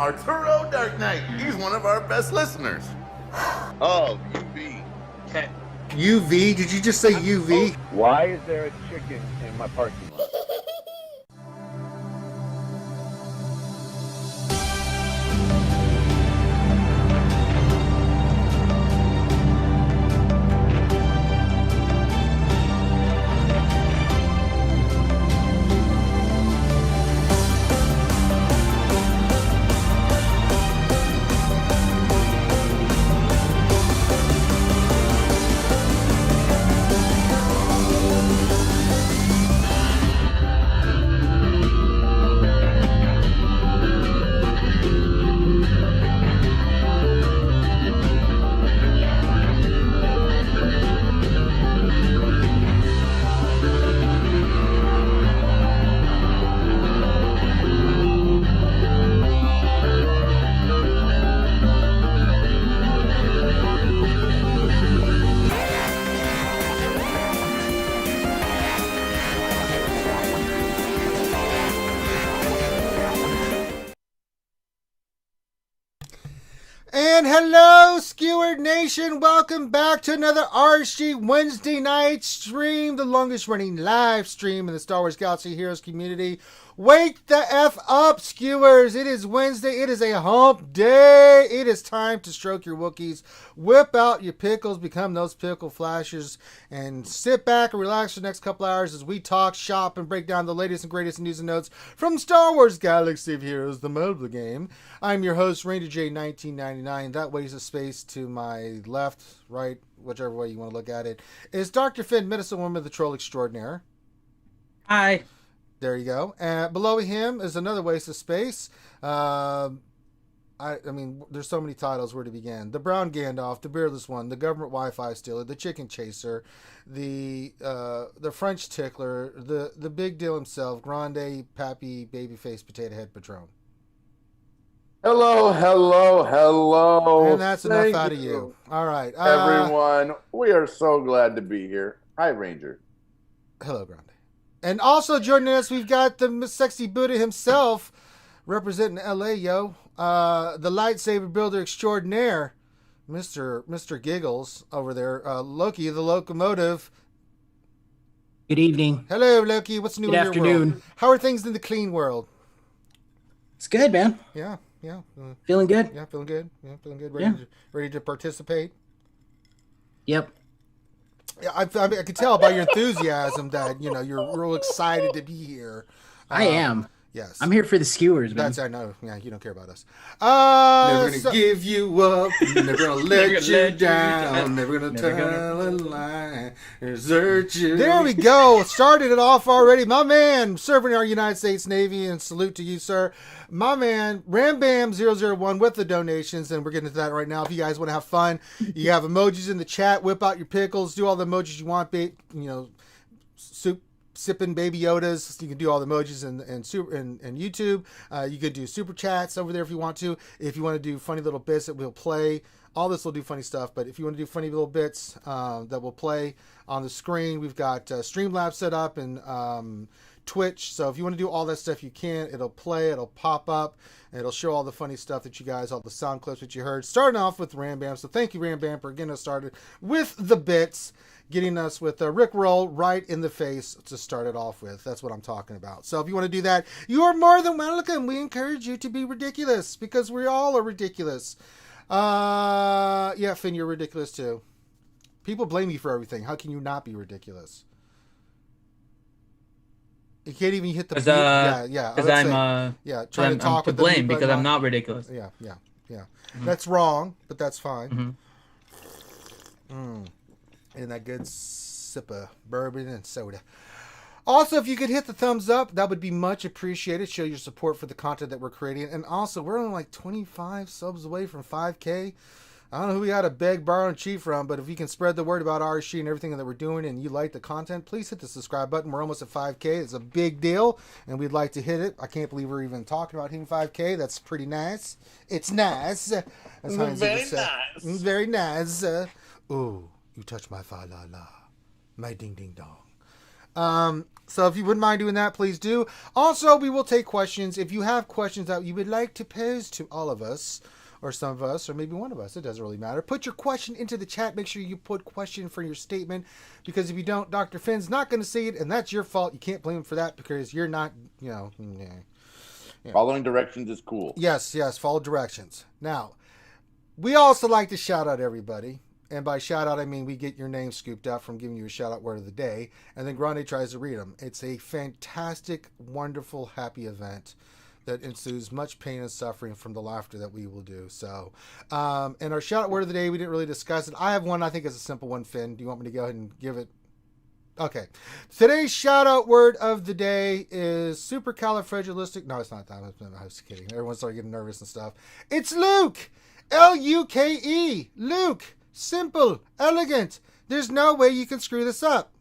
Arturo Dark Knight. He's one of our best listeners. Oh, UV. UV? Did you just say UV? Why is there a chicken in my parking lot? And hello, Skewered Nation. Welcome back to another RSG Wednesday night stream, the longest running live stream in the Star Wars Galaxy Heroes community. Wake the F up, Skewers. It is Wednesday. It is a hump day. It is time to stroke your Wookiees. Whip out your pickles, become those pickle flashers, and sit back and relax for the next couple hours as we talk, shop, and break down the latest and greatest news and notes from Star Wars Galaxy of Heroes, the mobile game. I'm your host, Ranger J 1999. That ways of space to my left, right, whichever way you want to look at it, is Dr. Finn, Medicine Woman, the Troll Extraordinaire. Hi. There you go. And below him is another waste of space. I mean, there's so many titles where to begin. The Brown Gandalf, the Beardless One, the Government Wi-Fi Stealer, the Chicken Chaser, the French Tickler, the Big Deal himself, Grande, Pappy, Babyface, Potato Head Patron. Hello. And that's enough out of you. All right. Everyone, we are so glad to be here. Hi, Ranger. Hello, Grande. And also joining us, we've got the sexy Buddha himself, representing LA, yo. The lightsaber builder extraordinaire, Mr. Giggles over there. Loki, the locomotive. Good evening. Hello, Loki. What's new Good in your afternoon. world? How are things in the clean world? It's good, man. Yeah. Feeling good? Yeah, feeling good. Yeah. Ready to participate? Yep. Yeah, I could tell by your enthusiasm that, you're real excited to be here. I am. Yes. I'm here for the skewers, man. That's, I know. Yeah, you don't care about us. Never gonna give you up. Never gonna let you down. Never gonna tell a lie. Desert you. There we go. Started it off already. My man, serving our United States Navy, and salute to you, sir. My man, Rambam001 with the donations, and we're getting to that right now. If you guys want to have fun, you have emojis in the chat. Whip out your pickles. Do all the emojis you want. Soup. Sipping Baby Yodas. You can do all the emojis and YouTube. You could do super chats over there if you want to. If you want to do funny little bits that we'll play, all this will do funny stuff. But if you want to do funny little bits that will play on the screen, we've got Streamlabs set up and Twitch. So if you want to do all that stuff, you can. It'll play. It'll pop up. And it'll show all the funny stuff that you guys, all the sound clips that you heard. Starting off with Rambam. So thank you, Rambam, for getting us started with the bits. Getting us with a Rick Roll right in the face to start it off with. That's what I'm talking about. So if you want to do that, you are more than welcome. We encourage you to be ridiculous because we all are ridiculous. Yeah, Finn, you're ridiculous too. People blame you for everything. How can you not be ridiculous? You can't even hit the because I'm trying to talk to with blame because I'm not ridiculous. Yeah. Mm-hmm. That's wrong, but that's fine. And that good sip of bourbon and soda. Also, if you could hit the thumbs up, that would be much appreciated. Show your support for the content that we're creating. And also, we're only like 25 subs away from 5K. I don't know who we got to beg, borrow, and cheat from, but if you can spread the word about RSG and everything that we're doing and you like the content, please hit the subscribe button. We're almost at 5K. It's a big deal, and we'd like to hit it. I can't believe we're even talking about hitting 5K. That's pretty nice. It's nice. That's how Very nice. It's very nice. Ooh. You touch my fa-la-la, my ding-ding-dong. So if you wouldn't mind doing that, please do. Also, we will take questions. If you have questions that you would like to pose to all of us, or some of us, or maybe one of us, it doesn't really matter. Put your question into the chat. Make sure you put question for your statement, because if you don't, Dr. Finn's not going to see it, and that's your fault. You can't blame him for that because you're not, Yeah. Following directions is cool. Yes, follow directions. Now, we also like to shout out everybody. And by shout out, I mean we get your name scooped up from giving you a shout out word of the day. And then Grande tries to read them. It's a fantastic, wonderful, happy event that ensues much pain and suffering from the laughter that we will do. So, and our shout out word of the day, we didn't really discuss it. I have one. I think it's a simple one, Finn. Do you want me to go ahead and give it? Okay. Today's shout out word of the day is supercalifragilistic. No, it's not that. I was kidding. Everyone started getting nervous and stuff. It's Luke. Luke. Luke. Simple, elegant. There's no way you can screw this up.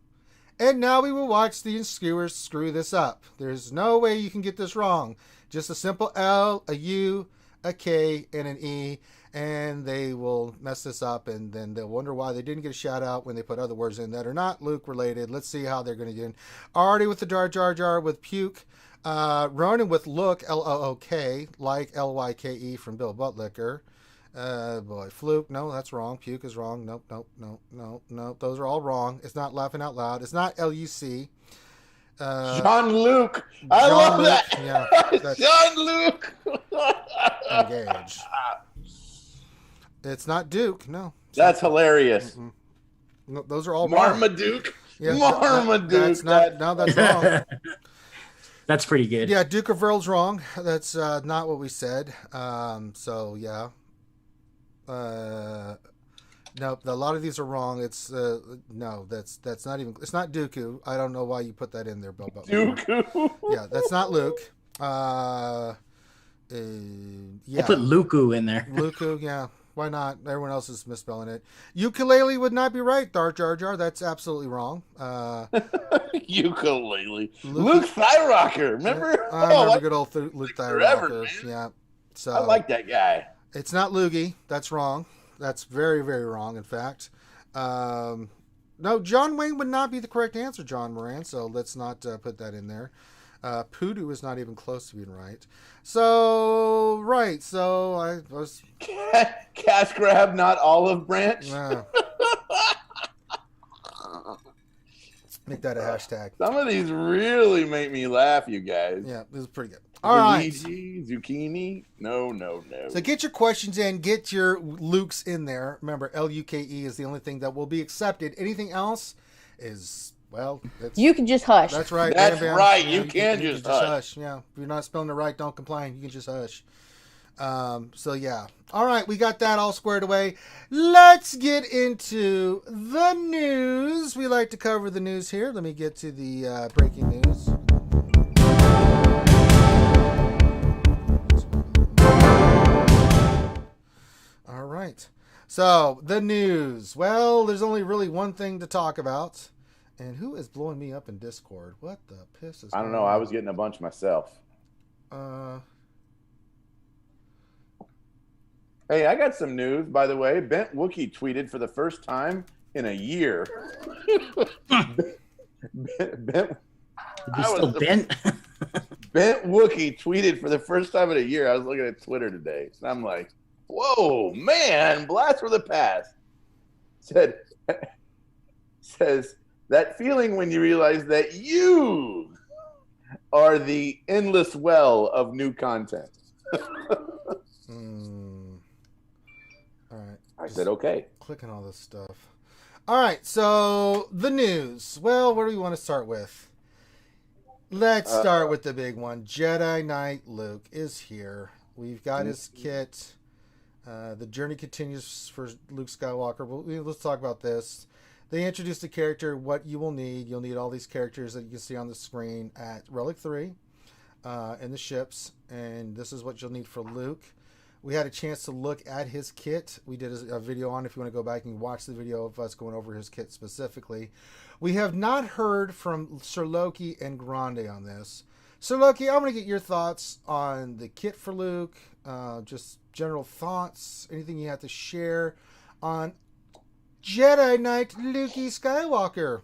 And now we will watch the skewers screw this up. There's no way you can get this wrong. Just a simple L, a U, a K, and an E. And they will mess this up, and then they'll wonder why they didn't get a shout out when they put other words in that are not Luke related. Let's see how they're going to do. Artie with the Jar Jar with puke. Ronan with look, L-O-O-K, like L-Y-K-E from Bill Buttlicker. Boy, fluke. No, that's wrong. Puke is wrong. Nope. Those are all wrong. It's not laughing out loud. It's not L-U-C. John Luke. I love Luke. that. Yeah, John Luke. Engage. It's not Duke. No. That's hilarious. Mm-mm. No, those are all wrong. Marmaduke. Yeah, Marmaduke. That's not. No, that's wrong. That's pretty good. Yeah, Duke of Earl's wrong. That's not what we said. So yeah. No, a lot of these are wrong. It's no, that's not even. It's not Dooku. I don't know why you put that in there, Bobo. Dooku. Yeah, that's not Luke. Yeah. I put Luku in there. Luku, yeah. Why not? Everyone else is misspelling it. Ukulele would not be right, Darth Jar Jar. That's absolutely wrong. Ukulele. Luke Thyrocker. Remember? I remember good old Luke Thyrocker. Yeah. So I like that guy. It's not Loogie. That's wrong. That's very, very wrong, in fact. No, John Wayne would not be the correct answer, John Moran, so let's not put that in there. Poodoo is not even close to being right. So, right, so I was... Cash grab, not olive branch. Make that a hashtag. Some of these really make me laugh, you guys. Yeah, this is pretty good. All right. Luigi, zucchini? No. So get your questions in. Get your Lukes in there. Remember, L-U-K-E is the only thing that will be accepted. Anything else is, well... You can just hush. That's right. That's Bam, bam. right. Yeah, You can just hush. Yeah. If you're not spelling it right, don't complain. You can just hush. So, yeah. All right. We got that all squared away. Let's get into the news. We like to cover the news here. Let me get to the breaking news. All right. So, the news. Well, there's only really one thing to talk about. And who is blowing me up in Discord? What the piss is I don't know. I was getting a bunch myself. Hey, I got some news, by the way. Bent Wookiee tweeted for the first time in a year. Bent Wookiee tweeted for the first time in a year. I was looking at Twitter today, and I'm like, whoa, man, blast from the past. Says, that feeling when you realize that you are the endless well of new content. All right. I said, okay. Clicking all this stuff. All right, so the news. Well, where do we want to start with? Let's start with the big one. Jedi Knight Luke is here. We've got his kit. The journey continues for Luke Skywalker. Let's talk about this. They introduced the character, what you will need. You'll need all these characters that you can see on the screen at Relic 3 in the ships. And this is what you'll need for Luke. We had a chance to look at his kit. We did a video on, if you want to go back and watch the video of us going over his kit specifically. We have not heard from Sir Loki and Grande on this. Sir Loki, I'm going to get your thoughts on the kit for Luke. Just general thoughts. Anything you have to share on Jedi Knight Luke Skywalker.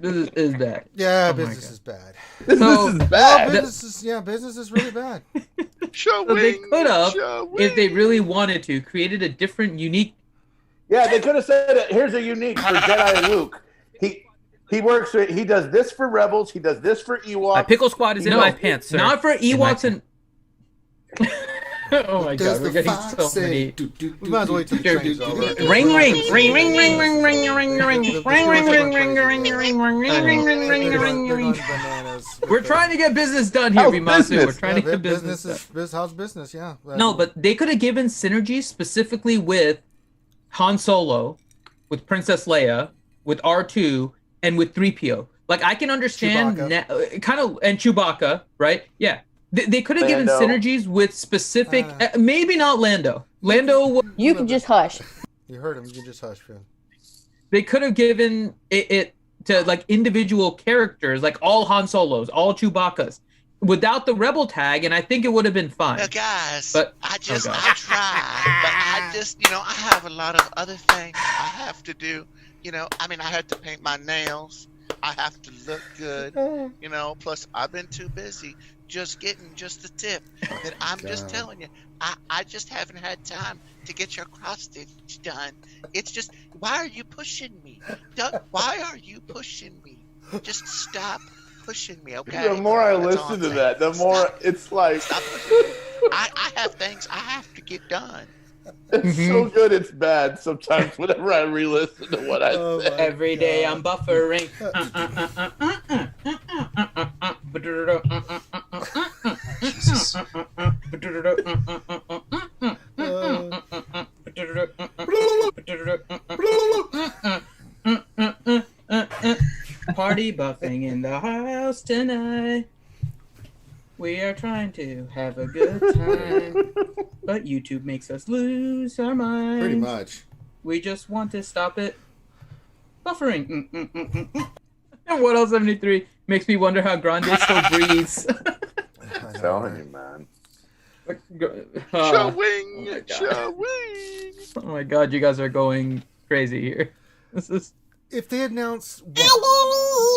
Business is bad. Yeah, Oh my business God. is bad. So, This is bad. Business is really bad. Show so they wing, could have, show if they wing. really wanted to, created a different, unique. Yeah, they could have said, "Here's a unique for Jedi Luke. He works. He does this for Rebels. He does this for Ewoks. My pickle squad is in No, my pants, sir. Not for In my Ewoks and. Oh my Does God, we're the getting fox so say, many. We might as well wait till the train's over. Ring, ring, ring, ring, ring, ring, ring, ring, ring, ring, ring, ring, ring, ring, ring, ring, ring, ring, ring. We're trying to get business done here, How's Bimasu. business? We're trying to get business done. How's business? Yeah. No, but they could have given synergies specifically with Han Solo, with Princess Leia, with R2, and with 3PO. Like, I can understand kind of, and Chewbacca, right? Yeah. They could have given synergies with specific, maybe not Lando. Lando. You can just hush. You heard him. You can just hush, Finn. They could have given it to like individual characters, like all Han Solos, all Chewbaccas, without the Rebel tag, and I think it would have been fine. Well, guys, But- I God. tried, but I just, I have a lot of other things I have to do. I mean, I have to paint my nails. I have to look good. Plus I've been too busy just getting just the tip that I'm just telling you. I just haven't had time to get your cross stitch done. It's just, why are you pushing me? Why are you pushing me? Just stop pushing me, okay? The more I That's all listen I'm to saying. that, the more it's like Stop pushing me. I have things I have to get done. it's so good. It's bad sometimes. Whenever I re-listen to what I say. Every day I'm buffering. Party buffing in the house tonight. We are trying to have a good time, but YouTube makes us lose our minds. Pretty much. We just want to stop it. Buffering. And 1L73 makes me wonder how Grande still breathes. I'm telling you, man. Show wing, my God. show wing. Oh my God, you guys are going crazy here. This is. If they announce, I believe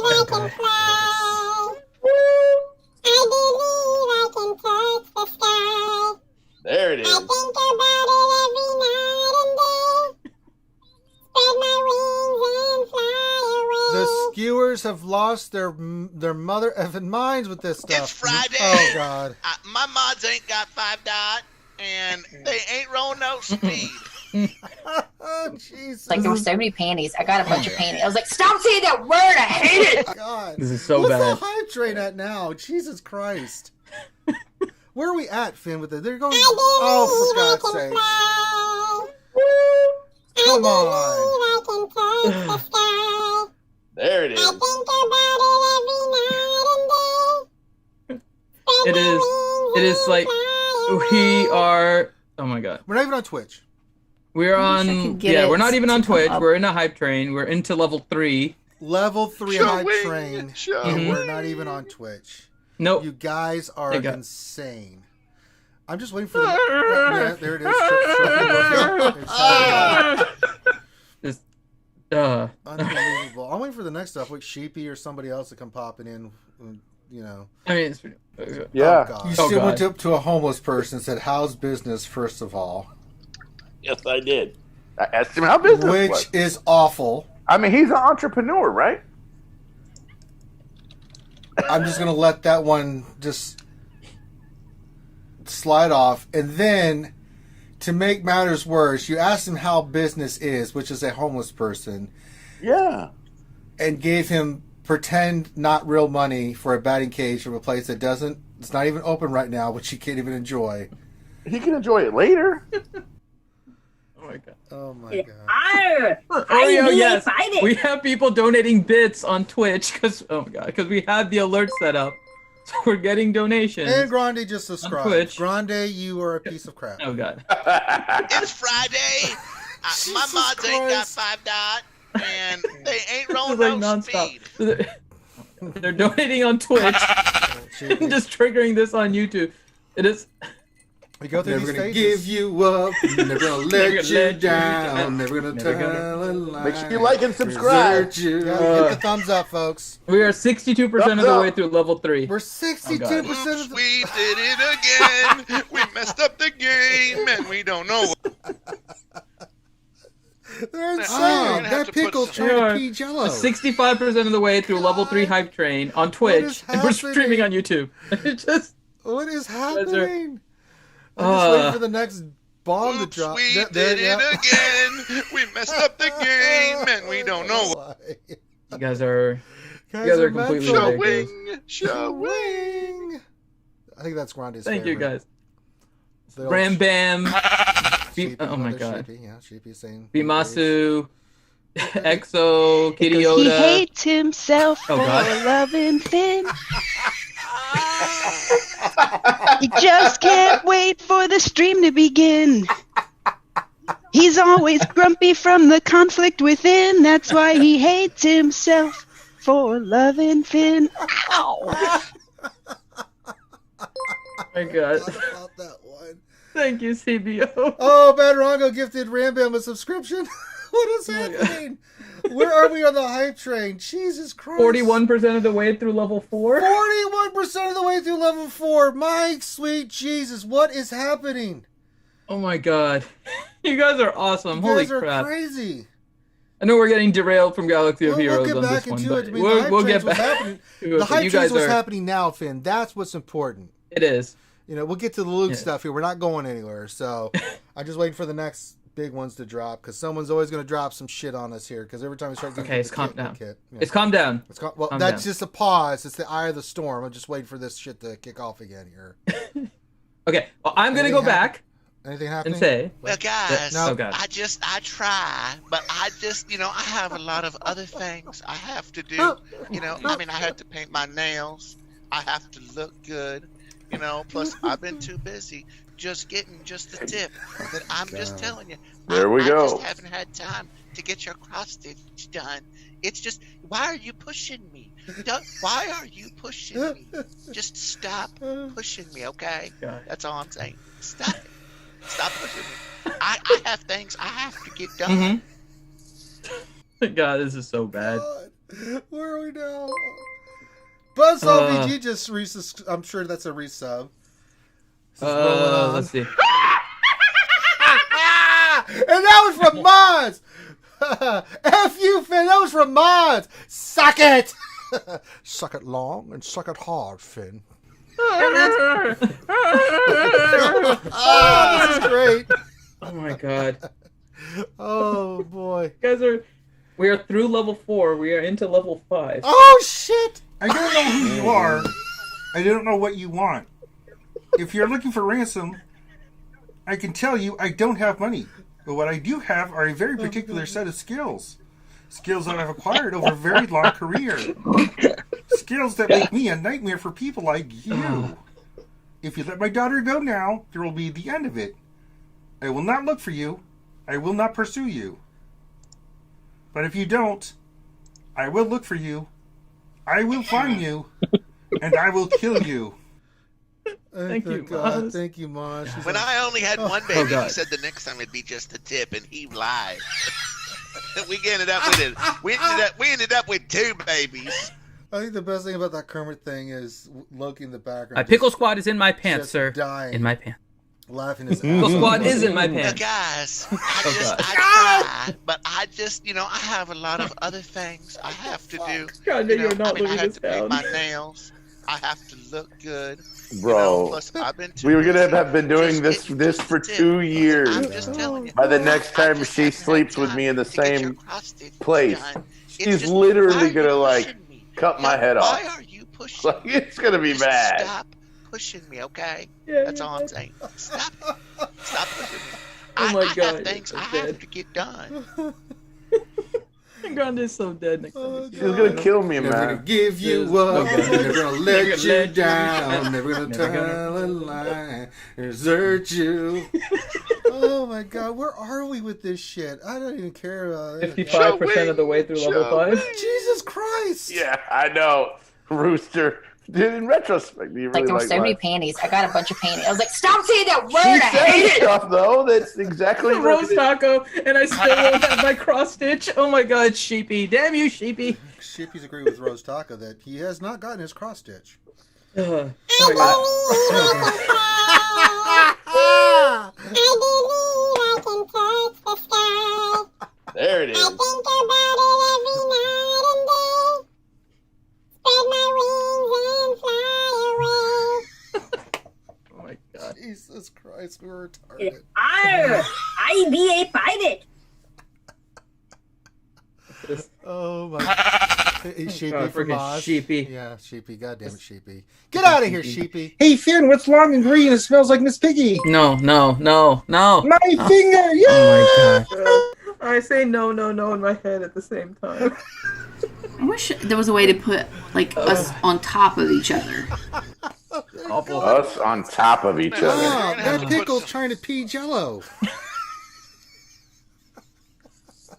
I can fly. I believe I can touch the sky. There it I is. think about it every night and day. Spread my wings and fly away. the skewers have lost their mother effing minds with this stuff. It's Friday. Oh God. My mods ain't got 5 dot, and they ain't rolling no speed. Oh Jesus. Like there were so many panties. I got a bunch of panties. I was like, stop saying that word. I hate it. God. This is so What's bad. the hype train at now? Jesus Christ. Where are we at, Finn? With it? They're going. Oh, for God's sake! Come on. There it is. It is like we are. Oh my God. We're not even on Twitch. We're I wish I on. could get Yeah, it we're not even on to come Twitch. up. Mm-hmm. We're in a hype train. We're into level 3. Level 3 Show hype wing, train. show And we're wing. not even on Twitch. Nope. You guys are There you go. insane. I'm just waiting for the. Yeah, there it is. This, Unbelievable. I'm waiting for the next stuff, like Sheepy or somebody else to come popping in. You know. I mean, it's, Yeah. Oh, God. Oh, You still God. went up to a homeless person and said, "How's business?" First of all, Yes, I did. I asked him how business which was. is awful. I mean, he's an entrepreneur, right? I'm just gonna let that one just slide off, and then to make matters worse, you asked him how business is, which is a homeless person, Yeah. and gave him pretend not real money for a batting cage from a place that doesn't. It's not even open right now, which he can't even enjoy. He can enjoy it later. oh my God. Oh my God. Arr! Oh, yes. fight it. We have people donating bits on Twitch because we have the alert set up, so we're getting donations. And Grande just subscribed. Twitch. Grande, you are a piece of crap. Oh God. It's Friday. My Jesus mods ain't got Christ. 5 dot, and they ain't rolling It's like no nonstop. speed. They're donating on Twitch and just triggering this on YouTube. It is. We go through Never these gonna stages. give you up. Never gonna let you down. Never gonna tell a lie. Make sure you like and subscribe. Hit the thumbs up, folks. We are 62% of the way through level 3. We're 62% of the... We did it again. We messed up the game, and we don't know. They're insane. That pickle's trying to pee Jello. 65% of the way through level 3 hype train on Twitch, and we're streaming on YouTube. What is happening? I'm just waiting for the next bomb to drop. We did it again. We messed up the game, and we don't know. You guys are completely ridiculous. Showing. I think that's Grande's Thank favorite. you, guys. Ram Bam. Oh my god. Sheepy saying. Bimasu. Exo. Kitty Yoda. He hates himself for loving Finn. He just can't wait for the stream to begin. He's always grumpy from the conflict within. That's why he hates himself for loving Finn. Ow! Oh my god. Thank you, CBO. Oh, Badrongo gifted Rambam a subscription. What is happening? Where are we on the hype train? Jesus Christ. 41% of the way through level 4. 41% of the way through level 4. My sweet Jesus, what is happening? Oh my god. You guys are awesome. You Holy guys are crap. crazy. I know we're getting derailed from Galaxy of Heroes We'll on get this back one, into but it. I mean, we'll get back to it. The hype You train guys was are... happening now, Finn. That's what's important. It is. You know, we'll get to the Luke stuff here. We're not going anywhere. So I'm just waiting for the next big ones to drop because someone's always going to drop some shit on us here because every time we start getting Okay, it's calmed down. It's calmed down. Well, that's just a pause. It's the eye of the storm. I'm just waiting for this shit to kick off again here. Okay, well, I'm going to go back. Anything happening? And say, well, guys, oh, God. I try, but I have a lot of other things I have to do. You know, I mean, I have to paint my nails. I have to look good. You know, plus I've been too busy just getting just the tip that I'm just telling you. There we go. I just haven't had time to get your cross stitch done. It's just, why are you pushing me? Why are you pushing me? Just stop pushing me, okay? God. That's all I'm saying. Stop it. Stop pushing me. I have things I have to get done. Mm-hmm. God, this is so bad. God. Where are we now? Buzz LVG just I'm sure that's a resub. Let's see. And that was from Mods. F you, Finn. That was from Mods. Suck it. Suck it long and suck it hard, Finn. Oh, this is great. Oh my god. Oh boy. We are through level 4. We are into level 5. Oh shit. I don't know who you are. I don't know what you want. If you're looking for ransom, I can tell you I don't have money. But what I do have are a very particular set of skills. Skills that I've acquired over a very long career. Skills that make me a nightmare for people like you. If you let my daughter go now, there will be the end of it. I will not look for you. I will not pursue you. But if you don't, I will look for you. I will find you. And I will kill you. Thank you, God. Maz. Thank you, Maz. When I only had one baby, he said the next time it'd be just a tip, and he lied. We ended up with it. We ended up with 2 babies. I think the best thing about that Kermit thing is Loki in the background. My pickle squad is in my pants, sir. Dying. In my pants. Laughing his Pickle squad is in my Well, pants. guys, I try, but I have a lot of other things I have to do. God, you're not I living have this to paint down. my nails. I have to look good. Bro, plus I've been we were gonna have been doing this for 2 years. I'm just telling you. By the next time she sleeps with me in the same place, she's literally gonna like cut my head off. Why are you pushing? Like, it's gonna be bad. Stop pushing me, okay? Yeah, That's all I'm saying. Stop it. Stop pushing me. Oh my I God, have things you're I so have dead. to get done. Grande is so dead next time. She's gonna kill me, Never man. gonna give you up. Never gonna let you down. Never gonna tell a lie. Desert you. Oh my God, where are we with this shit? I don't even care about it. 55% of the way through level 5. Jesus Christ. Yeah, I know. Rooster Dude, in retrospect, do you Like really there were like so many live? panties. I got a bunch of panties. I was like, stop saying that word. She I hate said it. stuff though. That's exactly what Roast it is. taco, and I still won't have my cross stitch. Oh my god, Sheepy. Damn you, Sheepy. Sheepy's agree with Rose Taco that he has not gotten his cross stitch. Oh my god. There it is. I think about it every night and day. Spread my wings and fly away. Oh my god. Jesus Christ, we're retarded. I be a pirate. Oh my god. Sheepy from freaking Oz. Sheepy. Yeah, Sheepy. God damn it, Sheepy. Get out of here, Sheepy. Hey, Finn, what's long and green? It smells like Miss Piggy. No. My Oh. finger, yeah! Oh my god. I say no in my head at the same time. I wish there was a way to put like us on top of each other. Awful. Us on top of each other. Oh, that pickle's trying to pee Jello.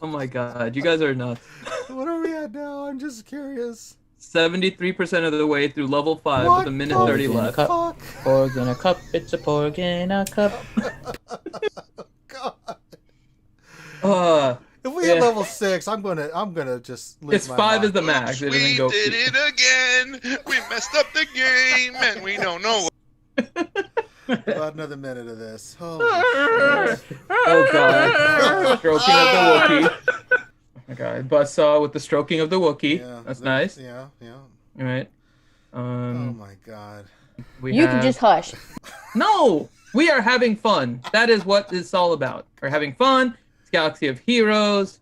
Oh my god, you guys are nuts. What are we at now? I'm just curious. 73% of the way through level 5 What with a minute the 30 left. fuck? Porg in a cup, it's a porg in a cup. God. If we Yeah. hit level 6, I'm gonna just lose It's my 5 mind. is the max. It We doesn't go. did it again. We messed up the game, and we don't know. About another minute of this. Holy shit. Oh god. Stroking of the Wookiee. Oh my god. Buzzsaw with the stroking of the Wookiee. Yeah, That's nice. Yeah. All right. Oh my god. You can just hush. No! We are having fun. That is what it's all about. We're having fun. It's Galaxy of Heroes.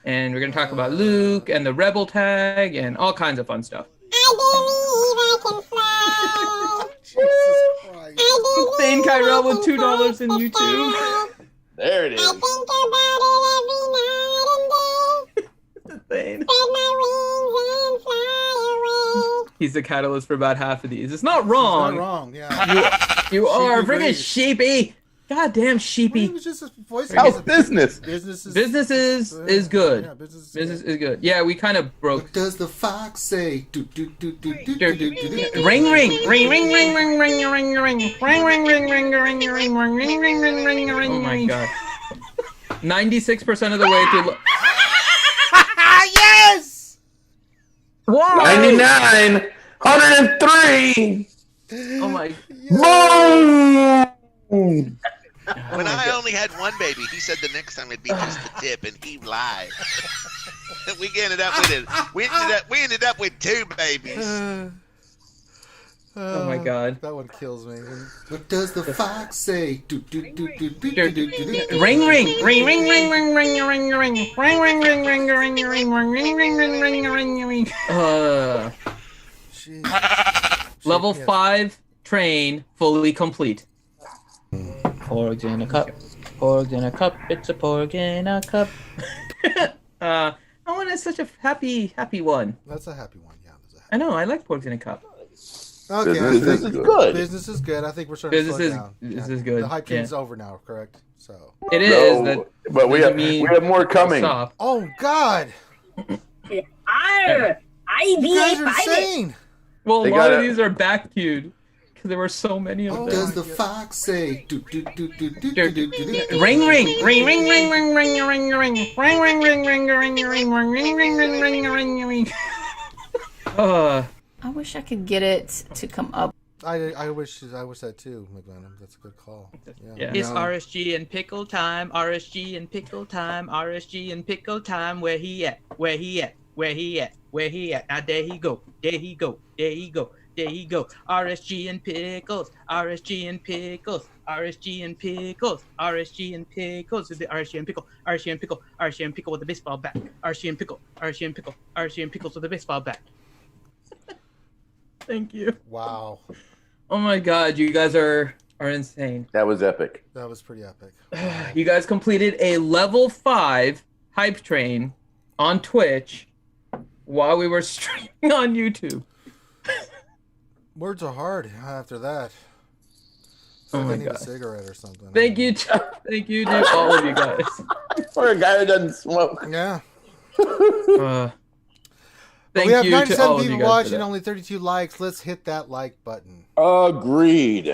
And we're going to talk about Luke and the Rebel tag and all kinds of fun stuff. I believe I can fly. Jesus Christ. Thane Kyrell with $2 in YouTube. There it I is. think about it every night and day. Thane. Spread my wings and fly away. He's the catalyst for about half of these. It's not wrong. Not wrong, yeah. You are Sheepy freaking agrees. sheepy. Goddamn It sheepy. was just a voice. How's business? Business Business is good. Yeah, business Business is good. Yeah, we kind of broke. What does the fox say? Do, do, do, do, do, Ring, do, do, do, do. ring. Ring, ring, ring, ring, ring, ring, ring, ring, ring, ring, ring, ring, ring, ring, ring, ring, ring, ring, ring, ring. Oh my god. 96% of the way through. Yes! Whoa! 99, 103. Oh my. Boom! When I only had one baby, he said the next time it'd be just the tip, and he lied. We ended up with it. We ended up with 2 babies. Oh my god. That one kills me. What does the fox say? Do, do, do, do, do, do, do, do, do. Ring. Ring, ring, ring, ring, ring, ring, ring, ring, ring, ring, ring, ring, ring, ring, ring, ring, ring, ring, ring. Jeez. Level 5 train fully complete. Porgs in a cup, porgs in a cup, it's a porg in a cup. Oh, and it's such a happy one. That's a happy one, yeah. I know, I like porgs in a cup. Okay, Business is good. Business is good. I think we're starting to slow down. This is good. The hype train's Yeah. over now, correct? So. It is. No, that but we doesn't have mean more coming. stop. Oh God! I be You guys a are pirate. insane. Well, a They lot of gotta- these are back queued because there were so many of What them. does the fox say? Do, do, do, do, do, do, do, do, do. Ring. Ring, ring, ring, ring, ring, ring, ring, ring, ring, ring, ring, ring, ring, ring, ring, ring, ring, ring, ring. I wish I could get it to come up. I wish that too, McGrande. That's a good call. Yeah. It's RSG and Pickle Time, RSG and Pickle Time, RSG and Pickle Time. Where he at? Where he at? Where he at? Where he at? Now there he go. There he go. There he go. There he go. RSG and Pickles. RSG and Pickles. RSG and Pickles. RSG and Pickles. The RSG and Pickle. RSG and Pickle. RSG and Pickle with the baseball bat. RSG and Pickle. RSG and Pickle. RSG and Pickles with the baseball bat. Thank you. Wow. Oh my god, you guys are insane. That was epic. That was pretty epic. You guys completed a level 5 hype train on Twitch while we were streaming on YouTube. Words are hard after that. Oh my I need god. a cigarette or something. Thank you to all of you guys. For a guy who doesn't smoke. Yeah. But Thank we have you to 97 all of you people guys for watching, that. only 32 likes. Let's hit that like button. Agreed.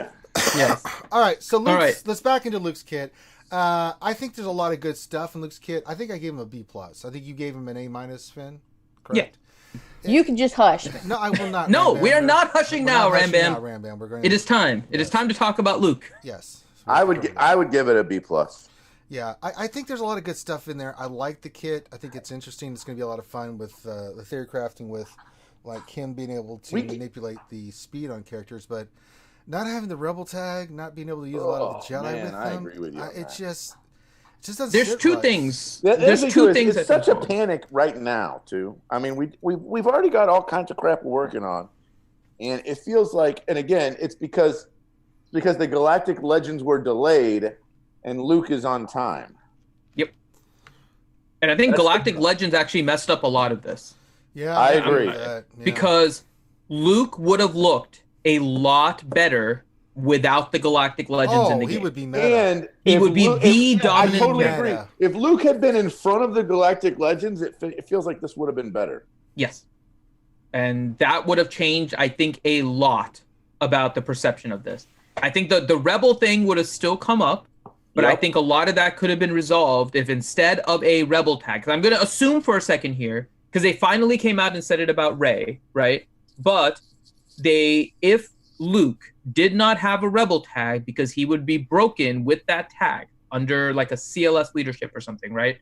Yes. All right, so Luke's, All right. let's back into Luke's kit. I think there's a lot of good stuff in Luke's kit. I think I gave him a B+. I think you gave him an A-, Finn? Correct? You can just hush. No, I will not. No, Ram we are Bam. not hushing We're now, not hushing Ram Bam. now, Ram Bam. We're going It is time. It is time to talk about Luke. Yes. I would give it a B+. Yeah, I think there's a lot of good stuff in there. I like the kit. I think it's interesting. It's going to be a lot of fun with the theory crafting with like him being able to manipulate the speed on characters, but not having the rebel tag, not being able to use a lot of the Jedi with them. I agree with you. It just doesn't. There's sit two right. things. There's two things. It's such a panic right now, too. I mean, we've already got all kinds of crap we're working on, and it feels like, and again, it's because the Galactic Legends were delayed, and Luke is on time. Yep. And I think Galactic Legends actually messed up a lot of this. Yeah, I agree. Because Luke would have looked a lot better without the Galactic Legends in the game. He would be meta. And he would be the dominant. I totally meta. agree. If Luke had been in front of the Galactic Legends, it feels like this would have been better. Yes. And that would have changed, I think, a lot about the perception of this. I think the Rebel thing would have still come up, but I think a lot of that could have been resolved if instead of a Rebel tag, because I'm going to assume for a second here, because they finally came out and said it about Rey, right? But if Luke did not have a Rebel tag because he would be broken with that tag under like a CLS leadership or something, right?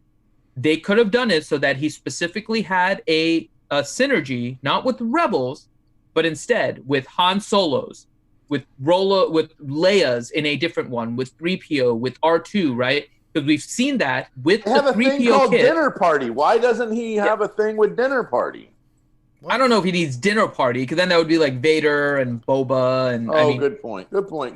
They could have done it so that he specifically had a synergy, not with Rebels, but instead with Han Solos, with Leia's in a different one, with 3PO, with R2, right? Because we've seen that with They have the a thing 3PO called kit. Dinner Party. Why doesn't he have a thing with Dinner Party? I don't know if he needs dinner party, because then that would be like Vader and Boba and. Good point. Good point.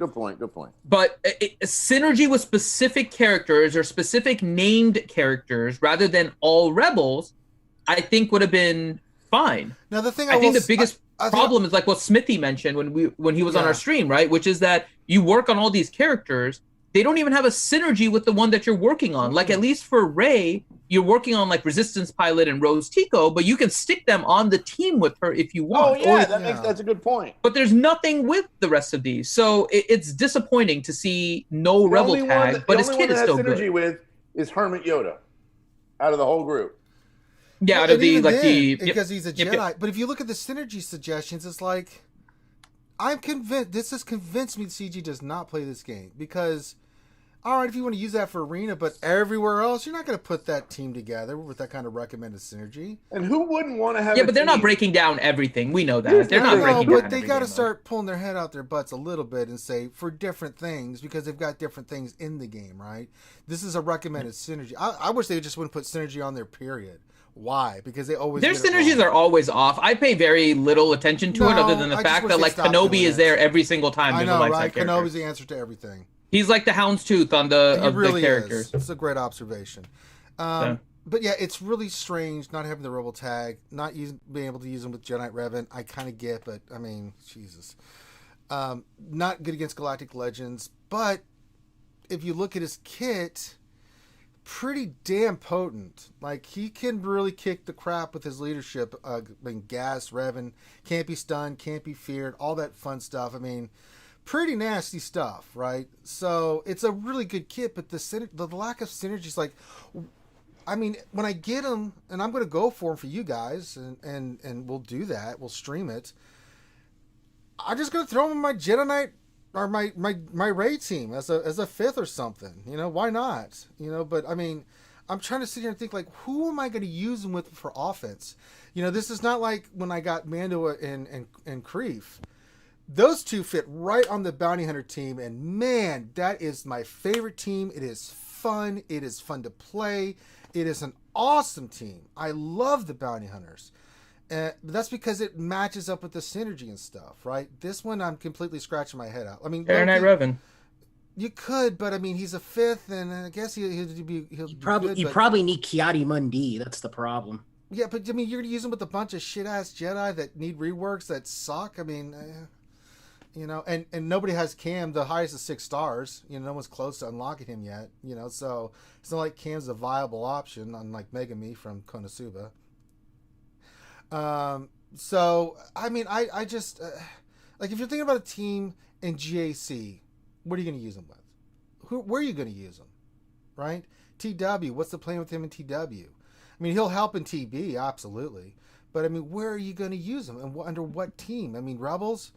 But synergy with specific characters or specific named characters rather than all rebels, I think would have been fine. Now the thing I think the biggest problem is like what Smithy mentioned when he was on Yeah. our stream, right? Which is that you work on all these characters, they don't even have a synergy with the one that you're working on. Like at least for Rey, you're working on like Resistance Pilot and Rose Tico, but you can stick them on the team with her if you want. That's a good point. But there's nothing with the rest of these, so it's disappointing to see no Rebel tag. But his kid is still synergy good. with is Hermit Yoda, out of the whole group. Yeah, out of And the even like then, the because he's a Yep, Jedi. yep. But if you look at the synergy suggestions, it's like I'm convinced. This has convinced me. CG does not play this game because, all right, if you want to use that for arena, but everywhere else, you're not going to put that team together with that kind of recommended synergy. And who wouldn't want to have? Yeah, but they're not breaking down everything. We know that they're not breaking down. But they got to start pulling their head out their butts a little bit and say for different things because they've got different things in the game, right? This is a recommended synergy. I wish they just wouldn't put synergy on there. Period. Why? Because they always Their get it synergies wrong. are always off. I pay very little attention to it, No, other than the I just fact wish that they like stopped Kenobi doing is it. there every single time. I there's know, a light right? side character. Kenobi's the answer to everything. He's like the houndstooth on the He of really the characters. is. It's a great observation. But yeah, it's really strange not having the Rebel tag, not being able to use them with Jedi Knight Revan. I kind of get, but I mean, Jesus. Not good against Galactic Legends, but if you look at his kit, pretty damn potent. Like, he can really kick the crap with his leadership. Gas, Revan, can't be stunned, can't be feared, all that fun stuff. I mean, pretty nasty stuff, right? So it's a really good kit, but the lack of synergy is like, I mean, when I get them, and I'm going to go for them for you guys, and we'll do that, we'll stream it. I'm just going to throw them in my Jedi Knight or my Rey team as a fifth or something. You know, why not? You know, but I mean, I'm trying to sit here and think like, who am I going to use them with for offense? You know, this is not like when I got Mando and Kreef. Those two fit right on the Bounty Hunter team, and man, that is my favorite team. It is fun. It is fun to play. It is an awesome team. I love the Bounty Hunters. That's because it matches up with the synergy and stuff, right? This one, I'm completely scratching my head out. I mean, Knight Revan. You could, but I mean, he's a fifth, and I guess he'll be Probably good, you but- probably need Kiadi Mundi. That's the problem. Yeah, but I mean, you're gonna use him with a bunch of shit ass Jedi that need reworks that suck. I mean, you know, and nobody has Cam. The highest is 6 stars. You know, no one's close to unlocking him yet. You know, so it's not like Cam's a viable option, unlike Megami from Konosuba. So I mean, I just like if you're thinking about a team in GAC, what are you going to use them with? Where are you going to use them? Right? TW. What's the plan with him in TW? I mean, he'll help in TB, absolutely. But I mean, where are you going to use him, and under what team? I mean, Rebels.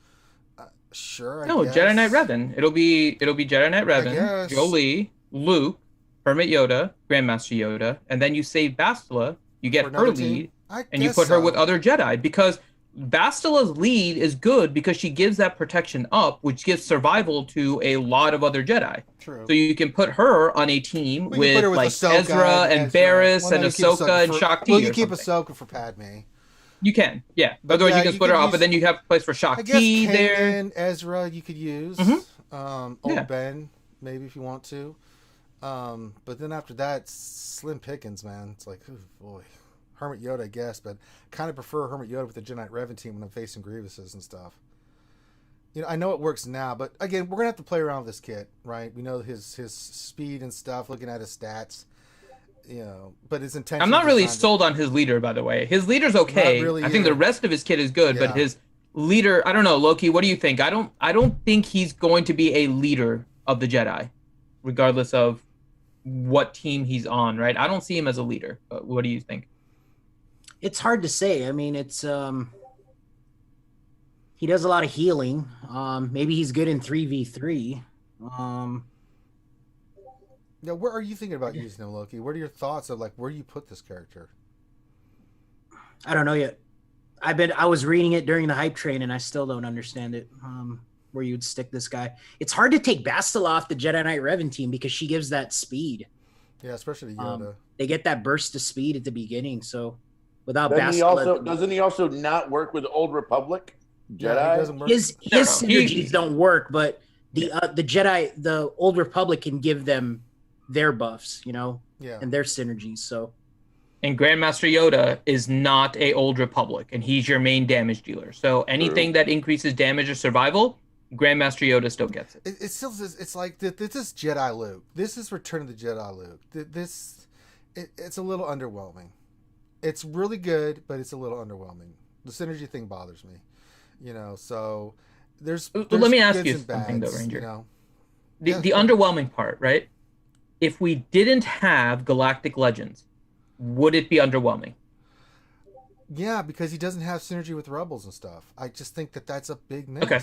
Sure. No, Jedi Knight Revan. It'll be Jedi Knight Revan, Jolie, Luke, Kermit Yoda, Grandmaster Yoda, and then you save Bastila. You get her lead, and you put her with other Jedi, because Bastila's lead is good because she gives that protection up, which gives survival to a lot of other Jedi. True. So you can put her on a team with like Ezra and Barriss and Ahsoka and Shakti. Well, you keep Ahsoka for Padme. You can, yeah. But otherwise, you can split her up, but then you have a place for Shakti there. And Ezra, you could use. Old Ben, maybe if you want to. But then after that, slim pickings, man. It's like, oh boy, Hermit Yoda, I guess, but kind of prefer Hermit Yoda with the Jedi Knight Revan team when I'm facing Grievouses and stuff. You know, I know it works now, but again, we're gonna have to play around with this kit, right? We know his speed and stuff, looking at his stats. You know, but his intention. I'm not really sold on his leader, by the way. His leader's okay. Really I think the rest of his kit is good, but his leader, I don't know, Loki. What do you think? I don't think he's going to be a leader of the Jedi, regardless of what team he's on. Right? I don't see him as a leader. But what do you think? It's hard to say. I mean, it's he does a lot of healing. Maybe he's good in 3v3. Now, where are you thinking about using him, Loki? What are your thoughts of like where you put this character? I don't know yet. I was reading it during the hype train, and I still don't understand it. Where you'd stick this guy? It's hard to take Bastila off the Jedi Knight Revan team because she gives that speed. Yeah, especially Yoda. They get that burst of speed at the beginning, so without doesn't he also not work with Old Republic Jedi? His synergies don't work, but the Jedi, the Old Republic can give them their buffs, you know, and their synergies. So, and Grandmaster Yoda is not a Old Republic, and he's your main damage dealer. So anything that increases damage or survival, Grandmaster Yoda still gets it. It still says it's like this is Jedi Luke. This is Return of the Jedi Luke. It's a little underwhelming. It's really good, but it's a little underwhelming. The synergy thing bothers me, you know. So there's let me ask you something though, Ranger. You know? The underwhelming part, right? If we didn't have Galactic Legends, would it be underwhelming? Yeah, because he doesn't have synergy with Rebels and stuff. I just think that's a big miss. Okay.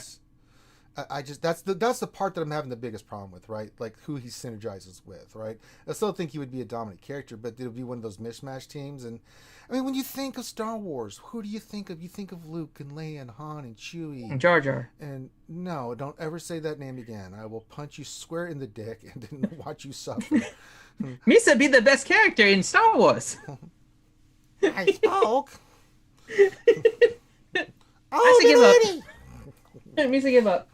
I just that's the part that I'm having the biggest problem with, right? Like who he synergizes with, right? I still think he would be a dominant character, but it would be one of those mishmash teams. And I mean, when you think of Star Wars, who do you think of? You think of Luke and Leia and Han and Chewie and Jar Jar. And no, don't ever say that name again. I will punch you square in the dick and then watch you suffer. Misa be the best character in Star Wars. I spoke. I give up. Misa give up.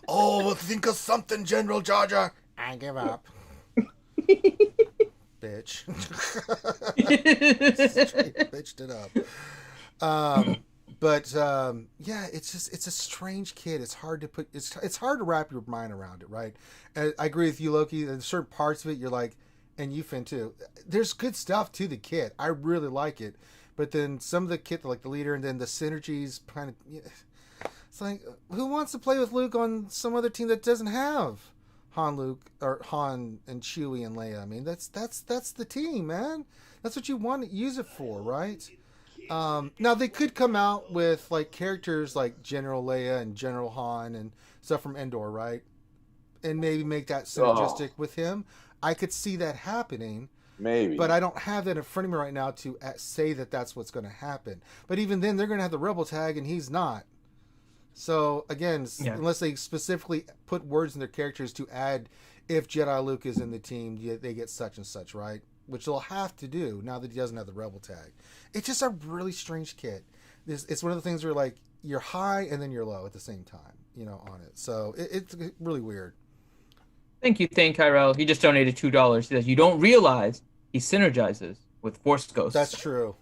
Oh, well, think of something, General Jar Jar. I give up. Bitch. Straight bitched it up. Yeah, it's a strange kid. It's hard to put. It's hard to wrap your mind around it, right? And I agree with you, Loki. There's certain parts of it you're like, and you Finn too. There's good stuff to the kit. I really like it, but then some of the kit, like the leader, and then the synergies, kind of. It's like, who wants to play with Luke on some other team that doesn't have Han and Chewie and Leia? I mean, that's the team, man. That's what you want to use it for, right? Now they could come out with like characters like General Leia and General Han and stuff from Endor, right? And maybe make that synergistic with him. I could see that happening. Maybe. But I don't have that in front of me right now to say that that's what's going to happen. But even then, they're going to have the Rebel tag, and he's not. So, again, unless they specifically put words in their characters to add, if Jedi Luke is in the team, they get such and such, right? Which they'll have to do now that he doesn't have the Rebel tag. It's just a really strange kit. It's one of the things where, like, you're high and then you're low at the same time, you know, on it. So, it's really weird. Thank you, Kyrell. He just donated $2. He says, you don't realize he synergizes with Force Ghosts. That's true.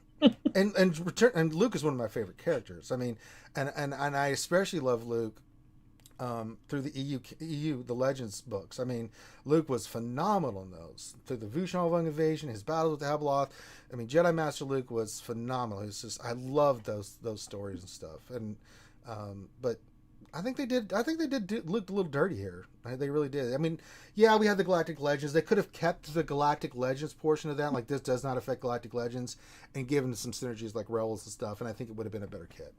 and Luke is one of my favorite characters. I mean, and I especially love Luke through the EU, the Legends books. I mean, Luke was phenomenal in those. Through the Vushon invasion, his battles with the Habeloth. I mean, Jedi Master Luke was phenomenal. It's just, I loved those stories and stuff. And but I think they did Luke a little dirty here. They really did. I mean, yeah, we had the Galactic Legends. They could have kept the Galactic Legends portion of that, like this does not affect Galactic Legends, and given some synergies like Rebels and stuff. And I think it would have been a better kit.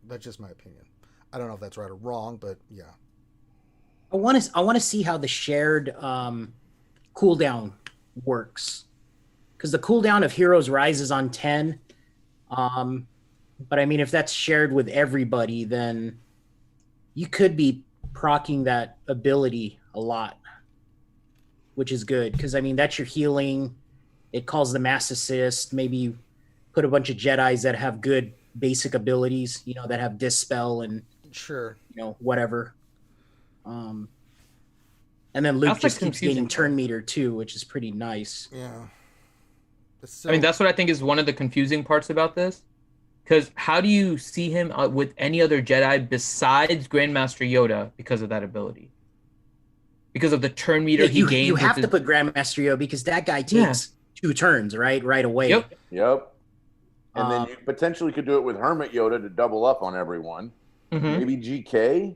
That's just my opinion. I don't know if that's right or wrong, but yeah. I want to see how the shared cooldown works, because the cooldown of Heroes rises on 10. But I mean, if that's shared with everybody, then you could be proccing that ability a lot, which is good, because I mean, that's your healing. It calls the mass assist. Maybe you put a bunch of Jedis that have good basic abilities, you know, that have dispel and sure, you know, whatever. And then Luke just keeps gaining turn meter too, which is pretty nice. Yeah. I mean, that's what I think is one of the confusing parts about this. Because how do you see him with any other Jedi besides Grandmaster Yoda because of that ability? Because of the turn meter he gains. You have to put Grandmaster Yoda because that guy takes 2 turns, right away. Yep. And then you potentially could do it with Hermit Yoda to double up on everyone. Maybe GK?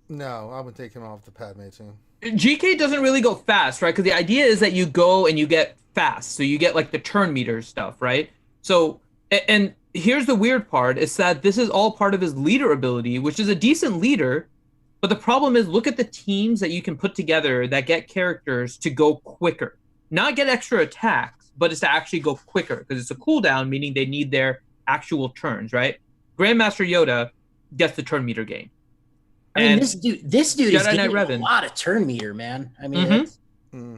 No, I would take him off the Padme team. GK doesn't really go fast, right? Because the idea is that you go and you get fast. So you get like the turn meter stuff, right? So, and here's the weird part, is that this is all part of his leader ability, which is a decent leader. But the problem is, look at the teams that you can put together that get characters to go quicker. Not get extra attacks, but it's to actually go quicker, because it's a cooldown, meaning they need their actual turns, right? Grandmaster Yoda gets the turn meter gain. I mean, this dude is getting a lot of turn meter, man. I mean,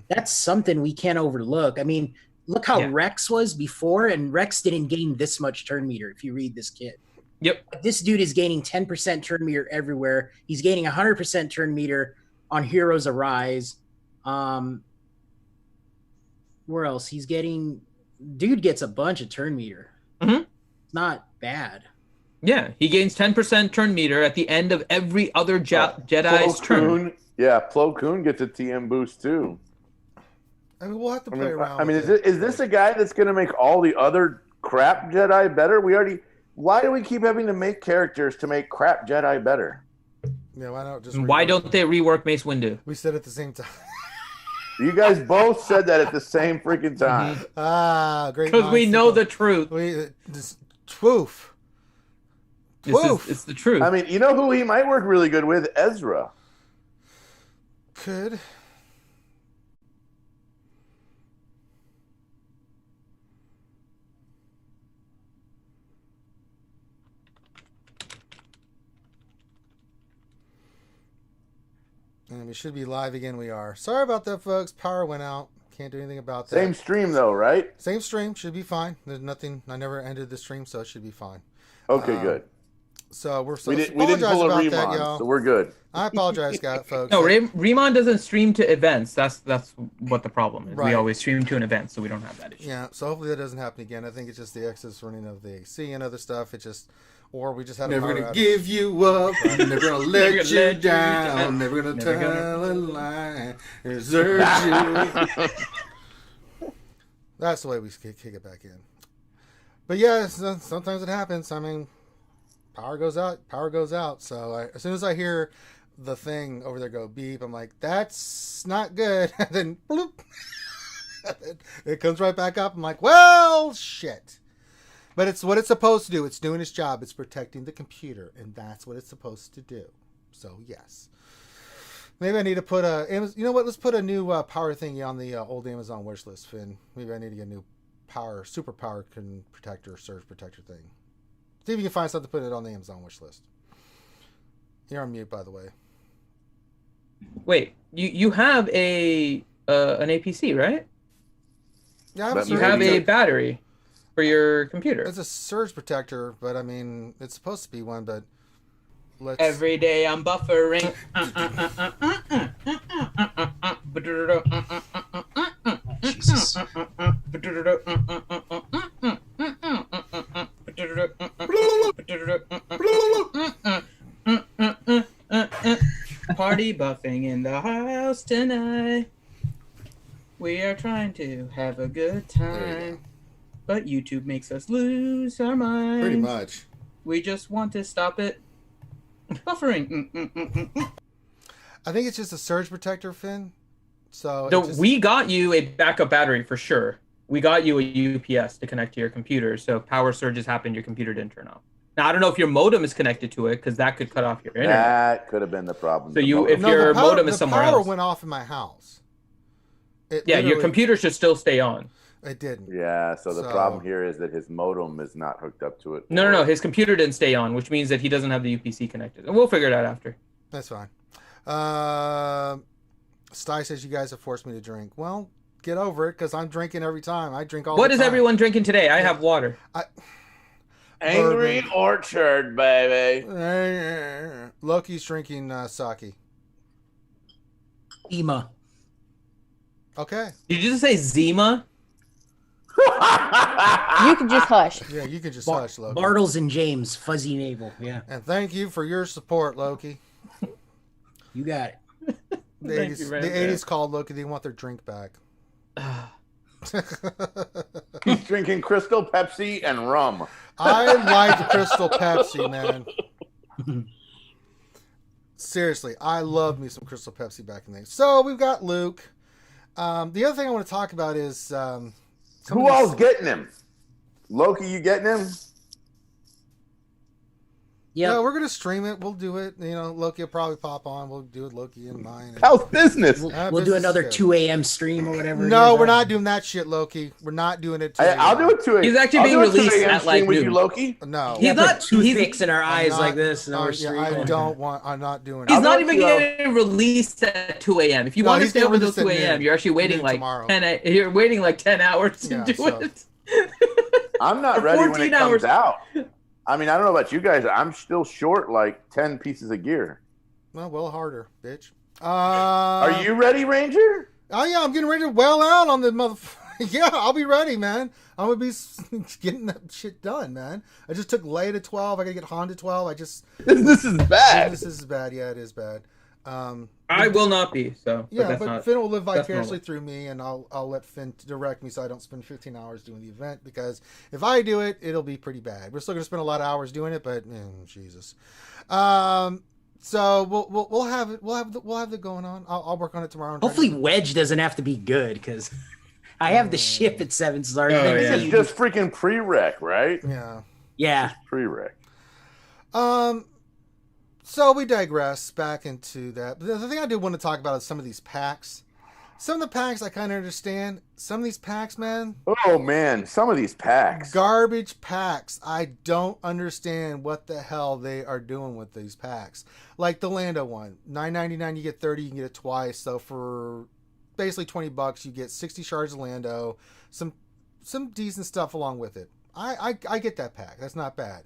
that's something we can't overlook. I mean, look how Rex was before, and Rex didn't gain this much turn meter if you read this kit. Yep. But this dude is gaining 10% turn meter everywhere. He's gaining 100% turn meter on Heroes Arise. Where else? He's getting... Dude gets a bunch of turn meter. It's not bad. Yeah, he gains 10% turn meter at the end of every other Jedi's turn. Yeah, Plo Koon gets a TM boost too. I mean, we'll have to play around. I mean, is this a guy that's going to make all the other crap Jedi better? Why do we keep having to make characters to make crap Jedi better? Yeah, why not just? Why don't they rework Mace Windu? We said at the same time. You guys both said that at the same freaking time. Great. Because we know the truth. Twoof. It's the truth. I mean, you know who he might work really good with? Ezra. Could. And we should be live again. We are. Sorry about that, folks. Power went out. Can't do anything about that. Same stream, though, right? Same stream. Should be fine. There's nothing. I never ended the stream, so it should be fine. Okay, good. So we didn't pull a Riemann, so we're good. I apologize, folks. No, Riemann doesn't stream to events. That's what the problem is. Right. We always stream to an event, so we don't have that issue. Yeah, so hopefully that doesn't happen again. I think it's just the excess running of the AC and other stuff. It just, or we just had never gonna give you up. Never gonna let you down. Never gonna tell a lie. Desert you. That's the way we kick it back in. But yeah, sometimes it happens. I mean, power goes out. So as soon as I hear the thing over there go beep, I'm like, that's not good. And then bloop, it comes right back up. I'm like, well, shit. But it's what it's supposed to do. It's doing its job. It's protecting the computer, and that's what it's supposed to do. So yes, maybe I need to put you know what? Let's put a new power thingy on the old Amazon wish list, Finn. Maybe I need to get a new super power protector, surge protector thing. See if you can find something to put it on the Amazon wish list. You're on mute, by the way. Wait, you have an APC, right? Yeah, you have a battery for your computer. It's a surge protector, but I mean, it's supposed to be one, but let's... Every day I'm buffering. Jesus. party buffing in the house tonight. We are trying to have a good time, but YouTube makes us lose our minds. Pretty much. We just want to stop it. Buffering. I think it's just a surge protector, Finn. So we got you a backup battery for sure. We got you a UPS to connect to your computer, so if power surges happen, your computer didn't turn off. Now I don't know if your modem is connected to it because that could cut off your internet. That could have been the problem. So if your modem is somewhere else, the power went off in my house. Your computer should still stay on. It didn't. Yeah, so the problem here is that his modem is not hooked up to it. No. His computer didn't stay on, which means that he doesn't have the UPC connected. And we'll figure it out after. That's fine. Sty says you guys have forced me to drink. Well, get over it because I'm drinking every time. I drink all the time. What is everyone drinking today? I have water. Angry Orchard, baby. Loki's drinking sake. Ema. Okay. Did you just say Zima? You can just hush. Yeah, you can just hush, Loki. Bartles and James, fuzzy navel. Yeah. And thank you for your support, Loki. You got it. The 80s called Loki. They want their drink back. He's drinking Crystal Pepsi and rum. I like Crystal Pepsi, man. Seriously, I love me some Crystal Pepsi back in the day. So we've got Luke. The other thing I want to talk about is who all's getting him? Loki, you getting him? Yeah, we're gonna stream it. We'll do it. You know, Loki will probably pop on. We'll do it, Loki and mine. How's business? We'll do another 2 a.m. stream or whatever. No, we're not doing that shit, Loki. We're not doing it. I'll do it 2 a.m. He's actually being released at like with noon. you, Loki. No, He's not toothpicks in our eyes not, like this. No, I don't want. I'm not doing it. He's not even getting released at 2 a.m. If you want to stay over till 2 a.m., you're actually waiting like 10. You're waiting like 10 hours to do it. I'm not ready when it comes out. I mean, I don't know about you guys. I'm still short like 10 pieces of gear. Well, harder, bitch. Are you ready, Ranger? Oh, yeah, I'm getting ready to well out on the motherfucker. Yeah, I'll be ready, man. I'm going to be getting that shit done, man. I just took Leia to 12. I got to get Han to 12. This is bad. This is bad. Yeah, it is bad. I will not be, so. Yeah, but Finn will live vicariously through me, and I'll let Finn direct me so I don't spend 15 hours doing the event, because if I do it, it'll be pretty bad. We're still going to spend a lot of hours doing it, but Jesus. So we'll have it. We'll have it going on. I'll work on it tomorrow. Hopefully, Wedge doesn't have to be good, because I have the ship at 7 stars. It's just freaking prereq, right? Yeah. Prereq. So we digress back into that. The thing I do want to talk about is some of these packs. Some of the packs I kind of understand. Some of these packs, man. Oh, man. Some of these packs. Garbage packs. I don't understand what the hell they are doing with these packs. Like the Lando one. $9.99, you get 30, you can get it twice. So for basically $20, you get 60 shards of Lando. Some decent stuff along with it. I get that pack. That's not bad.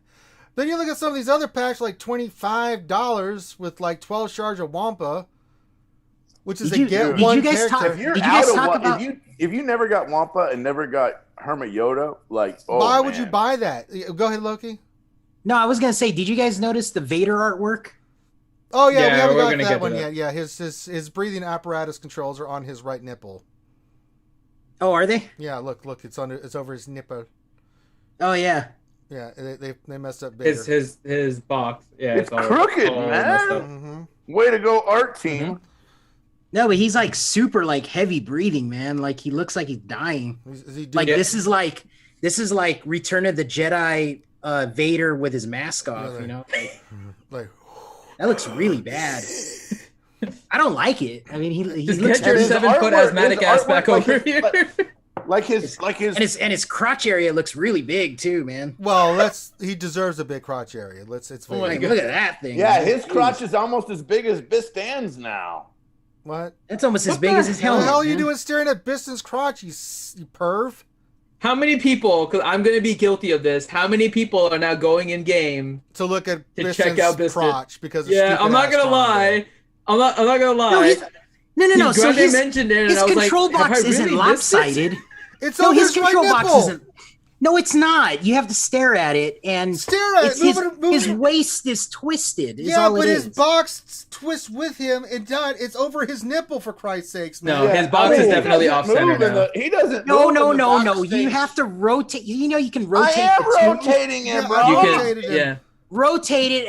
Then you look at some of these other packs, like $25 with like 12 shards of Wampa, which is one character. If you never got Wampa and never got Hermit Yoda, like, why would you buy that? Go ahead, Loki. No, I was gonna say, did you guys notice the Vader artwork? Oh yeah, we haven't got that one yet. Yeah, his breathing apparatus controls are on his right nipple. Oh, are they? Yeah, look, it's over his nipple. Oh yeah. Yeah, they messed up Vader. His box. Yeah, it's crooked, man. Mm-hmm. Way to go, art team. Mm-hmm. No, but he's like super like heavy breathing, man. Like he looks like he's dying. This is like Return of the Jedi Vader with his mask off, you know? Like that looks really bad. I don't like it. I mean, he looks get your 7-foot asthmatic ass back over here. And his crotch area looks really big too, man. Well, he deserves a big crotch area. It's look at that thing. Yeah, man. his crotch is almost as big as Bistan's now. What? That's almost as big as his helmet. What the hell are you doing staring at Bistan's crotch, you perv? How many people, because I'm going to be guilty of this, how many people are now going in game to look at check out Bistan's crotch because I'm not going to lie. I'm not going to lie. No. So his, mentioned it, and his I was control like, box isn't lopsided. It's on his control box isn't. No, it's not. You have to stare at it, and stare at it. His waist is twisted. Yeah, but his box twists with him, and it's over his nipple, for Christ's sakes, man. No, his box is definitely off center now. He doesn't. No. You have to rotate. You know, you can rotate. I am rotating him, bro. Yeah. Rotate it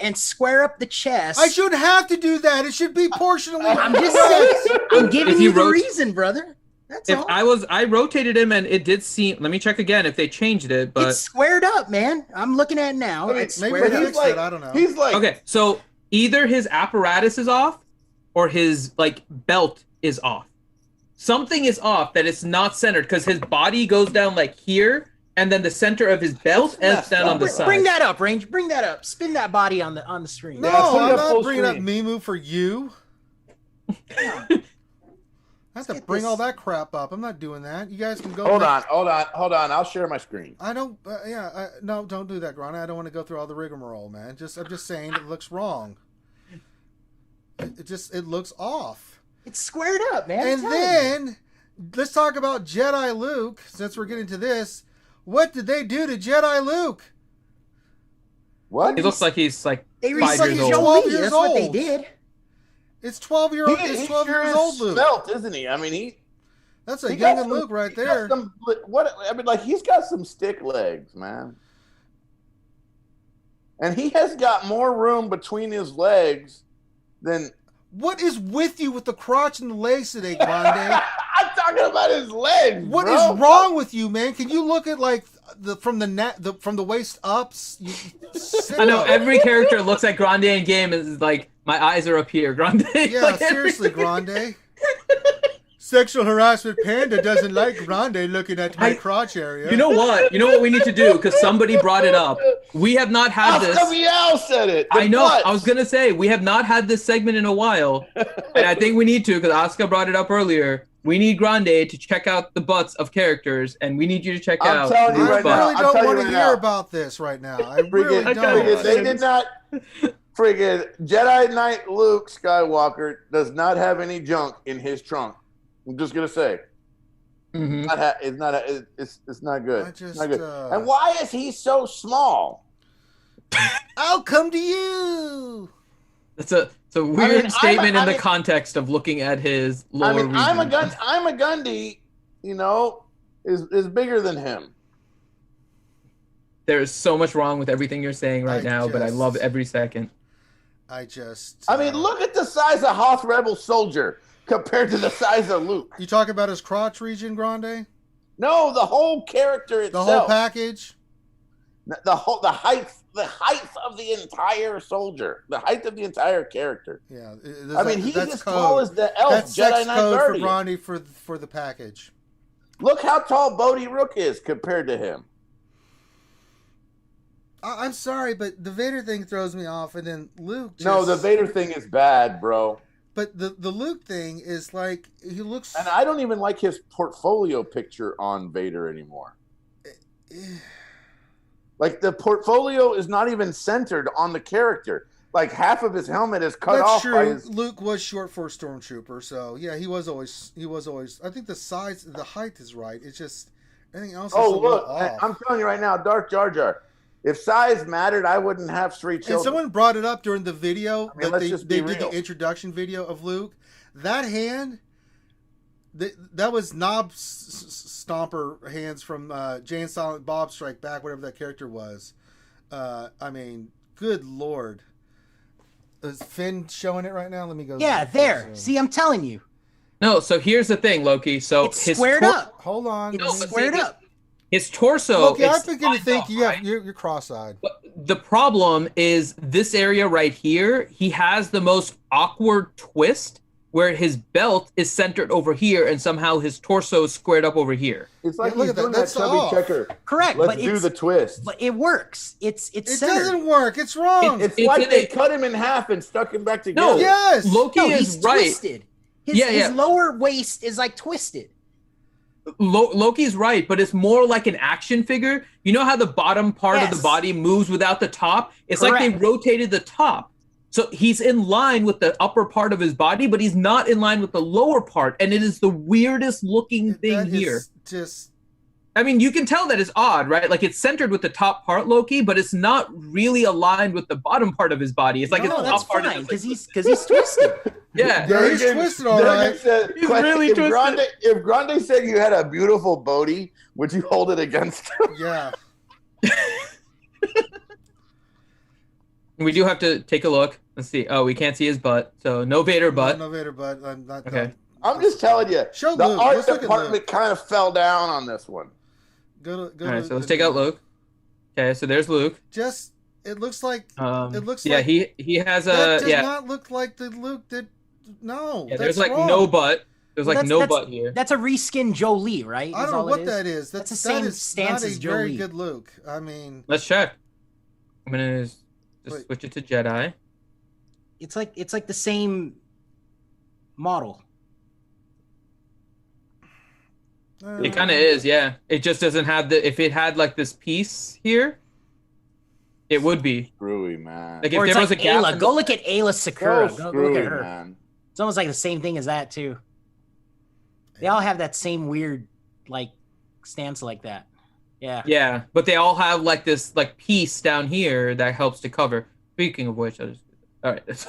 and square up the chest. I shouldn't have to do that. It should be proportionally. I'm just saying. I'm giving you the reason, brother. That's all. I rotated him and it did seem. Let me check again if they changed it. But it's squared up, man. I'm looking at it now. It's squared up. I don't know. He's like, okay, so either his apparatus is off, or his belt is off. Something is off that it's not centered because his body goes down like here, and then the center of his belt ends down on the side. Bring that up, Range. Bring that up. Spin that body on the screen. No, I'm not bringing up Mimu for you. I have to bring all that crap up. I'm not doing that. You guys can go. Hold on. I'll share my screen. I don't. No, don't do that, Grande. I don't want to go through all the rigmarole, man. I'm just saying it looks wrong. It looks off. It's squared up, man. And then let's talk about Jedi Luke. Since we're getting to this, what did they do to Jedi Luke? What? He looks like he's like they 5 years old. 12 years That's old. what they did. It's 12 years old, Luke. Belt, isn't he? I mean, that's a young Luke right there. He's got some stick legs, man. And he has got more room between his legs than. What is with you with the crotch and the legs today, Grande? I'm talking about his legs. What is wrong with you, man? Can you look at from the waist up? I know every character looks at Grande in game is like my eyes are up here, Grande. Yeah, like seriously, Grande. Sexual harassment panda doesn't like Grande looking at my crotch area. You know what? You know what we need to do? Because somebody brought it up. We have not had this. Oscar said it. I know. I was gonna say we have not had this segment in a while, and I think we need to because Oscar brought it up earlier. We need Grande to check out the butts of characters, and we need you to check out. I really don't want to hear about this right now. I really don't. They did not. Friggin' Jedi Knight Luke Skywalker does not have any junk in his trunk. I'm just gonna say, it's not good. It's not good. And why is he so small? I'll come to you. It's a weird statement in the context of looking at his lower region. I'm a Gundy, is bigger than him. There is so much wrong with everything you're saying right now, but I love every second. Look at the size of Hoth Rebel Soldier compared to the size of Luke. You talking about his crotch region, Grande? No, the whole character itself. The whole package? The height of the entire soldier. The height of the entire character. Yeah. He's as tall as the elf Jedi Knight code for Grande for the package. Look how tall Bodhi Rook is compared to him. I'm sorry, but the Vader thing throws me off, and then Luke No, the Vader thing is bad, bro. But the Luke thing is like, he looks... And I don't even like his portfolio picture on Vader anymore. Like, the portfolio is not even centered on the character. Like, half of his helmet is cut off. That's true. Luke was short for a stormtrooper, so yeah, he was always. I think the height is right. It's just anything else is a little off. I'm telling you right now, Darth Jar Jar. If size mattered, I wouldn't have 3 children. And someone brought it up during the video. They did real. the introduction video of Luke. That hand, that was Knob Stomper hands from Jay and Silent Bob Strike Back, whatever that character was. Good Lord. Is Finn showing it right now? Let me go. Yeah, there. See, I'm telling you. No, so here's the thing, Loki. So it's squared up. Hold on. It's squared up. His torso. Loki, I'm beginning to think you're cross-eyed. But the problem is this area right here. He has the most awkward twist where his belt is centered over here, and somehow his torso is squared up over here. It's like he's doing that chubby checker. Correct. Let's do the twist. But it works. It centered. Doesn't work. It's wrong. It's like they cut him in half and stuck him back together. No, yes. Loki is he's right. Twisted. His lower waist is like twisted. Loki's right, but it's more like an action figure. You know how the bottom part of the body moves without the top? It's like they rotated the top. So he's in line with the upper part of his body, but he's not in line with the lower part. And it is the weirdest looking thing here. I mean, you can tell that it's odd, right? Like it's centered with the top part, Loki, but it's not really aligned with the bottom part of his body. It's like No, his that's top part fine is because he's twisted. yeah. Yeah, he's twisted all right. He's really if twisted. If Grande said you had a beautiful booty, would you hold it against him? Yeah. We do have to take a look. Let's see. Oh, we can't see his butt, so no Vader butt. No Vader butt. I'm not. Okay. I'm just telling you, Show the Luke. art Let's look at department Luke. kind of fell down on this one. Go All right, so let's take out Luke. Okay, so there's Luke. Just it looks like it looks yeah, like he has that a does not look like the Luke that. No, Yeah, that's there's like wrong. no butt. There's like no butt here. That's a reskin Jolie, right? I don't know what that is. That's the that same is stance not as a very Jolie. good Luke. I mean, Let's check. I'm gonna just Wait. switch it to Jedi. It's like the same model. It kind of is, yeah. It just doesn't have the. If it had like this piece here, it would be screwy, man. Like Or if it's there was like a gap. Ayla. Go look at Ayla Sakura. So Go look screwy, at her. man. It's almost like the same thing as that too. They all have that same weird like stance like that. Yeah. Yeah, but they all have like this like piece down here that helps to cover. Speaking of which, all right.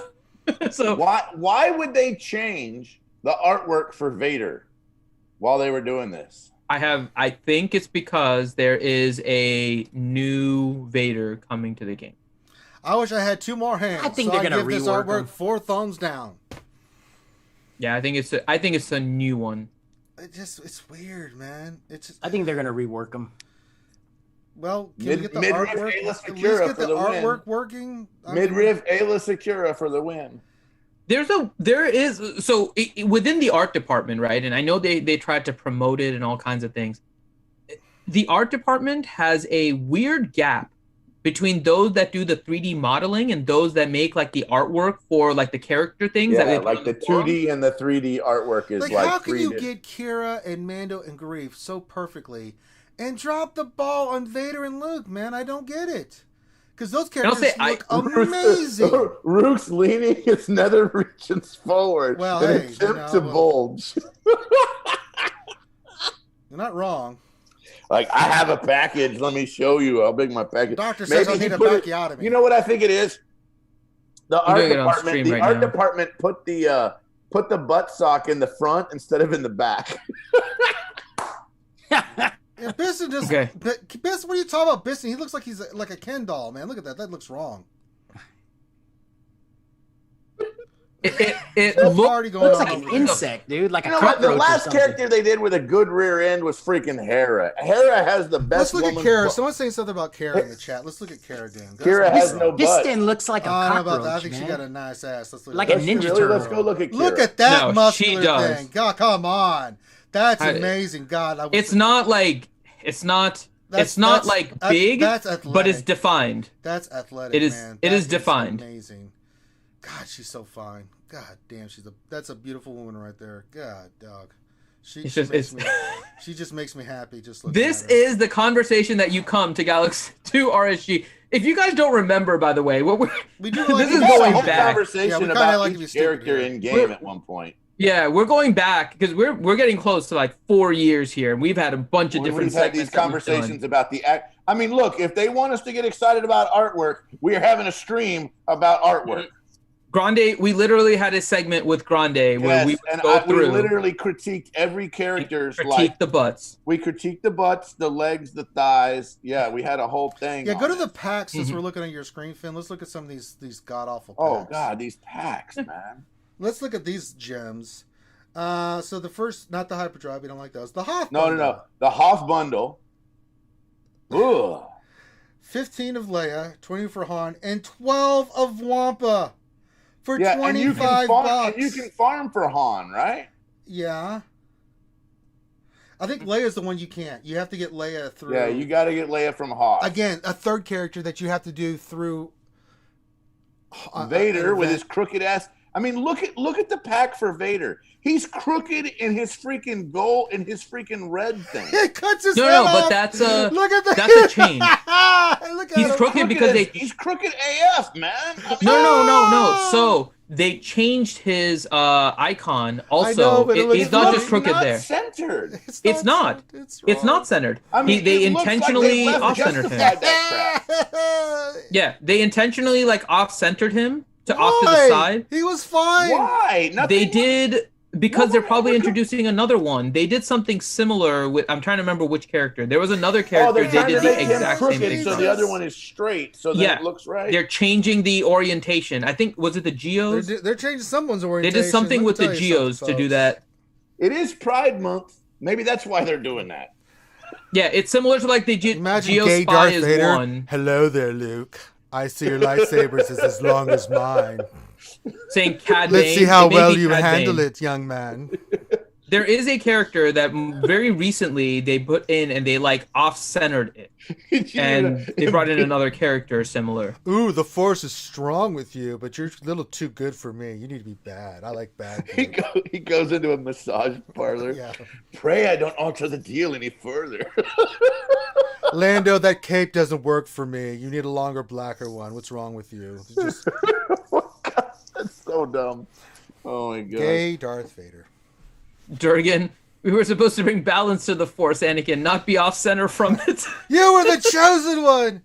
So why would they change the artwork for Vader while they were doing this? I think it's because there is a new Vader coming to the game. I wish I had 2 more hands. I think so they're I'd gonna give this rework artwork them. 4 thumbs down. Yeah, I think it's a new one. It's weird, man. It's just, I think they're gonna rework them. well, can you get the Midriff artwork? Ayla At least Sakura get for the the win. artwork working. I mean, Midriff Ayla Sakura for the win. There is so within the art department, right? And I know they tried to promote it and all kinds of things. The art department has a weird gap between those that do the 3D modeling and those that make like the artwork for like the character things. Yeah, that they put like on the forum. 2D and the 3D artwork is like like how can you 3D. get Kira and Mando and Grief so perfectly and drop the ball on Vader and Luke, man? I don't get it. Because those characters look amazing. Rook's leaning his nether regions forward. Well, and hey, it's you know, to bulge. You're not wrong. Like, I have a package. Let me show you how big my package. Doctor says I he need a put it- backiotomy. You know what I think it is? The art doing it on department. stream The right art now. department put the butt sock in the front instead of in the back. Yeah, Bisson just. Okay. Bisson, what are you talking about, Bisson? He looks like he's like a Ken doll, man. Look at that. That looks wrong. It There's a party going Looks on like an over there. insect, dude. Like a You know what? cockroach The or last something. character they did with a good rear end was freaking Hera. Hera has the Let's best look at woman's Kara. butt. Someone's saying something about Kara in the chat. Let's look at Kara again. Kara has no butt. Piston looks like a I don't know cockroach, about that. I think man. she got a nice ass. Let's look Like at a that. ninja Really? turtle. Let's go look at Kira. Look at that No, she muscular does. thing. God, come on. That's I- amazing. God, I it's not like it's not like big, that's but athletic. it's defined. That's athletic, It is- man. it That is defined. Amazing. God, she's so fine. God damn, that's a beautiful woman right there. God, dog. She It's just just- makes it's- me. She just makes me happy. Just looking This at her. is the conversation that you come to Galaxy to RSG. If you guys don't remember, by the way, what We do this like is to be We had a going whole stupid. back. conversation Yeah, we kinda about like to be each stupid character here. in game at one point. Yeah, we're going back because we're getting close to like 4 years here, and we've had a bunch of different We've had these segments that we've done. conversations about the act. I mean, look, if they want us to get excited about artwork, we are having a stream about artwork. Grande, we literally had a segment with Grande where Yes, we and would go we through, literally critiqued every character's critique like the butts. we critiqued the butts, the legs, the thighs. Yeah, we had a whole thing. Yeah, on go to it. the packs since we're looking at your screen, Finn. Let's look at some of these god awful packs. Oh God, these packs, man. Let's look at these gems. So the first, not the hyperdrive. We don't like those. The Hoth. No, bundle. the Hoth bundle. Ugh. 15 of Leia, 20 for Han, and 12 of Wampa for Yeah, and you can $25. farm. And you can farm for Han, right? Yeah. I think Leia's the one you can't. You have to get Leia through. Yeah, you got to get Leia from Hoth. Again, a third character that you have to do through Vader an with event. his crooked ass. I mean, look at the pack for Vader. He's crooked in his freaking gold, in his freaking red thing. He cuts his No, head no, off. but that's a Look at that. that's a change. Look at He's him. crooked because He's crooked AF, man. I mean, No. So they changed his icon also. I know, but he's not just crooked there. Centered. It's not. It's not centered. I mean, they it looks intentionally like they off-centered him. that crap. Yeah, they intentionally like off-centered him to off to the side. He was fine. Why? They did because they're probably introducing another one. They did something similar with. I'm trying to remember which character. There was another character. They did the exact same thing. So the other one is straight. So that it looks right. They're changing the orientation. I think was it the Geos? They're changing someone's orientation. They did something with the Geos to do that. It is Pride Month. Maybe that's why they're doing that. Yeah, it's similar to like the Imagine Geo gay Spy Darth is Vader. one. Hello there, Luke. I see your lightsabers is as long as mine. Saying Cad Let's Bane. see how It may well be you Cad handle Bane. it, young man. There is a character that very recently they put in and they like off-centered it, and they brought in another character similar. Ooh, the Force is strong with you, but you're a little too good for me. You need to be bad. I like bad. He goes into a massage parlor. Yeah. Pray I don't alter the deal any further. Lando, that cape doesn't work for me. You need a longer, blacker one. What's wrong with you? Just God, that's so dumb. Oh my god. gay Darth Vader. Durgan, we were supposed to bring balance to the Force, Anakin, not be off-center from it. You were the chosen one.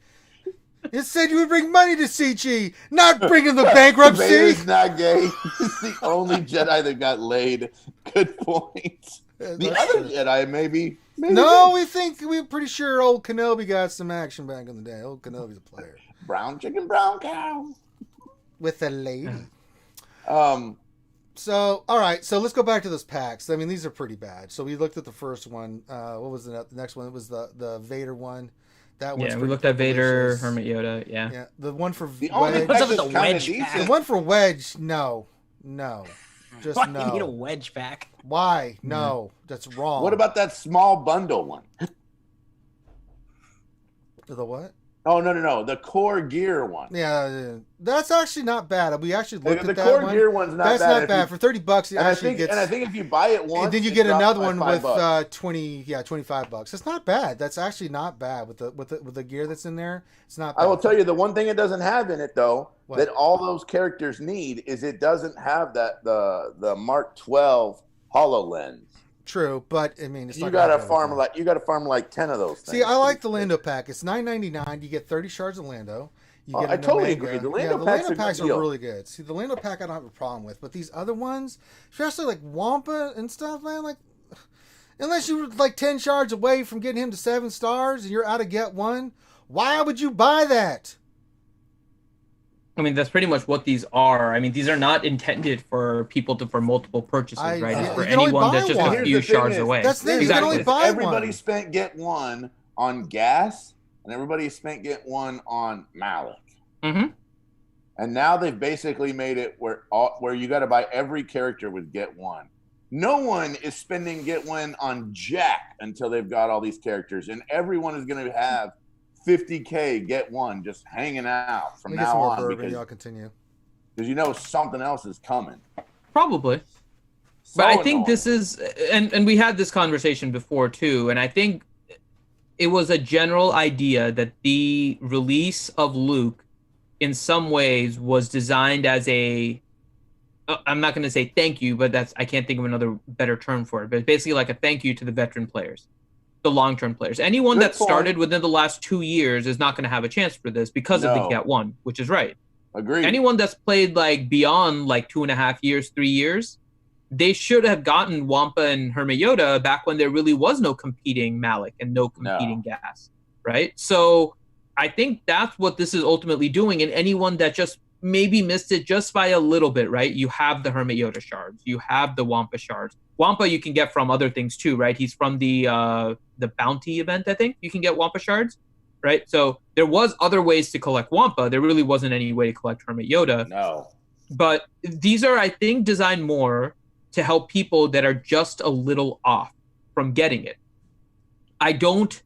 You said you would bring money to CG, not bringing the bankruptcy. Vader's not gay. He's the only Jedi that got laid. Good point. The other Jedi, maybe No, we're pretty sure old Kenobi got some action back in the day. Old Kenobi's a player. Brown chicken, brown cow. With a lady. So, all right. So let's go back to those packs. I mean, these are pretty bad. So we looked at the first one. What was the next one? It was the Vader one. That one's we looked at Vader, delicious. Hermit Yoda. Yeah. Yeah. The one for The Wedge. Wedge The one for Wedge. No. Just Why no. you need a wedge pack? Why? No. That's wrong. What about that small bundle one? The what? Oh no! The core gear one. Yeah, that's actually not bad. We actually looked The at that core one. gear one's not That's bad. not bad. For $30, it actually gets. And I think if you buy it once, and then you it get drops another by one $5. with $25. It's not bad. That's actually not bad with the gear that's in there. It's not bad. I will tell you the one thing it doesn't have in it though What? that all those characters need is it doesn't have that the Mark 12 HoloLens. True, but I mean, it's You not got gonna to have farm like 10 of those things. See, I like the Lando pack. It's $9.99. You get 30 shards of Lando. You get I an totally Omega. agree. The Yeah, Lando packs are a good packs are deal. really good. See, the Lando pack I don't have a problem with, but these other ones, especially like Wampa and stuff, man, like unless you were like 10 shards away from getting him to 7 stars and you're out of get one, why would you buy that? I mean, that's pretty much what these are. I mean, these are not intended for people for multiple purchases, right? It's for you can only anyone buy that's just one. a Here's few the thing shards is- away. That's the thing, you can only buy Everybody one. spent get one on gas, and everybody spent get one on Malik. Mm-hmm. And now they've basically made it where you got to buy every character with get one. No one is spending get one on Jack until they've got all these characters, and everyone is going to have 50K get one just hanging out from Let me get now some more on bourbon. Y'all continue. because you know something else is coming. Probably. So But I think annoying. this is, and we had this conversation before too, and I think it was a general idea that the release of Luke in some ways was designed as I'm not going to say thank you, but I can't think of another better term for it, but basically like a thank you to the veteran players, the long-term players. Anyone Good that point. started within the last 2 years is not going to have a chance for this because of the No. get one, which is right. Agreed. Anyone that's played like beyond like 2.5 years, 3 years, they should have gotten Wampa and Hermit Yoda back when there really was no competing Malik and no competing gas, right? So I think that's what this is ultimately doing. And anyone that just maybe missed it just by a little bit, right? You have the Hermit Yoda shards, you have the Wampa shards. Wampa you can get from other things too, right? He's from the bounty event, I think. You can get Wampa shards, right? So there was other ways to collect Wampa. There really wasn't any way to collect Hermit Yoda. No. But these are, I think, designed more to help people that are just a little off from getting it. I don't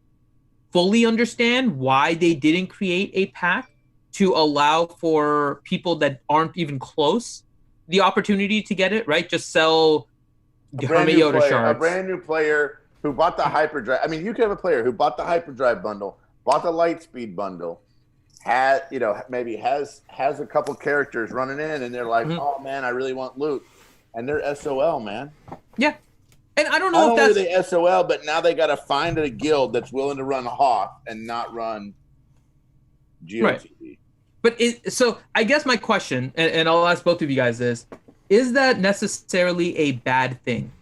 fully understand why they didn't create a pack to allow for people that aren't even close the opportunity to get it, right? Just sell Hermit Yoda shards. A brand new player who bought the hyperdrive. I mean, you could have a player who bought the hyperdrive bundle, bought the lightspeed bundle, maybe has a couple characters running in, and they're like, oh man, I really want Luke, and they're SOL, man. Yeah, and I don't know Not if only that's are they SOL, but now they got to find a guild that's willing to run Hoth and not run GOTV. Right. But so I guess my question, and I'll ask both of you guys is that necessarily a bad thing?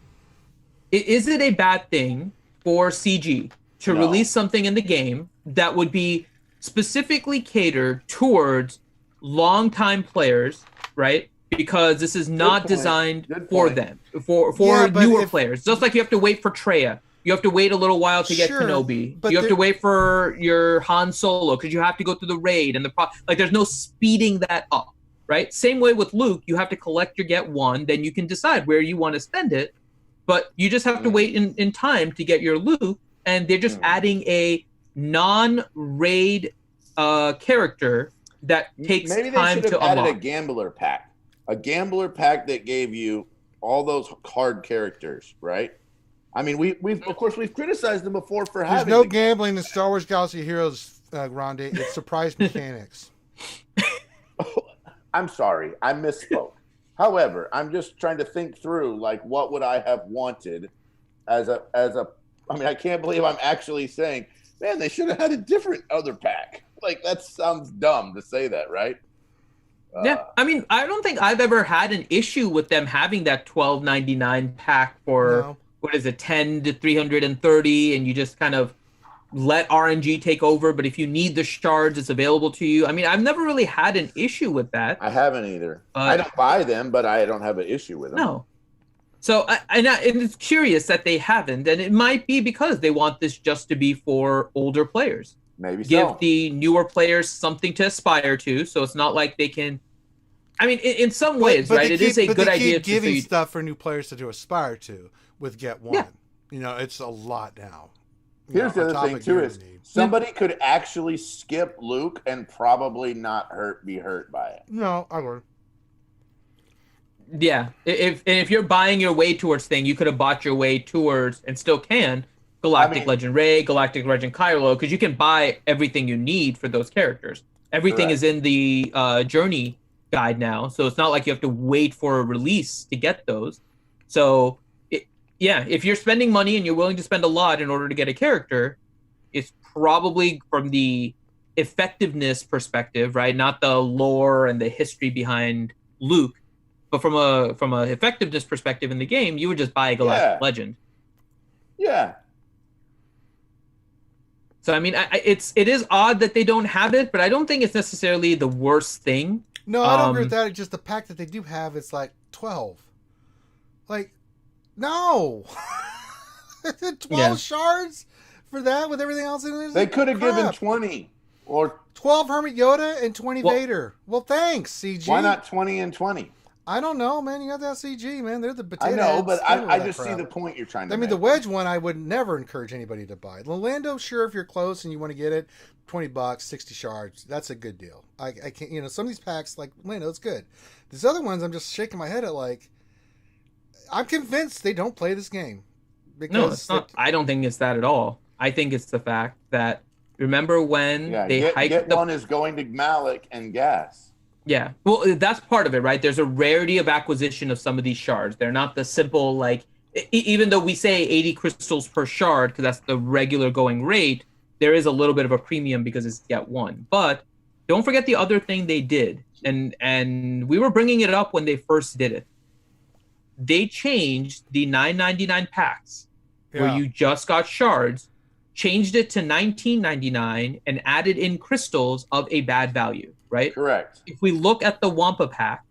Is it a bad thing for CG to release something in the game that would be specifically catered towards longtime players, right? Because this is not designed for them, for newer players. Just like you have to wait for Traya. You have to wait a little while to get Kenobi. You have to wait for your Han Solo because you have to go through the raid and there's no speeding that up, right? Same way with Luke, you have to collect your get one, then you can decide where you want to spend it, but you just have to wait in time to get your Luke, and they're just adding a non-raid character that takes Maybe time they should to have added unlock. a gambler pack that gave you all those card characters, right? I mean, we've criticized them before for There's having no gambling in Star Wars Galaxy Heroes, Grande. It's surprise mechanics. I'm sorry, I misspoke. However, I'm just trying to think through, like, what would I have wanted as a. I mean, I can't believe I'm actually saying, man, they should have had a different other pack. Like, that sounds dumb to say that, right? Yeah, I mean, I don't think I've ever had an issue with them having that $12.99 pack for what is it, 10 to 330, and you just kind of let RNG take over. But if you need the shards, it's available to you. I mean, I've never really had an issue with that. I haven't either. I don't buy them, but I don't have an issue with them. No. So, and it's curious that they haven't, and it might be because they want this just to be for older players. Maybe Give the newer players something to aspire to, so it's not like they can. I mean, in some ways, right? It is a good idea to giving stuff for new players to aspire to with Get One. Yeah. It's a lot now. Here's the other thing too: is somebody could actually skip Luke and probably not be hurt by it. No, I would. Yeah, if you're buying your way towards thing, you could have bought your way towards and still can Galactic Legend Rey, Galactic Legend Kylo, because you can buy everything you need for those characters. Everything is in the journey guide now, so it's not like you have to wait for a release to get those. So, if you're spending money and you're willing to spend a lot in order to get a character, it's probably from the effectiveness perspective, right? Not the lore and the history behind Luke. But from a effectiveness perspective in the game, you would just buy a Galactic Legend. Yeah. So I mean, it is odd that they don't have it, but I don't think it's necessarily the worst thing. No, I don't agree with that. It's just the pack that they do have. It's like 12. Like, no, 12 shards for that with everything else in there. They could have given 20 or 12 Hermit Yoda and 20 Vader. Well, thanks, CG. Why not 20 and 20? I don't know, man. You got that CG, man. They're the potato. I know, but I just see the point you're trying to make. I mean, the wedge one, I would never encourage anybody to buy. The Lando, sure, if you're close and you want to get it, $20, 60 shards. That's a good deal. I can't, some of these packs, like Lando, it's good. These other ones, I'm just shaking my head at, like, I'm convinced they don't play this game. No, it's not. I don't think it's that at all. I think it's the fact that, remember when they hyped Get One is going to Malik and Gas. Yeah, well, that's part of it, right? There's a rarity of acquisition of some of these shards. They're not the simple, like, even though we say 80 crystals per shard, because that's the regular going rate, there is a little bit of a premium because it's Get One. But don't forget the other thing they did, and we were bringing it up when they first did it. They changed the $9.99 packs, where you just got shards, changed it to $19.99, and added in crystals of a bad value. Right? Correct. If we look at the Wampa pack,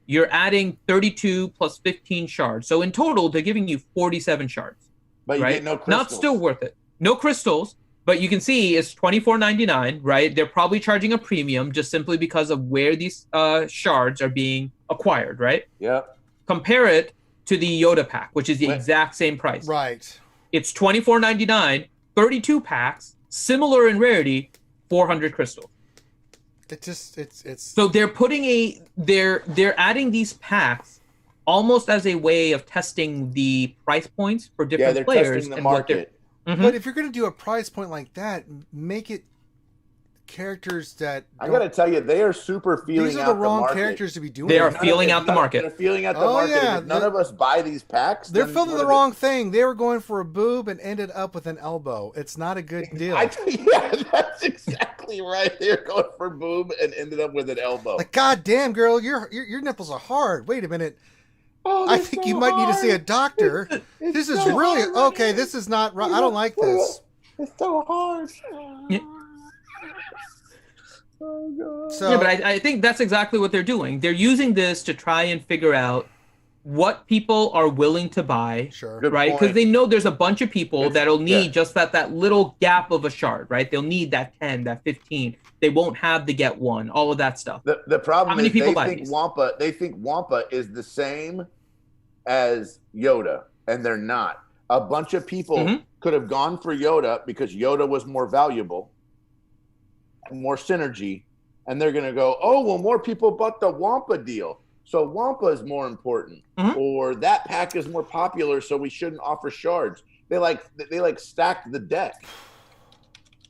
you're adding 32 plus 15 shards. So in total, they're giving you 47 shards. But you get no crystals. Not still worth it. No crystals, but you can see it's $24.99, right? They're probably charging a premium just simply because of where these shards are being acquired, right? Yep. Compare it to the Yoda pack, which is the exact same price. Right. It's $24.99, 32 packs, similar in rarity, 400 crystals. It's so they're putting they're adding these packs almost as a way of testing the price points for different players testing the market. But if you're going to do a price point like that, make it characters that I gotta tell you, they are super feeling these are out the wrong market. characters to be doing. They are feeling out the market. They're feeling out the market. Yeah, If none of us buy these packs, they're then filming what the are wrong thing. They were going for a boob and ended up with an elbow. It's not a good deal. Yeah, that's exactly right. They're going for boob and ended up with an elbow. Like, God damn, girl, your nipples are hard. Wait a minute. I think you might need to see a doctor. This is really okay. This is not right. I don't like this. It's so hard. Yeah, but I think that's exactly what they're doing. They're using this to try and figure out what people are willing to buy, right? Because they know there's a bunch of people that'll need just that little gap of a shard, right? They'll need that 10, that 15. They won't have the get one, all of that stuff. The problem How many is people they buy think these? Wampa. They think Wampa is the same as Yoda, and they're not. A bunch of people could have gone for Yoda because Yoda was more valuable, more synergy, and they're going to go, oh, well, more people bought the Wampa deal, so Wampa is more important, or that pack is more popular, so we shouldn't offer shards. They stacked the deck.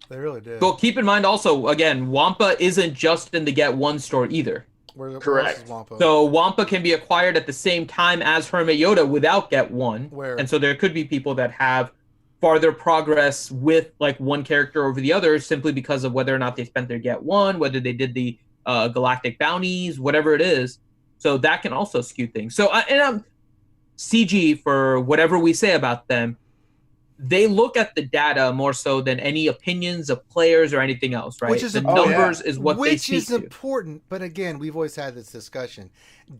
They really did. Well, keep in mind also, again, Wampa isn't just in the Get One store either. Correct. Wampa? So Wampa can be acquired at the same time as Hermit Yoda without Get One. Where? And so there could be people that have farther progress with like one character over the other simply because of whether or not they spent their Get One, whether they did the Galactic bounties, whatever it is. So that can also skew things. So CG, for whatever we say about them, they look at the data more so than any opinions of players or anything else, right? Which is the numbers is what they speak Which is to. important, but again, we've always had this discussion.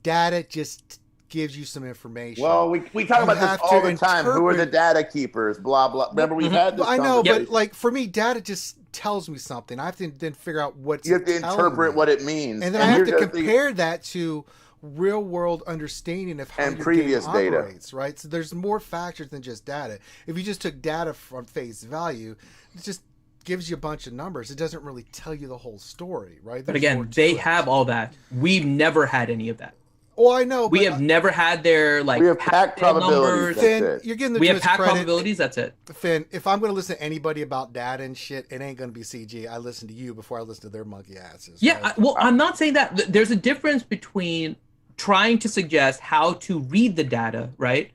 Data just gives you some information. Well, we talk about this all the time. Who are the data keepers? Blah blah. Remember, we've had this. I know, but like for me, data just tells me something. I have to then figure out what's. You have to interpret what it means, and then I have to compare that to real world understanding of how your previous game data operates, right? So there's more factors than just data. If you just took data from face value, it just gives you a bunch of numbers. It doesn't really tell you the whole story, right? But again, they have all that. We've never had any of that. Oh, I know. We have never had their like we have pack probabilities. Finn, you're getting the we have pack credit. probabilities. That's it. Finn, if I'm going to listen to anybody about data and shit, it ain't going to be CG. I listen to you before I listen to their monkey asses. Yeah, right? I'm not saying that. There's a difference between trying to suggest how to read the data, right?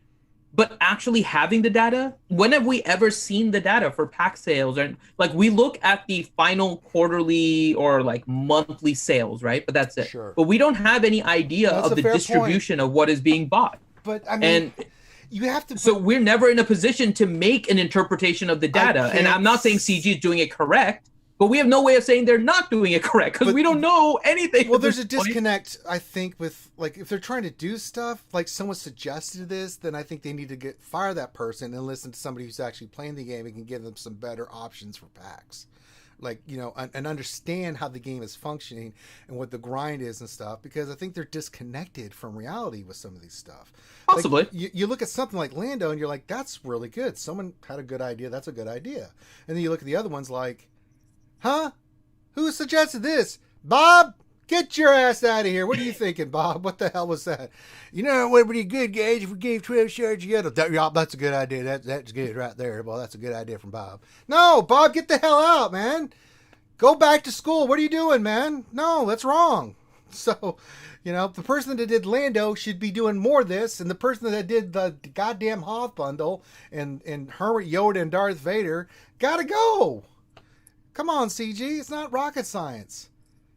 But actually having the data. When have we ever seen the data for pack sales? And like we look at the final quarterly or like monthly sales, right? But that's it. Sure. But we don't have any idea of the distribution of what is being bought. But I mean, you have to. So we're never in a position to make an interpretation of the data. And I'm not saying CG is doing it correct, but we have no way of saying they're not doing it correct because we don't know anything. Well, there's a disconnect, I think, with like if they're trying to do stuff like someone suggested this, then I think they need to fire that person and listen to somebody who's actually playing the game and can give them some better options for packs, like and understand how the game is functioning and what the grind is and stuff. Because I think they're disconnected from reality with some of these stuff. Possibly, like, you look at something like Lando and you're like, that's really good. Someone had a good idea. That's a good idea. And then you look at the other ones like, huh? Who suggested this? Bob, get your ass out of here. What are you thinking, Bob? What the hell was that? You know, it would be good, guys, if we gave 12 shards together. That's a good idea. That's good right there. Well, that's a good idea from Bob. No, Bob, get the hell out, man. Go back to school. What are you doing, man? No, that's wrong. So, the person that did Lando should be doing more of this, and the person that did the goddamn Hoth bundle and Hermit Yoda and Darth Vader gotta go. Come on, CG. It's not rocket science.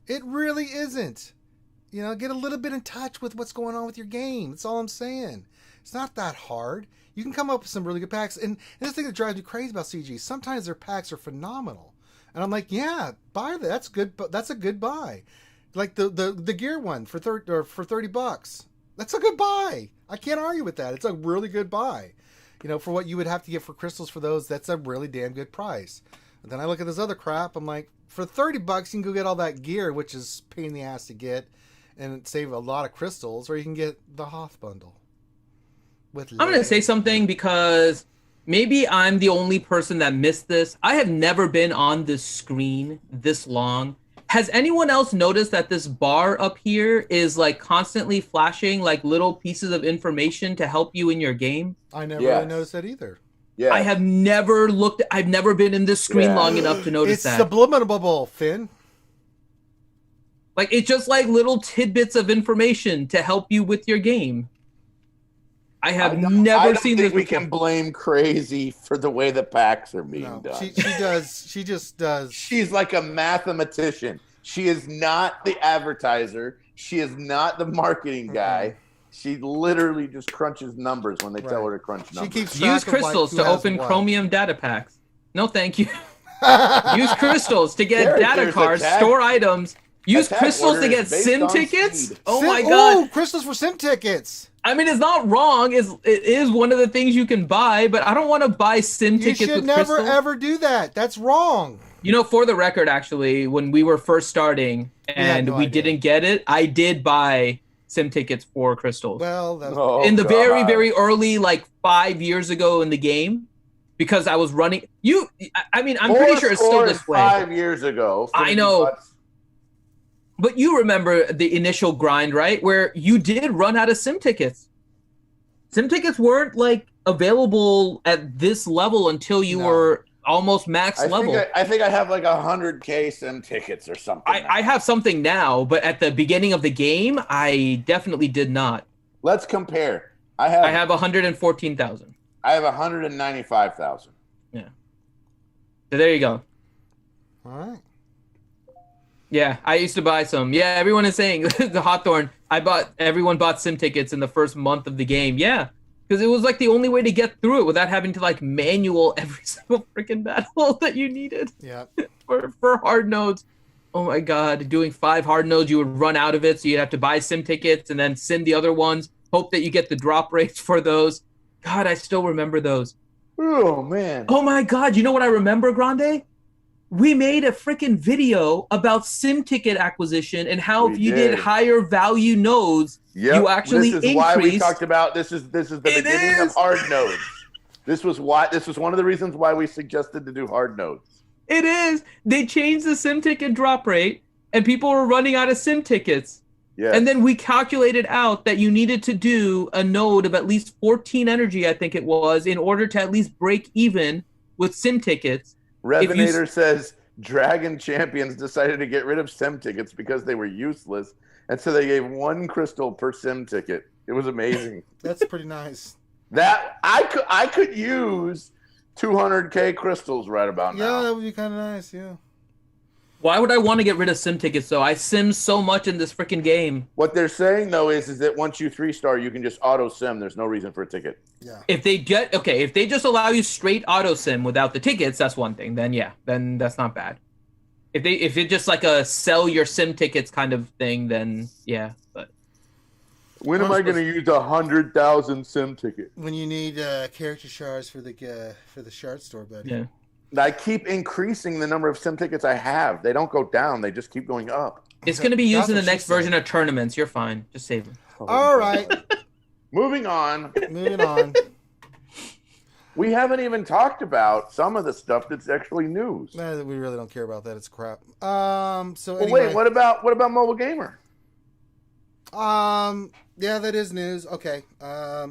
It really isn't. Get a little bit in touch with what's going on with your game. That's all I'm saying. It's not that hard. You can come up with some really good packs. And this thing that drives me crazy about CG, sometimes their packs are phenomenal. And I'm like, yeah, buy that. That's good. That's a good buy. Like the gear one for $30. That's a good buy. I can't argue with that. It's a really good buy. For what you would have to get for crystals for those, that's a really damn good price. And then I look at this other crap. I'm like, for $30, you can go get all that gear, which is a pain in the ass to get, and save a lot of crystals. Or you can get the Hoth bundle. I'm going to say something because maybe I'm the only person that missed this. I have never been on this screen this long. Has anyone else noticed that this bar up here is like constantly flashing like little pieces of information to help you in your game? I never really noticed that either. Yeah. I've never been in this screen long enough to notice that. It's subliminal, Finn. Like, it's just like little tidbits of information to help you with your game. I have never seen this. We can blame Crazy for the way the packs are being done. She does. She just does. She's like a mathematician. She is not the advertiser. She is not the marketing guy. She literally just crunches numbers when they tell her to crunch numbers. She keeps use crystals to open Chromium data packs. No, thank you. Use crystals to get data cards, store items. Use crystals to get sim tickets. Oh my god! Ooh, crystals for sim tickets. I mean, it's not wrong. It is one of the things you can buy, but I don't want to buy sim tickets with crystals. You should never ever do that. That's wrong. You know, for the record, actually, when we were first starting and we didn't get it, I did buy sim tickets for crystals. Well, in the very, very early, like 5 years ago in the game, because I was running. I mean, I'm pretty sure it's still this way. 5 years ago. I know. But you remember the initial grind, right? Where you did run out of sim tickets. Sim tickets weren't like available at this level until you were almost max level. I think I have like 100K sim tickets or something. I have something now, but at the beginning of the game, I definitely did not. Let's compare. I have 114,000. I have 195,000. Yeah. So there you go. All right. Yeah, I used to buy some. Yeah, everyone is saying the Hawthorne. Everyone bought sim tickets in the first month of the game. Yeah, because it was like the only way to get through it without having to like manual every single freaking battle that you needed. Yeah. for hard nodes. Oh my god, doing 5 hard nodes, you would run out of it, so you'd have to buy sim tickets and then sim the other ones. Hope that you get the drop rates for those. God, I still remember those. Oh man. Oh my god, you know what I remember, Grande? We made a freaking video about sim ticket acquisition and how if you did higher value nodes, you actually increase. This is why we talked about this is the beginning of hard nodes. This was one of the reasons why we suggested to do hard nodes. It is. They changed the sim ticket drop rate and people were running out of sim tickets. Yes. And then we calculated out that you needed to do a node of at least 14 energy, I think it was, in order to at least break even with sim tickets. Revenator says Dragon Champions decided to get rid of sim tickets because they were useless, and so they gave 1 crystal per sim ticket. It was amazing. That's pretty nice. That I could use 200K crystals right about now. Yeah, that would be kind of nice. Yeah. Why would I want to get rid of sim tickets though? I sim so much in this freaking game. What they're saying though is that once you 3-star, you can just auto sim. There's no reason for a ticket. Yeah. If they just allow you straight auto sim without the tickets, that's one thing. Then that's not bad. If it's just like a sell your sim tickets kind of thing, then yeah. But when am I going to use 100,000 sim tickets? When you need character shards for the shard store, buddy. Yeah. I keep increasing the number of sim tickets I have. They don't go down. They just keep going up. It's going to be used in the next version of tournaments. You're fine. Just save them. All right. Moving on. We haven't even talked about some of the stuff that's actually news. We really don't care about that. It's crap. Anyway. Wait, what about Mobile Gamer? Yeah, that is news. Okay.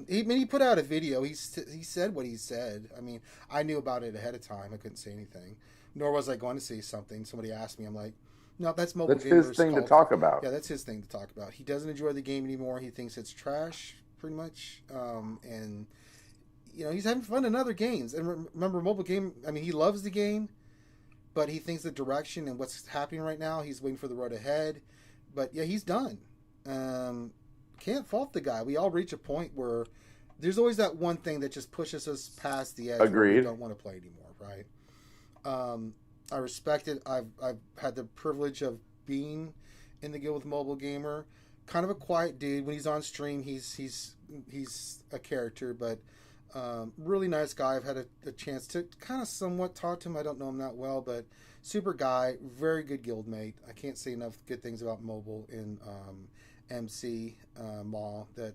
He put out a video. He said what he said. I mean, I knew about it ahead of time. I couldn't say anything. Nor was I going to say something. Somebody asked me. I'm like, no, that's Mobile Gamer's That's his thing to talk about. Yeah, that's his thing to talk about. He doesn't enjoy the game anymore. He thinks it's trash, pretty much. And he's having fun in other games. And remember, Mobile Game. I mean, he loves the game, but he thinks the direction and what's happening right now. He's waiting for the road ahead. But yeah, he's done. Can't fault the guy. We all reach a point where there's always that one thing that just pushes us past the edge. Agreed. Where we don't want to play anymore, right? I respect it. I've had the privilege of being in the guild with Mobile Gamer. Kind of a quiet dude. When he's on stream, he's a character, but really nice guy. I've had a chance to kind of somewhat talk to him. I don't know him that well, but super guy, very good guild mate. I can't say enough good things about Mobile in MC Mall. That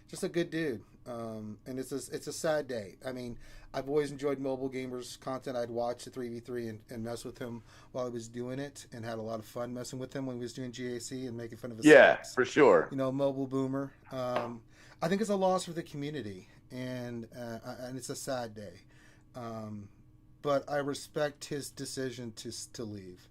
just a good dude. And it's a sad day. I mean, I've always enjoyed Mobile Gamer's content. I'd watch the 3v3 and mess with him while he was doing it, and had a lot of fun messing with him when he was doing GAC and making fun of his stats. For sure. Mobile Boomer. I think it's a loss for the community, and it's a sad day. But I respect his decision to leave.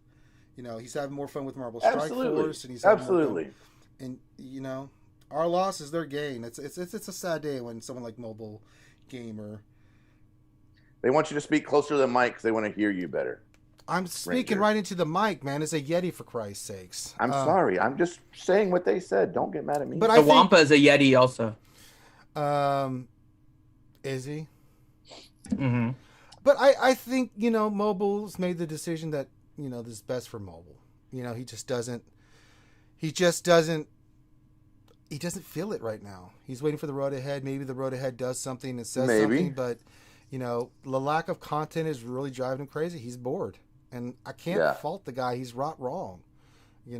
He's having more fun with Marvel Strike Absolutely. Force, and he's having Absolutely. more fun. And our loss is their gain. It's a sad day when someone like Mobile Gamer. They want you to speak closer to the mic because they want to hear you better. I'm speaking right into the mic, man. It's a Yeti, for Christ's sakes. I'm sorry. I'm just saying what they said. Don't get mad at me. But the Wampa is a Yeti also. Is he? Mm-hmm. But I think, Mobile's made the decision that, this is best for Mobile. He doesn't feel it right now. He's waiting for the road ahead. Maybe the road ahead does something and says something, but the lack of content is really driving him crazy. He's bored. And I can't fault the guy. He's wrong. He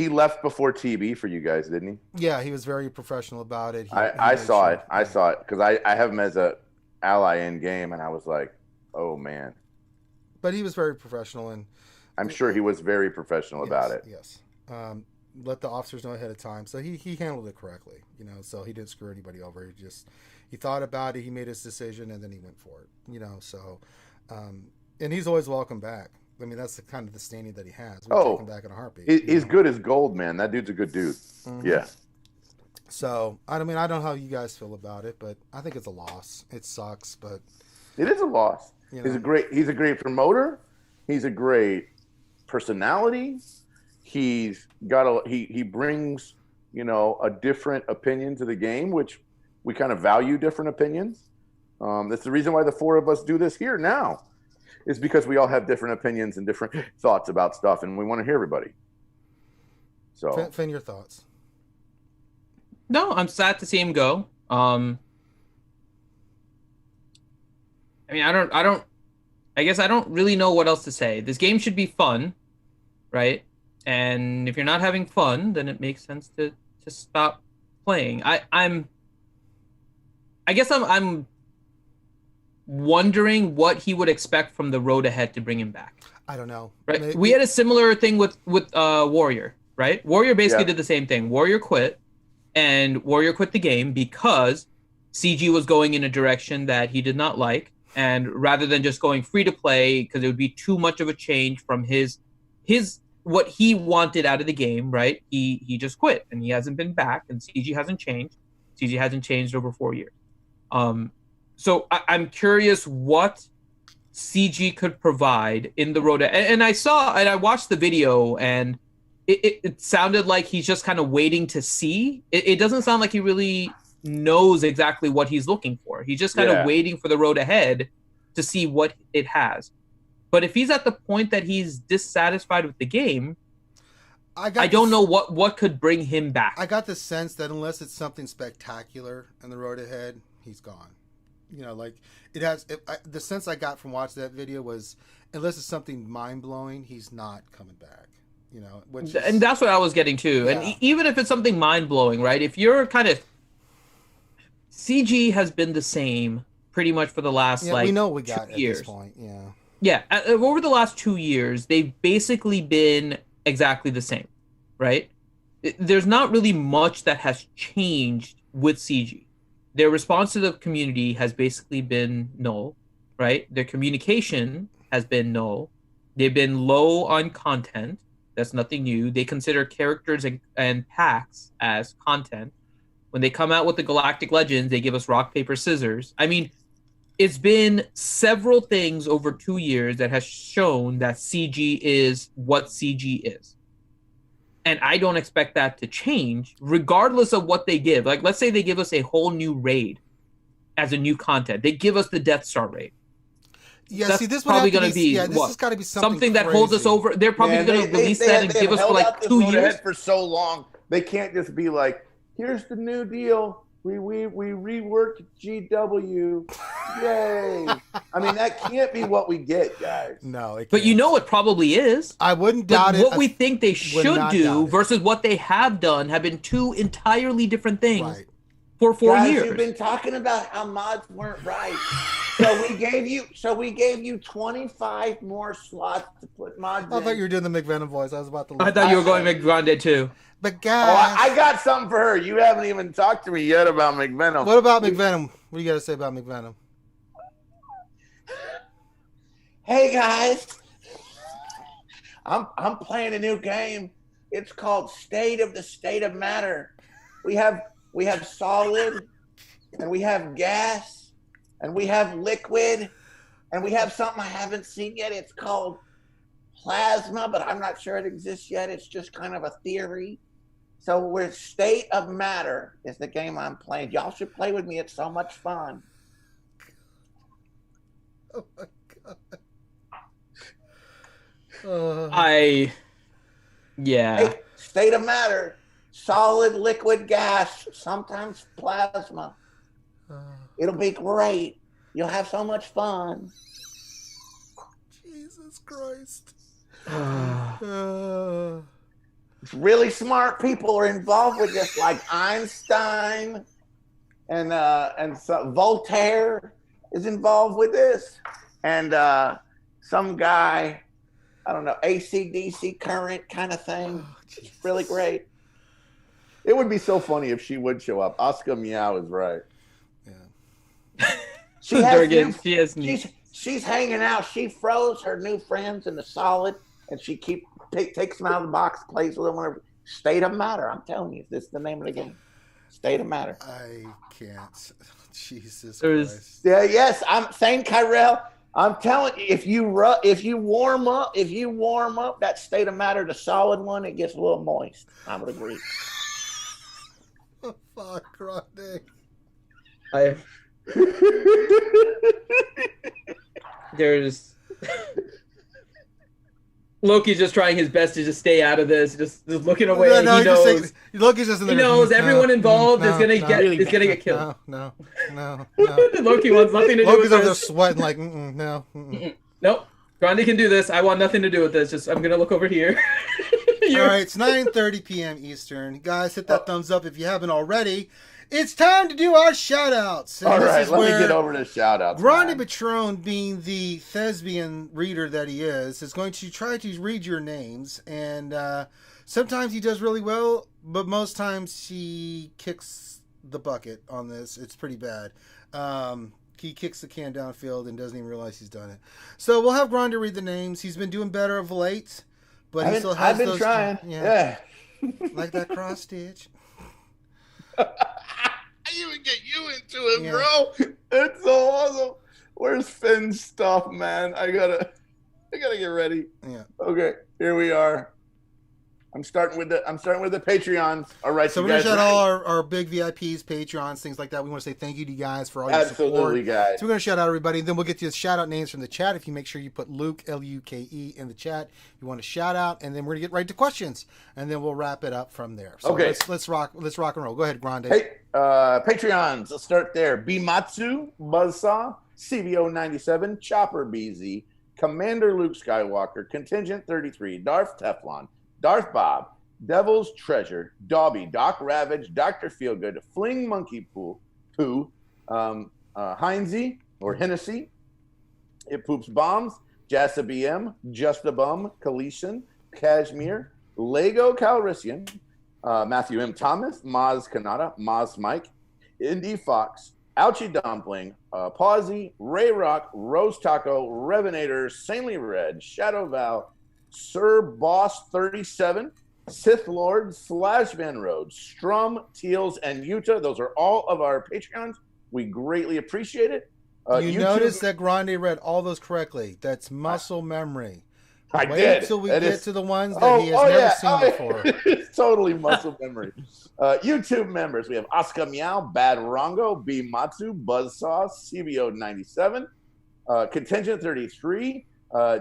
left before TB for you guys, didn't he? Yeah, he was very professional about it. I saw it. I saw it because I have him as a ally in game, and I was like, oh, man. But he was very professional. And I'm sure he was very professional about it. Yes. Let the officers know ahead of time. So he handled it correctly, so he didn't screw anybody over. He thought about it, he made his decision, and then he went for it, so, and he's always welcome back. I mean, that's the kind of the standing that he has. We take him back in a heartbeat. He's good as gold, man. That dude's a good dude. Mm-hmm. Yeah. So, I don't know how you guys feel about it, but I think it's a loss. It sucks, but it is a loss. He's a great promoter. He's a great personality. He's got he brings, a different opinion to the game, which we kind of value different opinions. That's the reason why the four of us do this here now, is because we all have different opinions and different thoughts about stuff, and we want to hear everybody. So, Finn, your thoughts? No, I'm sad to see him go. I guess I don't really know what else to say. This game should be fun, right? And if you're not having fun, then it makes sense to stop playing. I'm wondering what he would expect from the road ahead to bring him back. I don't know. Right? We had a similar thing with Warrior, right? Warrior basically did the same thing. Warrior quit, and Warrior quit the game because CG was going in a direction that he did not like, and rather than just going free to play, because it would be too much of a change from his what he wanted out of the game, right? He just quit, and he hasn't been back, and CG hasn't changed. CG hasn't changed over 4 years. So I'm curious what CG could provide in the road. And I watched the video, and it sounded like he's just kind of waiting to see. It doesn't sound like he really knows exactly what he's looking for. He's just kind of waiting for the road ahead to see what it has. But if he's at the point that he's dissatisfied with the game, I don't know what could bring him back. I got the sense that unless it's something spectacular in the road ahead, he's gone. The sense I got from watching that video was, unless it's something mind-blowing, he's not coming back. And that's what I was getting to. Yeah. And even if it's something mind-blowing, right? If you're kind of... CG has been the same pretty much for the last, we know we got 2 years. At this point, yeah. Yeah, over the last 2 years, they've basically been exactly the same, right? There's not really much that has changed with CG. Their response to the community has basically been null, right? Their communication has been null. They've been low on content. That's nothing new. They consider characters and packs as content. When they come out with the Galactic Legends, they give us rock, paper, scissors. I mean, it's been several things over 2 years that has shown that CG is what CG is. And I don't expect that to change, regardless of what they give. Like, let's say they give us a whole new raid as a new content. They give us the Death Star raid. Yeah, that's see, this probably going to be this has got to be something that holds us over. They're probably going to release that and give us for like 2 years. For so long, they can't just be like, "Here's the new deal. We reworked GW. Yay!" I mean, that can't be what we get, guys. No, but it probably is. I wouldn't doubt it. What we think they should do versus what they have done have been two entirely different things for 4 years. You've been talking about how mods weren't right. So we gave you 25 more slots to put mods in. I thought you were doing the McVenom voice. I was about to. I thought you were going McGrande too. But guys, I got something for her. You haven't even talked to me yet about McVenom. What about McVenom? What do you got to say about McVenom? Hey guys, I'm playing a new game. It's called State of Matter. We have solid, and we have gas, and we have liquid, and we have something I haven't seen yet. It's called plasma, but I'm not sure it exists yet. It's just kind of a theory. So we're State of Matter is the game I'm playing. Y'all should play with me. It's so much fun. Oh my God. Yeah. Hey, State of Matter, solid, liquid, gas, sometimes plasma. It'll be great. You'll have so much fun. Jesus Christ. Really smart people are involved with this, like Einstein and so Voltaire is involved with this, and some guy, I don't know, AC/DC current kind of thing. It's really great. It would be so funny if she would show up. Oscar Meow is right. Yeah. She's hanging out. She froze her new friends in the solid, and she takes them out of the box, plays with them whenever. State of Matter. I'm telling you, this is the name of the game. State of Matter. I can't. Jesus Christ. Yeah. Yes. I'm saying, Kyrell. I'm telling you, if you warm up that State of Matter, the solid one, it gets a little moist. I would agree. Oh, fuck, Grande. There's Loki's just trying his best to just stay out of this, just looking away. No, he knows. Loki's just in there. He knows everyone involved is gonna get killed. No. Loki wants nothing to do Loki's with over there this. sweating like, no. Nope. Grande can do this. I want nothing to do with this. Just I'm gonna look over here. All right, it's 9:30 p.m. Eastern. Guys, hit that thumbs up if you haven't already. It's time to do our shout-outs. All right, let me get over to shout-outs. Grande Patron, being the thespian reader that he is going to try to read your names. And sometimes he does really well, but most times he kicks the bucket on this. It's pretty bad. He kicks the can downfield and doesn't even realize he's done it. So we'll have Grande read the names. He's been doing better of late, but he still has I've been trying. Yeah. Like that cross stitch. I even get you into it, bro. It's so awesome. Where's Finn's stuff, man? I gotta get ready. Yeah. Okay, here we are. I'm starting with the Patreons. All right, so we're gonna shout out all our big VIPs, Patreons, things like that. We want to say thank you to you guys for all your support. Absolutely, guys. So we're gonna shout out everybody. Then we'll get to the shout out names from the chat. If you make sure you put Luke Luke in the chat, you want to shout out, and then we're gonna get right to questions, and then we'll wrap it up from there. So okay, let's rock and roll. Go ahead, Grande. Hey, Patreons. Let's start there. Bimatsu, Buzzsaw, CVO97, Chopper BZ, Commander Luke Skywalker, Contingent 33, Darth Teflon, Darth Bob, Devil's Treasure, Dobby, Doc Ravage, Dr. Feelgood, Fling Monkey Poo, Heinze or Hennessy, It Poops Bombs, Jassa BM, Just a Bum, Kalishan, Kashmir, Lego Calrissian, Matthew M. Thomas, Maz Kanata, Maz Mike, Indy Fox, Ouchie Dumpling, Pawsy, Ray Rock, Rose Taco, Revenator, Saintly Red, Shadow Val, Sir Boss 37, Sith Lord, Slash Van Road, Strum, Teals, and Utah. Those are all of our Patreons. We greatly appreciate it. You notice that Grande read all those correctly. That's muscle memory. Wait did. Till we get to the ones that he has never seen before. It's totally muscle memory. YouTube members, we have Oscar Meow, Bad Rongo, B Matsu, Buzzsaw, CBO97, Contingent 33,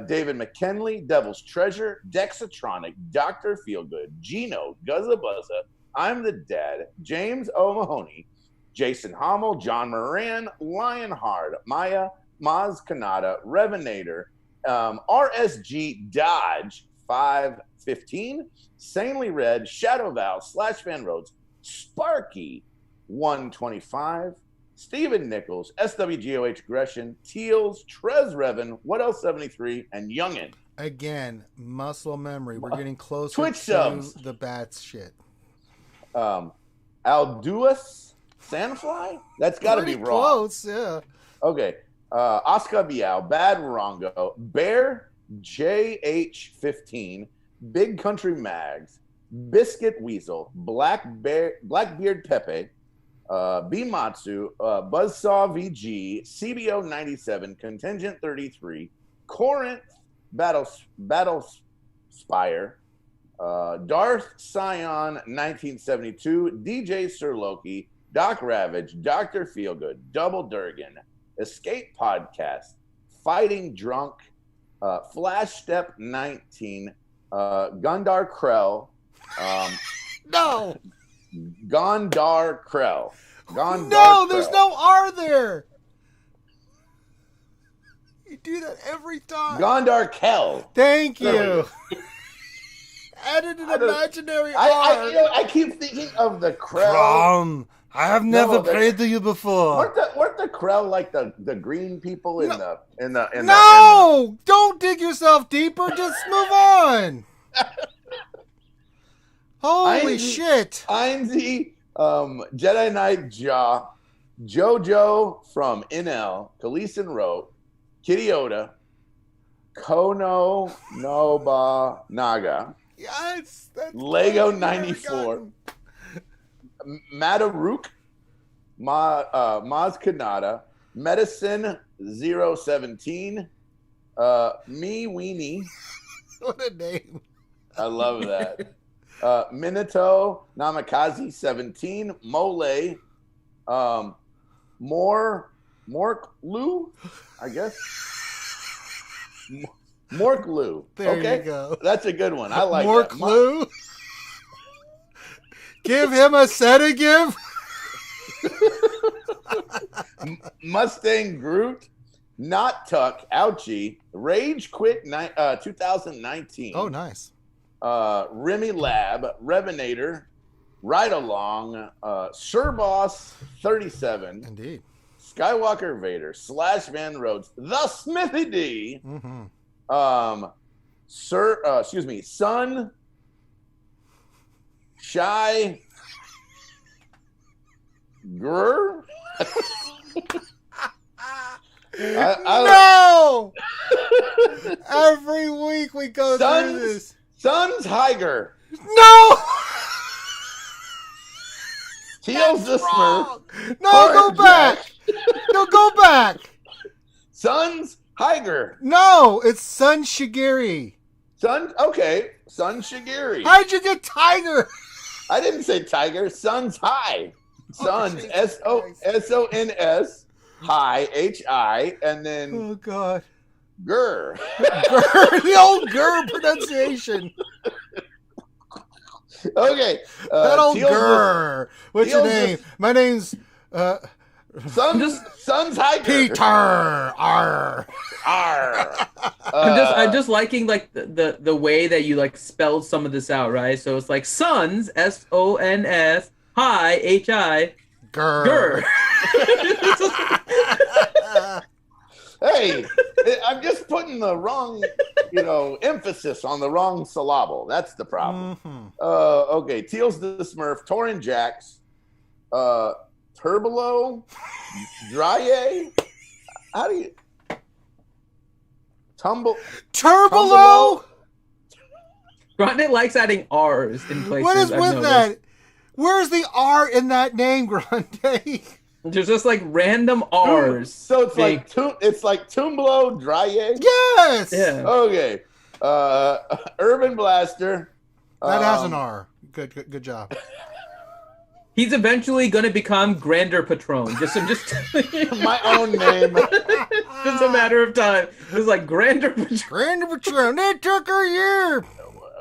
David McKinley, Devil's Treasure, Dexatronic, Dr. Feelgood, Gino, Guzza Buzza, I'm the Dad, James O'Mahony, Jason Hommel, John Moran, Lionheart, Maya, Maz Kanata, Revenator, RSG Dodge 515, Sanely Red, Shadow Val, Slash Van Roads, Sparky 125, Stephen Nichols, SWGOH Gresham, Teals, Trez Revan, What Else 73, and Youngin. Again, muscle memory. We're getting closer Twitch to subs. the bats shit. Alduas Sandfly? That's got to be wrong. Close, yeah. Okay. Oscar Biao, Bad Rongo, Bear, JH15, Big Country Mags, Biscuit Weasel, Blackbeard Pepe, Bimatsu, Buzzsaw VG, CBO 97, Contingent 33, Corinth Battle Spire, Darth Scion 1972, DJ Sir Loki, Doc Ravage, Dr. Feelgood, Double Durgan, Escape Podcast, Fighting Drunk, Flash Step 19, Gundar Krell, No. Gondar Krell. Gondar No, Krell. there's no R there. You do that every time. Gondar Kell. Thank you. Added an imaginary R. I keep thinking of the Krell. I have never played you before. Weren't the Krell like the green people in the No! Don't dig yourself deeper. Just move on. Holy shit. Einzie, Jedi Knight Jaw, Jojo from NL, Khaleeson Road, Kitty Oda, Kono Noba Naga, Yes, Lego 94, Madaruk, Maz Kanata, Medicine 017, Me Weenie. What a name. I love that. Minato Namikaze 17, Mole, Morklu, I guess. Morklu. There Okay, you go. That's a good one. I like Morklu. Give him a sedative. Mustang Groot, Not Tuck, Ouchie, Rage Quit 2019. Oh, nice. Remy Lab, Revenator, Ride Along, Sir Boss 37. Indeed. Skywalker Vader, Slash Van Rhodes, The Smithy D. Mm-hmm. Sun, Shy, Grr. No! Every week we go through this. Sun's Higer. No! Teal's the Smurf. No, go back. No, go back. Sun's Higer. No, it's Sun Shigiri. Okay. Sun Shigiri. How'd you get Tiger? I didn't say Tiger. Sun's High. Suns. SONS. High. HI. And then. Oh, God. Grr. Grr. The old Grr pronunciation. Okay. That old Grr. What's your name? My name's. Sun's Hiker. Peter. R. I'm just liking like the way that you like spelled some of this out, right? So it's like Sons, SONS, Hi, HI, Grr. Hey, I'm just putting the wrong, emphasis on the wrong syllable. That's the problem. Mm-hmm. Okay, Teal's the Smurf, Torin Jax, Turbolo, Drye. How do you Turbolo? Grande likes adding R's in places. What is I've with noticed. that? Where's the R in that name, Grande? There's just like random R's. So it's like Tumblo, Drye. Yes. Yeah. Okay. Urban Blaster. That has an R. Good job. He's eventually going to become Grander Patron. Just my own name. Just a matter of time. It's like Grander Patron. Grander Patron. It took her a year.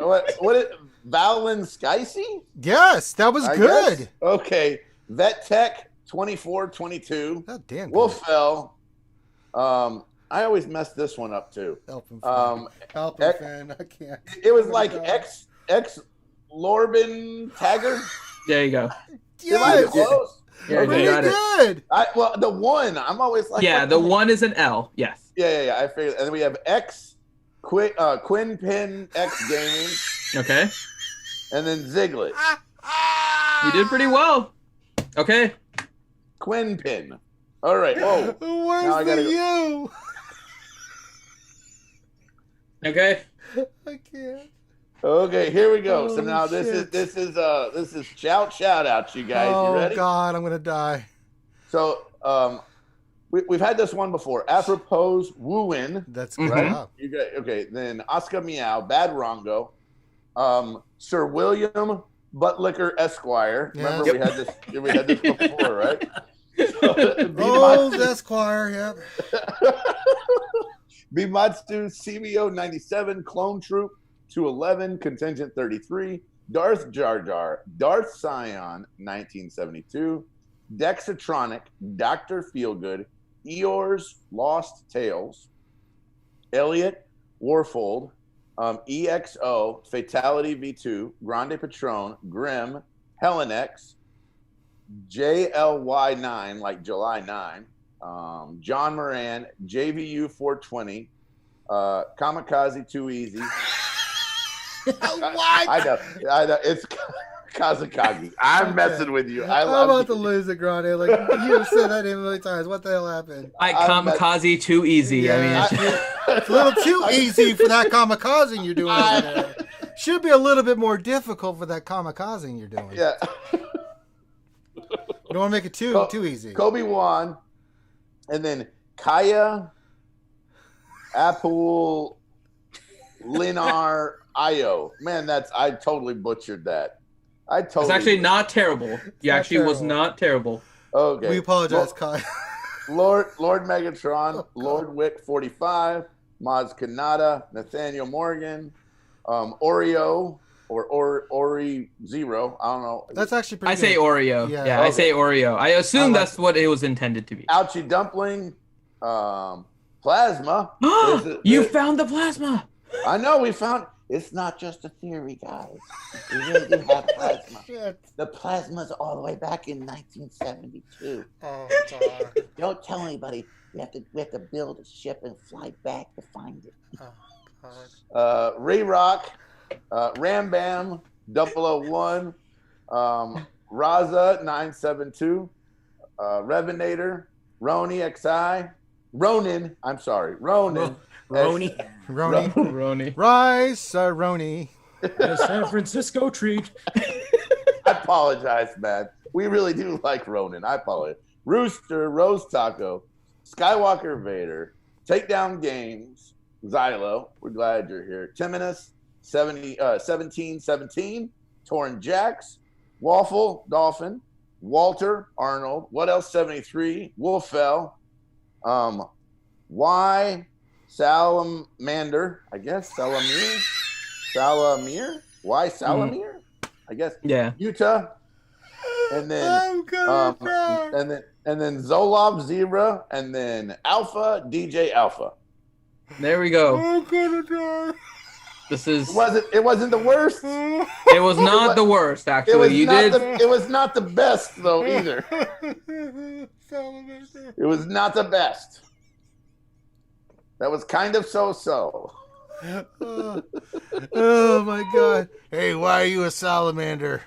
What is Valin Skysy? Yes, that was good. Guess. Okay. Vet Tech 2422. God damn. Wolfell. I always mess this one up too. Help him, fan. I can't. It was like X Lorben Tagger. There you go. Yes. Close? Yeah, you got good. Well, the one, I'm always like. Yeah, the one is an L. Yes. Yeah. I figured. And then we have X Quinn Pin X Gaming. Okay. And then Ziglet. You did pretty well. Okay. Quinn Pin. All right. Whoa. Where's the U? Okay. I can't. Okay, here we go. So Holy now this is shout out, you guys. Oh you ready? God, I'm gonna die. So we've had this one before. Apropos Woo-Win. That's right. Wow. You got okay. Then Oscar Meow, Bad Rongo, Sir William Buttlicker Esquire. Yes. Remember we had this before, right? Old Esquire. Yep. Bimatsu CBO 97 Clone Troop 211 Contingent 33 Darth Jar Jar Darth Scion 1972 Dexatronic Dr. Feelgood Eeyore's Lost Tales Elliot Warfold EXO Fatality V2 Grande Patron Grim Helenex JLY9 like July 9 John Moran, JVU 420, Kamikaze Too Easy. What? I know. It's Kazakagi. I'm messing with you. I'm about to lose it, Grande. Like you have said that name a million times. What the hell happened? Kamikaze Too Easy. Yeah, I mean, it's a little too easy for that kamikaze you're doing over there. Should be a little bit more difficult for that kamikaze you're doing. Yeah. You don't want to make it too easy. Kobe Wan. And then Kaya Apul Linar Io. Man, I totally butchered that. it's actually not terrible. You actually was not terrible. Okay. We apologize, Kaya. Lord Megatron, Lord Wick 45, Maz Kanata, Nathaniel Morgan, Oreo or Ori Zero. I don't know. That's actually pretty I say Oreo. Yeah, Okay. I say Oreo. I assume that's what it was intended to be. Ouchie Dumpling, Plasma. You found the plasma. I know we found. It's not just a theory, guys. We really do have plasma. The plasma's all the way back in 1972. Oh, God. Don't tell anybody. We have to build a ship and fly back to find it. Oh, God. Ray Rock, Ram Bam 001, Raza 972, Revenator, Roni XI, Ronin. I'm sorry, Ronin. Roni. Rice, Roni. A San Francisco treat. I apologize, man. We really do like Ronin. I apologize. Rooster, Rose Taco, Skywalker Vader, Takedown Games, Xylo. We're glad you're here. Timinus, 1717, Torn Jax, Waffle, Dolphin, Walter, Arnold. What else? 73, Wolfell, Y, Salamander, I guess. Salamir? Why Salamir? I guess. Yeah. Utah. And then and then Zolov Zebra and then Alpha DJ Alpha. There we go. I'm gonna die. This is It wasn't the worst. It was not the worst, actually. It was not the best though either. It was not the best. That was kind of so. Oh my God. Hey, why are you a salamander?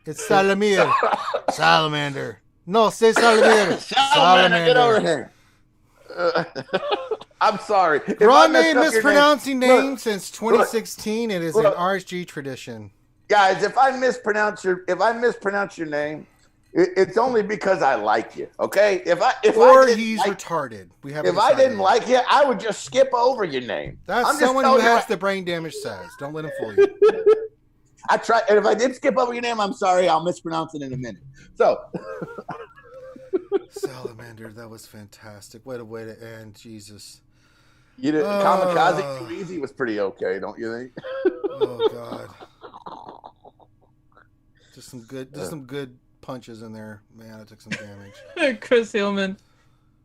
It's Salamir. Salamander. No, say Salamir. Salamander, get over here. I'm sorry. Grande mispronouncing names since 2016. It is an RSG tradition. Guys, if I mispronounce your name, it's only because I like you. Okay? If he's retarded. If I didn't like you, I would just skip over your name. That's someone who has the brain damage says. Don't let him fool you. I try, and if I did skip over your name, I'm sorry. I'll mispronounce it in a minute. So, Salamander, that was fantastic. What a way to end, Jesus. You did Kamikaze Too Easy was pretty okay, don't you think? Oh God. Just some good punches in there. Man, I took some damage. Chris Hillman.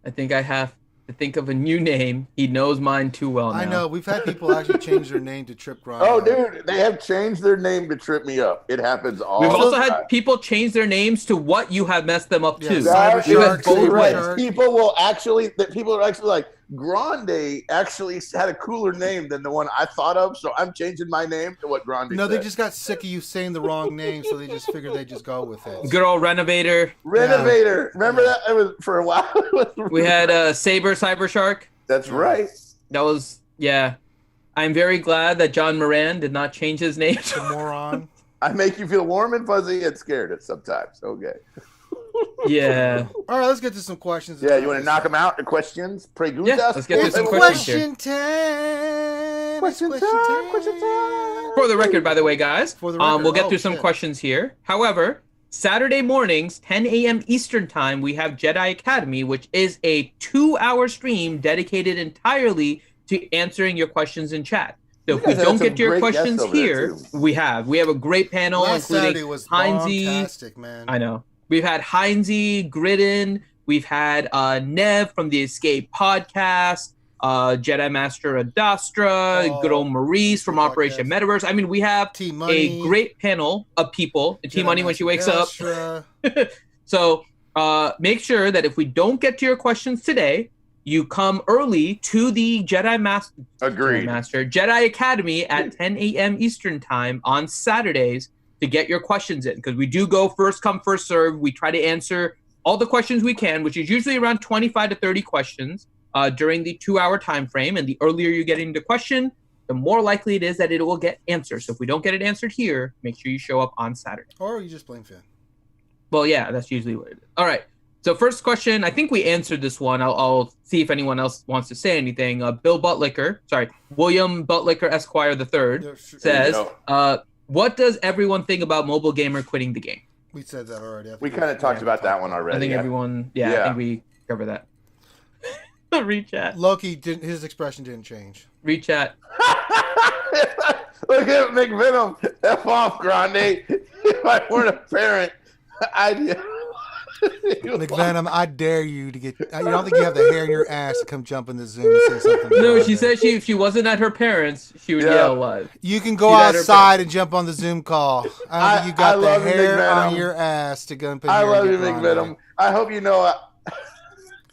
I think I have to think of a new name. He knows mine too well now. I know. We've had people actually change their name to Trip Grande. Oh, dude, they have changed their name to trip me up. It happens all We've the also time. had people change their names to what you have messed them up to. That We've had is both right. ways. People are actually like, Grande actually had a cooler name than the one I thought of, so I'm changing my name to what Grande No, said. they just got sick of you saying the wrong name, so they just figured they'd just go with it. Good old Renovator. Renovator. Remember that? It was for a while. We had Saber Cyber Shark. That's right. That was, yeah. I'm very glad that John Moran did not change his name to moron. I make you feel warm and fuzzy and scared at sometimes. Okay. Yeah. All right, let's get to some questions. Yeah, you want to knock them out? The questions? Preguntas? Yeah, let's get to some questions here. Question time. For the record, by the way, guys, For the record. we'll get through some questions here. However, Saturday mornings, 10 a.m. Eastern Time, we have Jedi Academy, which is a 2-hour stream dedicated entirely to answering your questions in chat. So if we don't get to your questions here, we have a great panel, Last including Saturday was Heinze. fantastic, man. I know. We've had Heinze, Gridden. We've had Nev from the Escape podcast, Jedi Master Adastra, good old Maurice from Operation Metaverse. I mean, we have a great panel of people. T-Money when she wakes up. So make sure that if we don't get to your questions today, you come early to the Jedi Academy at 10 a.m. Eastern Time on Saturdays to get your questions in, because we do go first come, first serve. We try to answer all the questions we can, which is usually around 25 to 30 questions during the 2-hour time frame. And the earlier you get into question, the more likely it is that it will get answered. So if we don't get it answered here, make sure you show up on Saturday. Or you just blame Finn. Well, yeah, that's usually what it is. All right. So first question, I think we answered this one. I'll see if anyone else wants to say anything. William Buttlicker Esquire III says, what does everyone think about Mobile Gamer quitting the game? We said that already. We kind of talked about that one already. I think everyone, I think we covered that. Read chat. Loki didn't. His expression didn't change. Read chat. Look at McVenom. F off, Grande. If I weren't a parent, I'd. McVenom, I dare you to get. You don't think you have the hair in your ass to come jump in the Zoom and say something? No, she said if she wasn't at her parents, she would yell live. You can go outside and jump on the Zoom call. I don't think you got the hair on your ass to go and put. I love you, McVenom. I hope you know.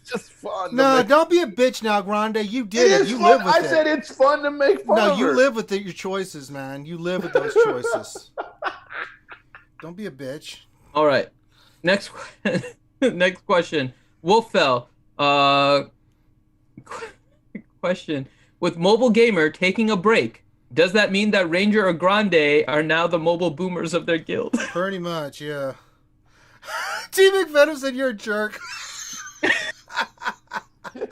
Just fun. No, don't be a bitch now, Grande. You did it. You live with it. I said it's fun to make fun of her. No, you live with your choices, man. You live with those choices. Don't be a bitch. All right. Next question. Wolfell. Question. With Mobile Gamer taking a break, does that mean that Ranger or Grande are now the mobile boomers of their guild? Pretty much, yeah. T. McVenom said you're a jerk. And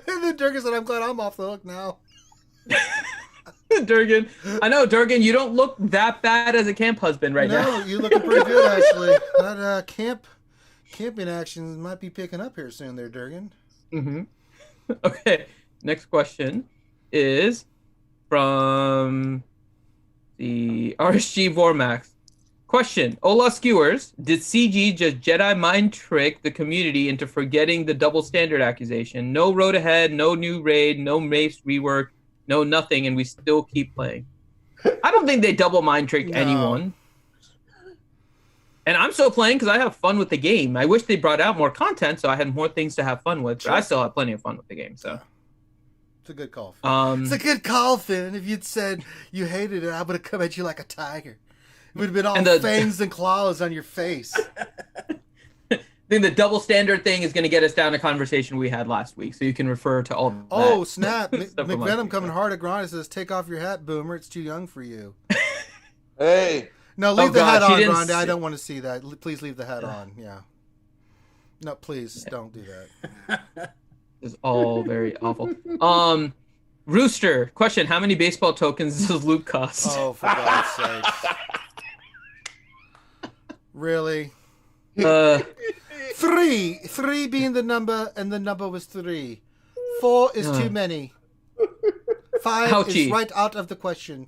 then Durgan said, I'm glad I'm off the hook now. Durgan, I know, Durgan, you don't look that bad as a camp husband right now. No, you're looking pretty good, actually. That camping action might be picking up here soon there, Durgan. Mm-hmm. Okay, next question is from the RSG Vormax. Question, Ola Skewers, did CG just Jedi mind trick the community into forgetting the double standard accusation? No road ahead, no new raid, no mace rework, no nothing, and we still keep playing. I don't think they double mind tricked anyone. And I'm still playing because I have fun with the game. I wish they brought out more content so I had more things to have fun with, but I still have plenty of fun with the game, so. It's a good call, Finn. It's a good call, Finn. If you'd said you hated it, I would have come at you like a tiger. It would have been all fangs and claws on your face. I think the double standard thing is going to get us down a conversation we had last week, so you can refer to all that. Oh, snap. McVenom coming hard at Grande says, take off your hat, Boomer. It's too young for you. Hey. No, leave the hat on, Grande. I don't want to see that. Please leave the hat on. Yeah. No, please don't do that. It's all very awful. Rooster, question, how many baseball tokens does Luke cost? Oh, for God's sake. Really? 3 being the number, and the number was 3. 4 is too many. 5 is right out of the question.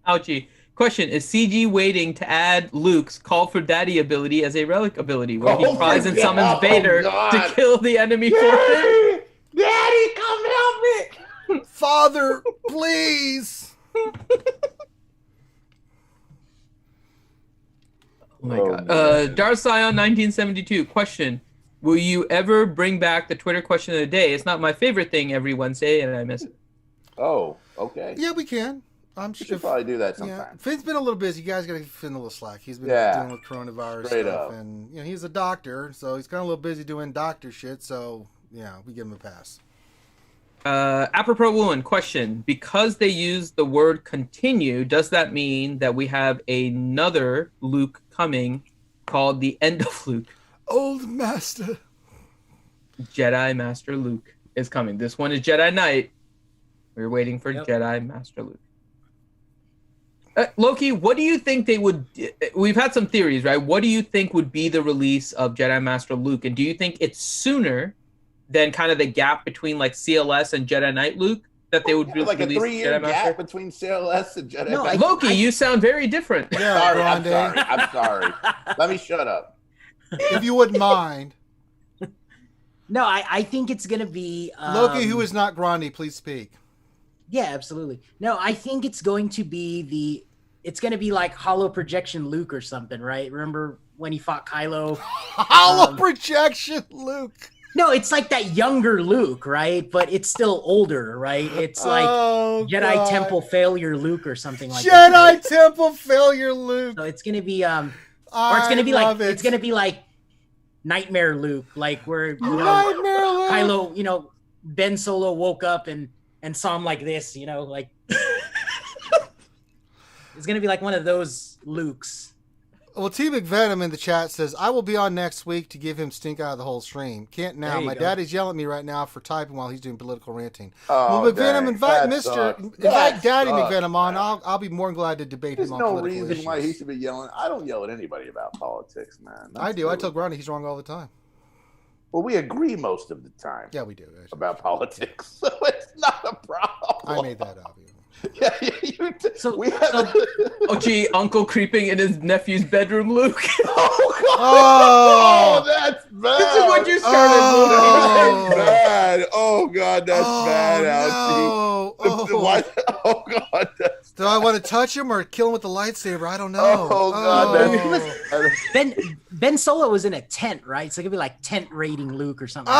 Ouchie. Question, is CG waiting to add Luke's Call for Daddy ability as a relic ability, where he tries and summons Vader to kill the enemy for him? Daddy, come help me! Father, please! Oh my God. Darsion 1972. Question. Will you ever bring back the Twitter question of the day? It's not my favorite thing every Wednesday, and I miss it. Oh, okay. Yeah, we can. We should probably do that sometime. Yeah. Finn's been a little busy. You guys got to give Finn a little slack. He's been dealing with coronavirus stuff. And he's a doctor, so he's kind of a little busy doing doctor shit. So, yeah, we give him a pass. Apropos Woolen, question. Because they use the word continue, does that mean that we have another Luke coming called the End of Luke? Old Master. Jedi Master Luke is coming. This one is Jedi Knight. We're waiting for Jedi Master Luke. Loki, what do you think they would... We've had some theories, right? What do you think would be the release of Jedi Master Luke? And do you think it's sooner than kind of the gap between like CLS and Jedi Knight Luke that they would like release a 3-year Jedi Master? gap between CLS and Jedi Master? Loki, you sound very different. Yeah, sorry, Grande. I'm sorry. Let me shut up. If you wouldn't mind. No, I think it's going to be... Loki, who is not Grande, please speak. Yeah, absolutely. No, I think it's going to be it's going to be like Hollow Projection Luke or something, right? Remember when he fought Kylo? Hollow Projection Luke. No, it's like that younger Luke, right? But it's still older, right? It's like Jedi Temple Failure Luke or something like that. Jedi Temple Failure Luke. So it's going to be or it's going to be like it's going to be like Nightmare Luke, like where Nightmare Luke. Kylo, Ben Solo woke up and saw him like this, like it's gonna be like one of those Lukes. Well, T McVenom in the chat says, I will be on next week to give him stink out of the whole stream. Can't now. My daddy's yelling at me right now for typing while he's doing political ranting. Oh, well, McVenom, dang, invite Daddy sucks, McVenom on. I'll be more than glad to debate There's him on no political reason issues. why he should be yelling. I don't yell at anybody about politics, man. I do. I tell Grande he's wrong all the time. Well, we agree most of the time. Yeah, we do. About politics, so it's not a problem. I made that obvious. Yeah, we have Oh, gee, Uncle creeping in his nephew's bedroom, Luke. Oh, that's bad. This is what you started, Luke. That's bad. Oh, God, that's bad, no. Ouchie. What? Oh, God. Do I want to touch him or kill him with the lightsaber? I don't know. Oh, God. Ben Solo was in a tent, right? So it could be like tent raiding Luke or something.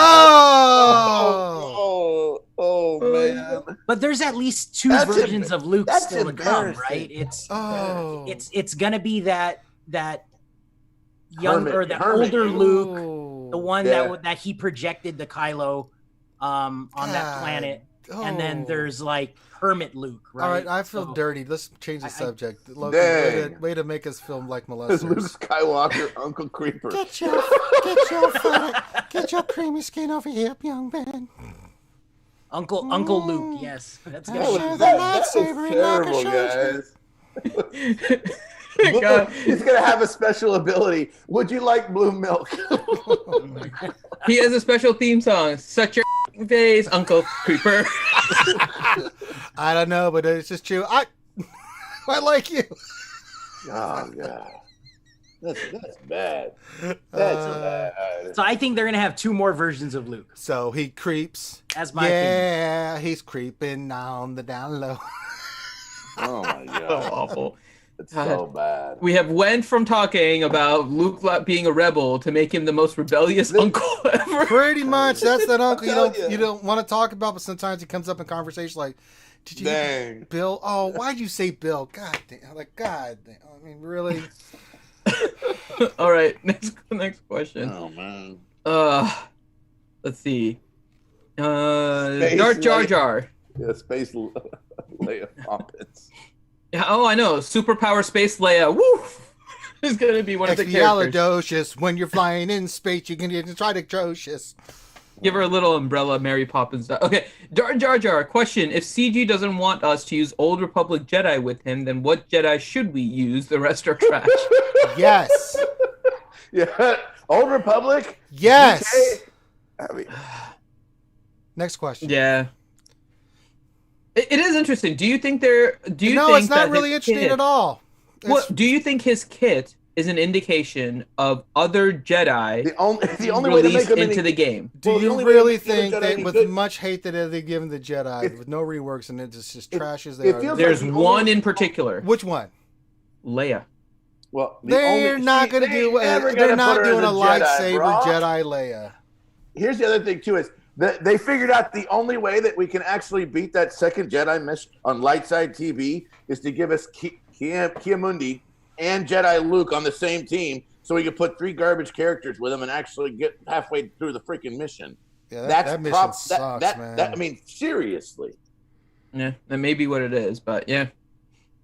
Oh, man. But there's at least two versions of Luke still to come, right? It's gonna be that young Kermit, or the Kermit. older Luke, the one that he projected the Kylo on that planet, and then there's like Kermit Luke, right? All right, I feel dirty. Let's change the subject. Loki, way to make us feel like molesters. Luke Skywalker, Uncle Creeper. Get your creamy skin over here, young man. Uncle Luke, yes, that's good. That's terrible, guys. God. He's gonna have a special ability. Would you like blue milk? He has a special theme song. Such your face, Uncle Creeper. I don't know, but it's just true. I like you. Oh, God. That's bad. That's bad. So I think they're gonna have two more versions of Luke. So he creeps. As my opinion. He's creeping on the down low. Oh my God. So awful. It's so bad. We have went from talking about Luke being a rebel to make him the most rebellious uncle ever. Pretty much. That's that uncle you don't want to talk about, but sometimes he comes up in conversation like, did you hear Bill? Oh, why'd you say Bill? God damn. Like, God damn. I mean, really? All right, next question. Oh man. Let's see. Darth Jar Jar. Yeah, Space Leia Poppins. Yeah, I know. Superpower Space Leia. Woo! Is gonna be one of the characters. Expialidocious. When you're flying in space, you can try to atrocious. Give her a little umbrella, Mary Poppins. Okay, Darth Jar Jar. Question: if CG doesn't want us to use Old Republic Jedi with him, then what Jedi should we use? The rest are trash. Yes. Yeah. Old Republic. Yes. I mean, next question. Yeah. It is interesting. Do you think they're? No, it's not really interesting at all. What do you think his kit is an indication of other Jedi the only way to make them into the game? Do you really think that with much hate that they've given the Jedi, with no reworks and it's just trash as they are? There's one in particular. Which one? Leia. Well, they're not going to do. They're not doing a lightsaber Jedi Leia. Here's the other thing too: is they figured out the only way that we can actually beat that second Jedi mission on Lightside TV is to give us Kiamundi and Jedi Luke on the same team, so we could put 3 garbage characters with them and actually get halfway through the freaking mission. Yeah, That's that mission sucks, man. I mean, seriously. Yeah, that may be what it is, but yeah.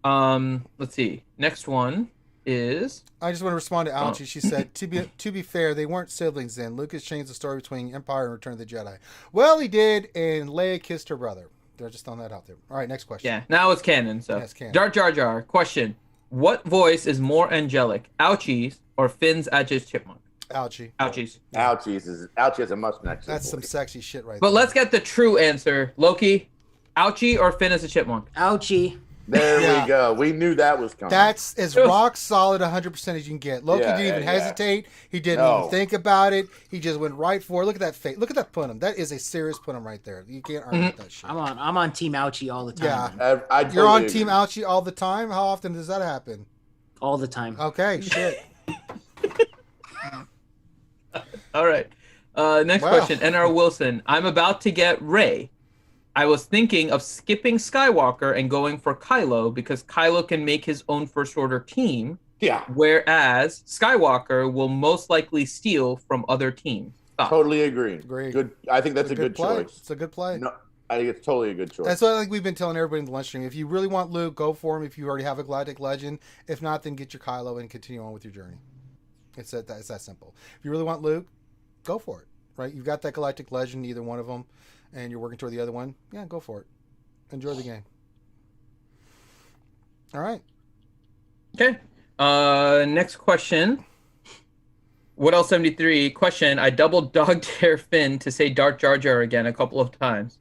Let's see. Next one is. I just want to respond to Ouchie. She said, "To be fair, they weren't siblings then. Lucas changed the story between Empire and Return of the Jedi. Well, he did, and Leia kissed her brother. They're just throwing that out there. All right, next question. Yeah, now it's canon. So, yeah, it's canon. Jar Jar. Question: what voice is more angelic, Ouchie's or Finn's Atch's Chipmunk? Ouchie. Ouchie's. Ouchie has a mustache. That's some sexy shit right there. But let's get the true answer. Loki, Ouchie or Finn as a chipmunk? Ouchie. There we go. We knew that was coming. That's as rock solid 100% as you can get. Loki didn't even hesitate. He didn't even think about it. He just went right for it. Look at that face. Look at that punim. That is a serious punim right there. You can't argue with that shit. I'm on Team Ouchie all the time. Yeah. Totally You're on agree. Team Ouchie all the time? How often does that happen? All the time. Okay, shit. All right. Next question. NR Wilson. I'm about to get Rey. I was thinking of skipping Skywalker and going for Kylo because Kylo can make his own First Order team. Yeah. Whereas Skywalker will most likely steal from other teams. Totally agree. Good. I think that's a good play. choice. It's a good play. No, I think it's totally a good choice. That's what I think we've been telling everybody in the lunch stream. If you really want Luke, go for him. If you already have a Galactic Legend. If not, then get your Kylo and continue on with your journey. It's that simple. If you really want Luke, go for it. Right? You've got that Galactic Legend, either one of them, and you're working toward the other one. Yeah, go for it. Enjoy the game. All right. Okay. Next question. What else 73 question? I double dog dare Finn to say Darth Jar Jar again a couple of times.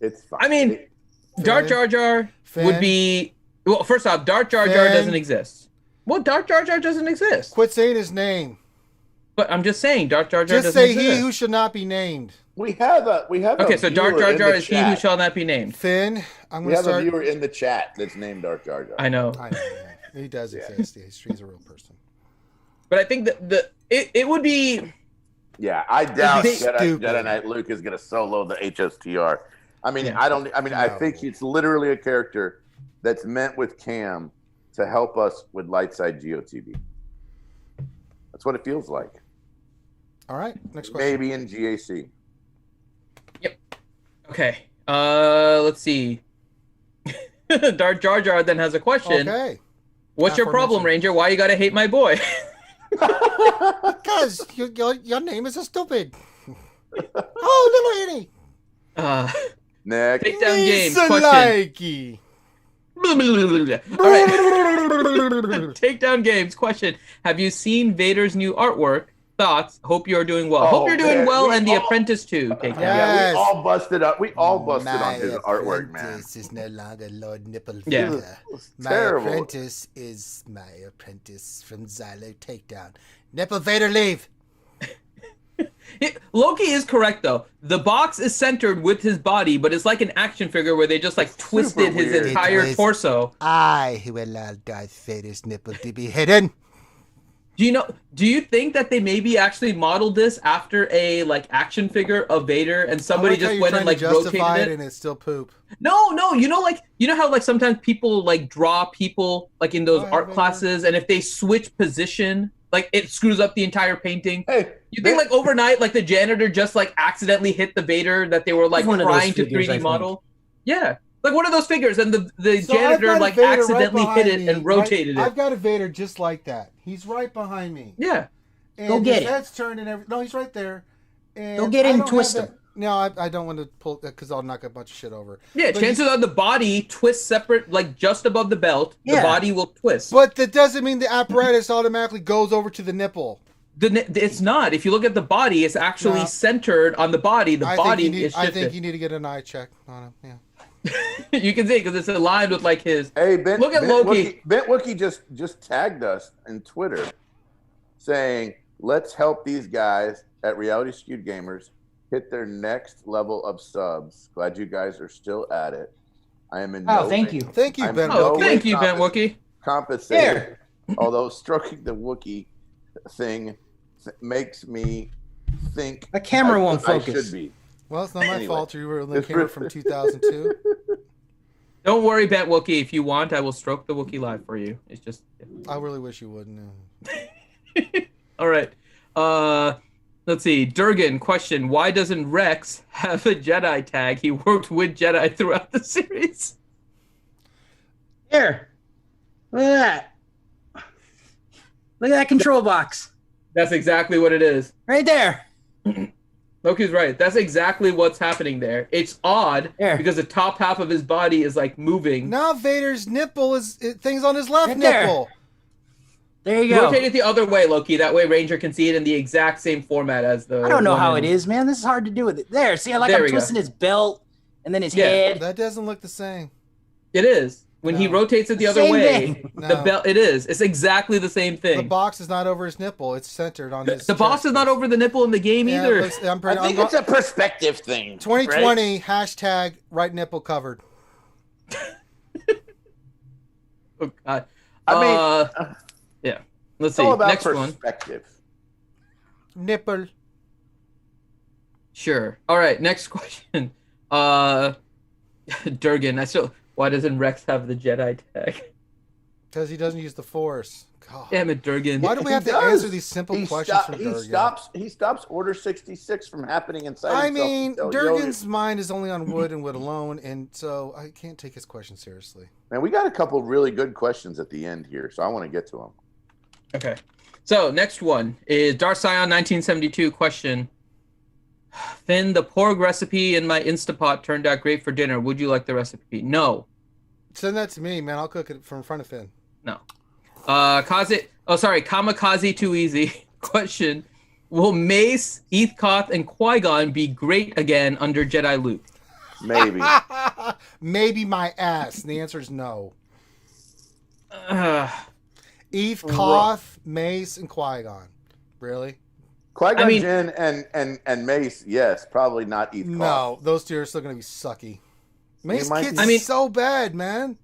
It's fine. I mean, Darth Jar Jar would be. Well, first off, Darth Jar Jar doesn't exist. Well, Darth Jar Jar doesn't exist. Quit saying his name. But I'm just saying, Darth Jar Jar just doesn't say exist. he who should not be named. We have Okay, so Darth Jar Jar is he who shall not be named. Finn, I'm We going to have start. a viewer in the chat that's named Darth Jar Jar. I know. Yeah. He does exist. Yeah, he's a real person. But I think that it would be. Yeah, I doubt Stupid. Jedi Knight Luke is going to solo the HSTR. I mean, I think it's literally a character that's meant with Cam to help us with Lightside GOTV. That's what it feels like. All right, next question. Maybe in GAC. Yep. Okay. Let's see. Darth Jar Jar then has a question. Okay. What's your problem, Ranger? Why you gotta hate my boy? Because your name is a stupid. Oh, little itty. Next. Take down games. Question. Likey. All right. Take down games. Question. Have you seen Vader's new artwork? Thoughts. Hope you are doing well. Hope you're doing well, and The Apprentice too. Take down. Yeah, we all busted up. We all busted on his artwork, man. Apprentice is no longer Lord Nipple. Yeah. My terrible. apprentice is my apprentice from Xylo Takedown. Nipple Vader, leave. Loki is correct though. The box is centered with his body, but it's like an action figure where they just like twisted his weird. entire torso. I who allowed Darth Vader's nipple to be hidden. Do you think that they maybe actually modeled this after a like action figure of Vader and somebody just went and like rotated it? And it's still poop. No, you know how like sometimes people like draw people like in those art classes, and if they switch position, like it screws up the entire painting. Hey, you think like overnight, like the janitor just like accidentally hit the Vader that they were like trying to 3D model? Yeah. Like one of those figures, and the janitor like accidentally hit it and rotated it. I've got a Vader just like that. He's right behind me. Yeah. And go get his it. head's turned and everything. No, he's right there. And go get it and twist him. No, I don't want to pull because I'll knock a bunch of shit over. Yeah, but chances are the body twists separate, like just above the belt. Yeah. The body will twist. But that doesn't mean the apparatus automatically goes over to the nipple. It's not. If you look at the body, it's actually centered on the body. The body is shifted. I think you need to get an eye check on him. Yeah. You can see because it's aligned with like his. Hey, look at Loki. Bent Wookiee just tagged us in Twitter saying, let's help these guys at Reality Skewed Gamers hit their next level of subs. Glad you guys are still at it. I am in thank you. Thank you, Ben. Thank you, Ben Wookiee. Compensated. Although stroking the Wookiee thing makes me think the camera won't I focus. should be. Well, it's not my fault. You were on the camera from 2002. Don't worry, Ben Wookiee. If you want, I will stroke the Wookiee live for you. It's just. I really wish you wouldn't. All right. Let's see. Durgan, question. Why doesn't Rex have a Jedi tag? He worked with Jedi throughout the series. Here. Look at that. Look at that control box. That's exactly what it is. Right there. Loki's right. That's exactly what's happening there. It's odd because the top half of his body is like moving. Now Vader's nipple is things on his left nipple. There you go. Rotate it the other way, Loki. That way Ranger can see it in the exact same format as the... I don't know how it is, man. This is hard to do with it. There, see, I'm twisting his belt and then his head. That doesn't look the same. It is. When he rotates it the other way, the belt, it is. It's exactly the same thing. The box is not over his nipple. It's centered on his... The box is not over the nipple in the game either. I think it's a perspective thing. 2020, right? hashtag right nipple covered. Oh, God. I mean... yeah. Let's It's see. all about Next perspective. Nipple. Sure. All right. Next question. Durgan. Why doesn't Rex have the Jedi tag? Because he doesn't use the Force. God. Damn it, Durgan. Why do we have to answer these simple questions from Durgan? He stops Order 66 from happening inside himself. I mean, Durgan's mind is only on wood and wood alone, and so I can't take his question seriously. Man, we got a couple really good questions at the end here, so I want to get to them. Okay. So, next one is Darth Scion 1972 question. Finn, the porg recipe in my Instapot turned out great for dinner. Would you like the recipe? No. Send that to me, man. I'll cook it from in front of Finn. No. Kamikaze too easy. Question. Will Mace, Heathcoth, and Qui-Gon be great again under Jedi Luke? Maybe. Maybe my ass. And the answer is no. Koth, Mace, and Qui-Gon. Really? Qui-Gon Jinn and Mace, yes. Probably not Koth. No, those two are still going to be sucky. Mace kid's so bad, man.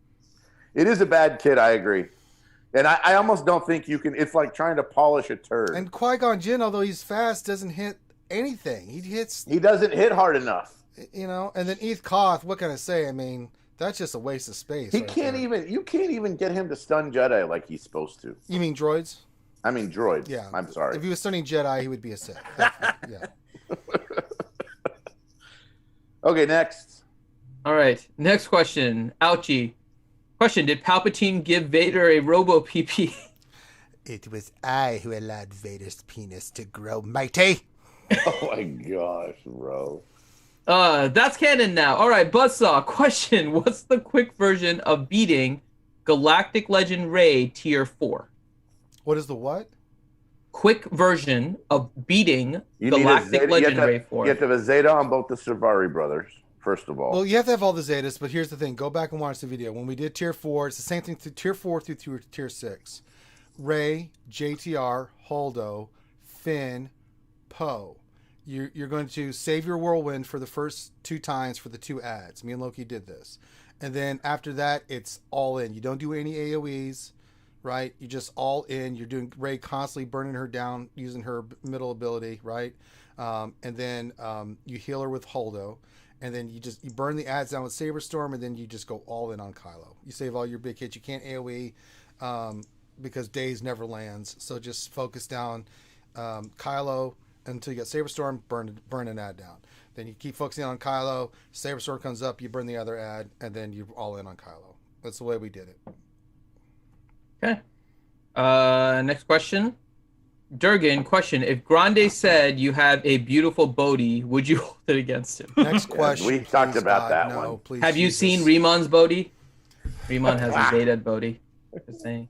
It is a bad kid, I agree. And I almost don't think you can... It's like trying to polish a turd. And Qui-Gon Jinn, although he's fast, doesn't hit anything. He doesn't hit hard enough. You know, and then Koth, what can I say? I mean, that's just a waste of space. You can't even get him to stun Jedi like he's supposed to. You mean droids? I mean droids. Yeah. I'm sorry. If he was stunning Jedi, he would be a Sith. Yeah. Okay, next. All right. Next question. Ouchie. Question. Did Palpatine give Vader a robo-PP? It was I who allowed Vader's penis to grow mighty. Oh my gosh, bro. That's canon now. All right, Buzzsaw. Question. What's the quick version of beating Galactic Legend Rey Tier 4? What is the what? Quick version of beating Galactic Legend Rey 4. You have to have a Zeta on both the Servari brothers, first of all. Well, you have to have all the Zetas, but here's the thing. Go back and watch the video. When we did Tier 4, it's the same thing through Tier 4 through Tier 6. Rey, JTR, Holdo, Finn, Poe. You're going to save your whirlwind for the first 2 times for the 2 ads. Me and Loki did this. And then after that, it's all in. You don't do any AoEs, right? You're just all in. You're doing Rey constantly burning her down using her middle ability, right? And then you heal her with Holdo. And then you burn the ads down with Saber Storm, and then you just go all in on Kylo. You save all your big hits. You can't AoE because Daze never lands. So just focus down Kylo until you get Saber Storm, burn an ad down. Then you keep focusing on Kylo. Saber Storm comes up, you burn the other ad, and then you're all in on Kylo. That's the way we did it. Okay. Next question. Durgan, question. If Grande said you have a beautiful Bodhi, would you hold it against him? Next question. We talked about that one. Please, have you seen Rimon's Bodhi? Rimon has a Zeta Bodhi. Just saying.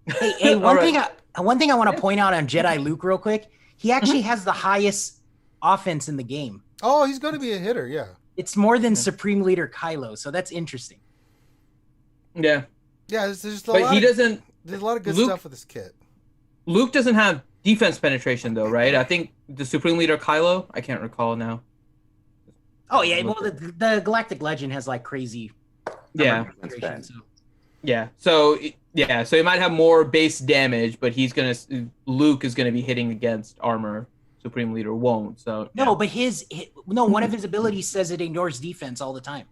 Hey, one thing I want to point out on Jedi Luke real quick. He actually has the highest offense in the game. Oh, he's going to be a hitter, yeah. It's more than Supreme Leader Kylo, so that's interesting. Yeah. Yeah, there's a lot of good stuff with this kit. Luke doesn't have defense penetration, though, right? I think the Supreme Leader Kylo, I can't recall now. Oh, yeah, well, the Galactic Legend has, like, crazy... Yeah. So he might have more base damage, but Luke is gonna be hitting against armor. Supreme Leader won't. So no, but one of his abilities says it ignores defense all the time.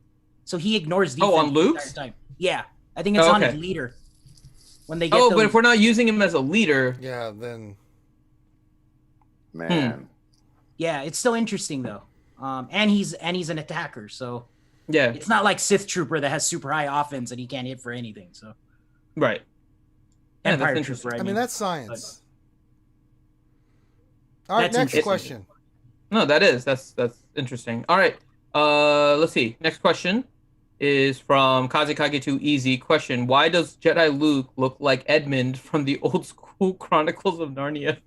So he ignores defense. Oh, on Luke's? The entire time. Yeah, I think it's on his leader. When they get but if we're not using him as a leader, yeah, then man, Yeah, it's still interesting though. And he's an attacker, so yeah, it's not like Sith Trooper that has super high offense and he can't hit for anything. So right. Yeah, Empire that's interesting. Trooper. I mean, that's science. All right, next question. No, that's interesting. All right, let's see. Next question is from Kazekage2 Easy. Question: why does Jedi Luke look like Edmund from the old school Chronicles of Narnia?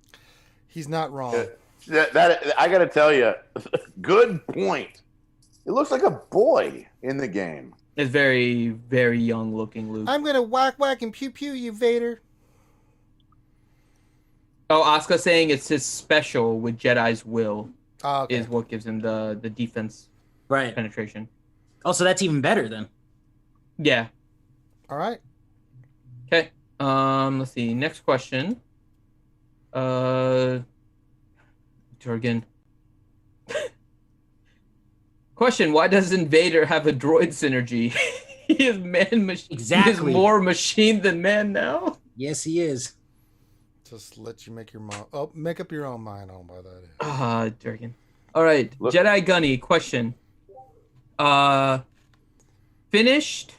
He's not wrong. That I got to tell you, good point. It looks like a boy in the game. It's very, very young looking Luke. I'm gonna whack and pew pew you, Vader. Oh, Asuka saying it's his special with Jedi's will okay. is what gives him the defense penetration. Oh, so that's even better then. Yeah. All right. Okay. Let's see. Next question. Jorgen. Question: why doesn't Vader have a droid synergy? He is Exactly. He is more machine than man now. Yes, he is. Just let you make make up your own mind on why that is. Jorgen. All right. Look. Jedi Gunny question. Finished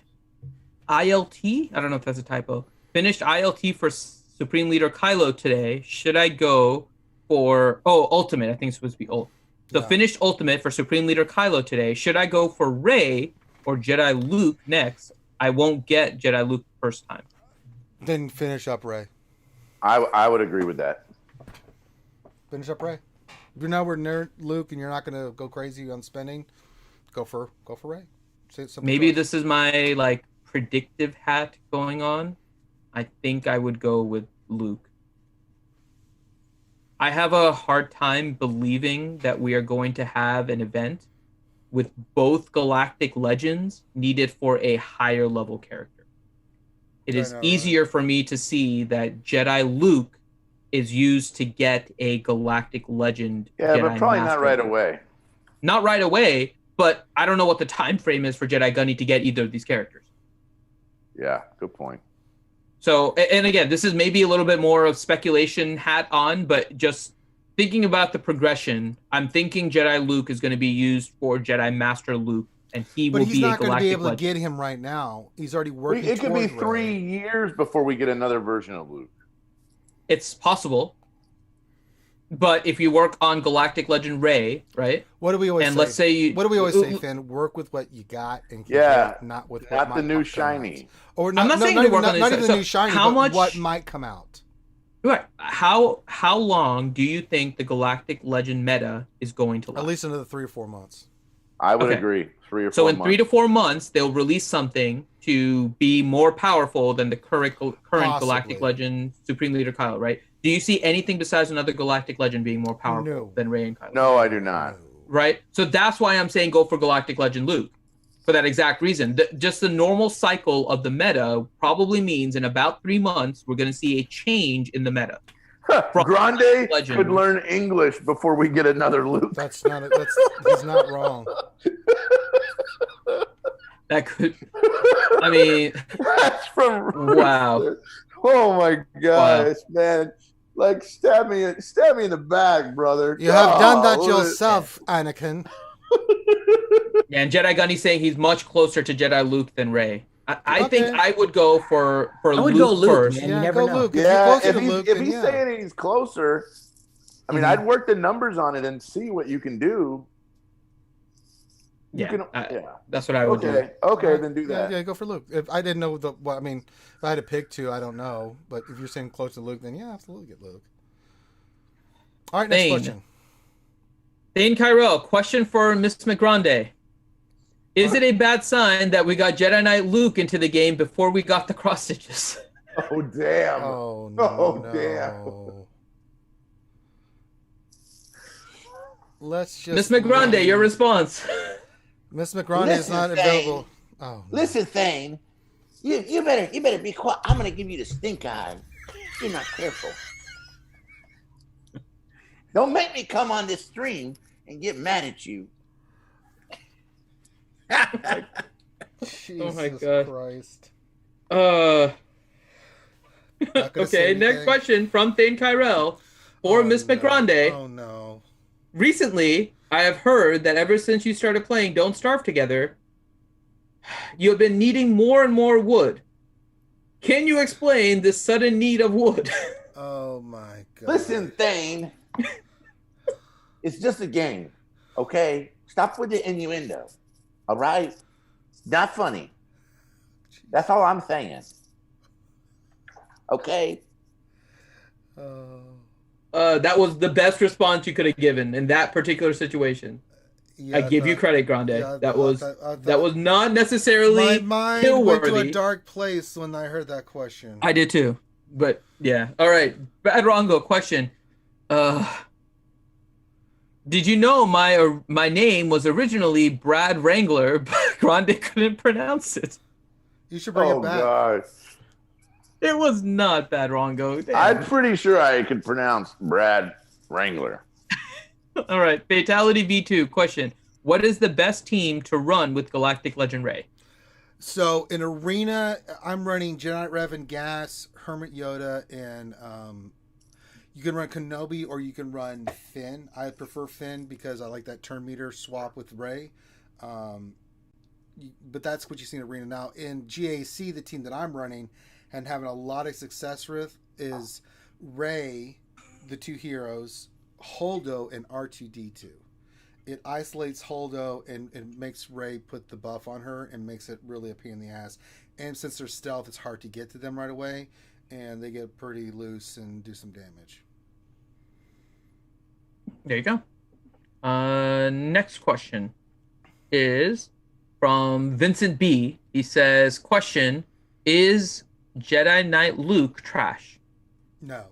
ILT? I don't know if that's a typo. Finished ILT for Supreme Leader Kylo today. Should I go for Ultimate? I think it's supposed to be ult. So finished Ultimate for Supreme Leader Kylo today. Should I go for Rey or Jedi Luke next? I won't get Jedi Luke first time. Then finish up Rey. I would agree with that. Finish up Rey. If you're nowhere near Luke and you're not going to go crazy on spending, go for Rey. Maybe this is my predictive hat going on. I think I would go with Luke. I have a hard time believing that we are going to have an event with both Galactic Legends needed for a higher level character. It is easier for me to see that Jedi Luke is used to get a Galactic Legend. Yeah, Jedi but probably Master. not right away. Not right away, but I don't know what the time frame is for Jedi Gunny to get either of these characters. Yeah, good point. So, and again, this is maybe a little bit more of speculation hat on, but just thinking about the progression, I'm thinking Jedi Luke is going to be used for Jedi Master Luke, and he will be a Galactic Legend. But he's not going to be able to get him right now. He's already working. It could be 3 years before we get another version of Luke. It's possible. But if you work on Galactic Legend Rey, right? What do we always say? Let's say what do we always say, Finn? Work with what you got and not with what the new shiny. Or not even the new shiny, but what might come out. Right. How long do you think the Galactic Legend meta is going to last? At least another 3 or 4 months. I would agree. 3 or 4 months. So in 3 to 4 months, they'll release something to be more powerful than the current Galactic Legend Supreme Leader Kylo, right? Do you see anything besides another Galactic Legend being more powerful than Rey and Kylo? No, I do not. Right? So that's why I'm saying go for Galactic Legend Luke. For that exact reason. Just the normal cycle of the meta probably means in about 3 months, we're going to see a change in the meta. Grande could learn English before we get another Luke. He's not wrong. That could, I mean, that's from wow. Oh my gosh, man. Stab me in the back, brother. You have done that yourself, Anakin. Yeah, and Jedi Gunny saying he's much closer to Jedi Luke than Rey. I think I would go for Luke first. Man. You never know. Luke. Yeah, if he's saying he's closer, I mean, I'd work the numbers on it and see what you can do. That's what I would do. Okay, then do that. Yeah, go for Luke. If I didn't know if I had to pick 2, I don't know. But if you're saying close to Luke, then yeah, absolutely get Luke. All right, next question. Thane Kyrell, question for Miss McGrande. Is it a bad sign that we got Jedi Knight Luke into the game before we got the cross stitches? Oh, damn. Oh, no. Damn. Let's just... Miss McGrande, your response. Miss McGrande is not available. Oh, no. Listen, Thane. You better be quiet. I'm going to give you the stink eye. You're not careful. Don't make me come on this stream and get mad at you. Jesus oh my God. Christ. Okay, next question from Thane Kyrell for Miss McGrande. Oh no. recently, I have heard that ever since you started playing Don't Starve Together, you have been needing more and more wood. Can you explain this sudden need of wood? Oh my god. Listen, Thane. It's just a game, okay? Stop with the innuendo, all right? It's not funny. That's all I'm saying. Okay? That was the best response you could have given in that particular situation. Yeah, I give you credit, Grande. yeah, that was not necessarily my mind went to a kill-worthy. dark place when I heard that question. I did too, but yeah. All right, Bad Rongo, question. Did you know my name was originally Brad Wrangler, but Grande couldn't pronounce it? You should bring it back. Oh, gosh. It was not Bad Rongo. Damn. I'm pretty sure I could pronounce Brad Wrangler. All right, Fatality V2, question. What is the best team to run with Galactic Legend Ray? So in Arena, I'm running Jedi Knight Revan Gas, Hermit Yoda, and you can run Kenobi or you can run Finn. I prefer Finn because I like that turn meter swap with Ray. But that's what you see in Arena now. In GAC, the team that I'm running and having a lot of success with is Ray, the two heroes, Holdo, and R2D2. It isolates Holdo and makes Ray put the buff on her and makes it really a pain in the ass. And since they're stealth, it's hard to get to them right away, and they get pretty loose and do some damage. There you go. Next question is from Vincent B. He says, question, is Jedi Knight Luke trash? No.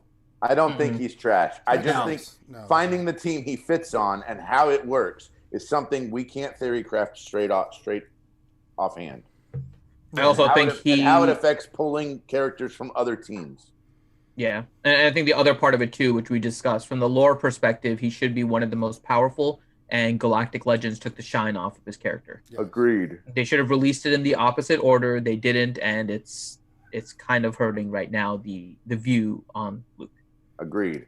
I don't think he's trash. I just think finding the team he fits on and how it works is something we can't theory craft straight offhand. I also think and how it affects pulling characters from other teams. Yeah, and I think the other part of it too, which we discussed, from the lore perspective, he should be one of the most powerful, and Galactic Legends took the shine off of his character. Agreed. They should have released it in the opposite order. They didn't, and it's kind of hurting right now the view on Luke. Agreed.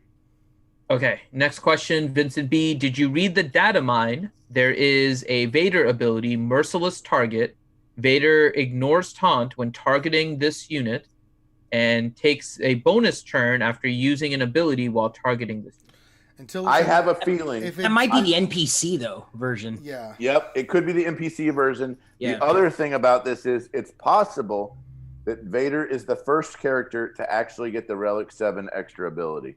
Okay, next question, Vincent B. Did you read the data mine? There is a Vader ability, Merciless Target. Vader ignores taunt when targeting this unit and takes a bonus turn after using an ability while targeting this unit. I have a feeling. That might be the NPC, though, version. Yeah. Yep, it could be the NPC version. Yeah. The other thing about this is it's possible that Vader is the first character to actually get the Relic 7 extra ability.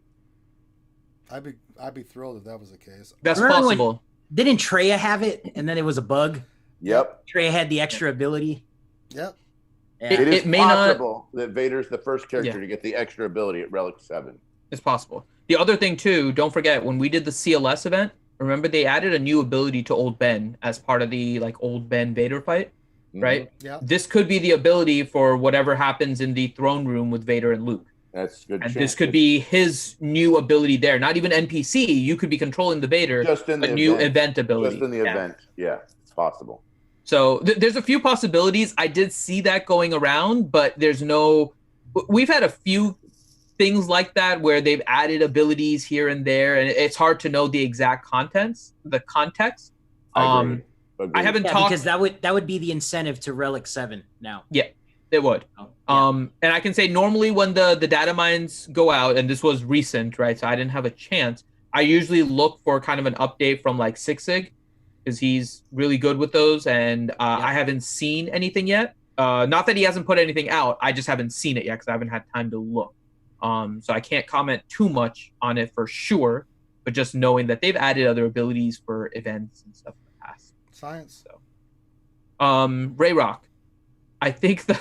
I'd be thrilled if that was the case. That's possible. Didn't Treya have it, and then it was a bug? Yep. Treya had the extra ability. Yep. Yeah. It is may possible that Vader's the first character to get the extra ability at Relic 7. It's possible. The other thing, too, don't forget, when we did the CLS event, remember they added a new ability to Old Ben as part of the Old Ben Vader fight, right? Yeah. This could be the ability for whatever happens in the throne room with Vader and Luke. That's good. And this could be his new ability there. Not even NPC. You could be controlling the Vader. Just in the new event ability. Just in the event. Yeah, it's possible. So there's a few possibilities. I did see that going around, but there's no... We've had a few things like that where they've added abilities here and there, and it's hard to know the exact context. I agree. I haven't talked... because that would be the incentive to Relic 7 now. Yeah, it would. And I can say normally when the data mines go out, and this was recent, right? So I didn't have a chance. I usually look for kind of an update from SWGOH because he's really good with those, and I haven't seen anything yet. Not that he hasn't put anything out, I just haven't seen it yet because I haven't had time to look. So I can't comment too much on it for sure, but just knowing that they've added other abilities for events and stuff in the past. Science. So, Ray Rock, I think the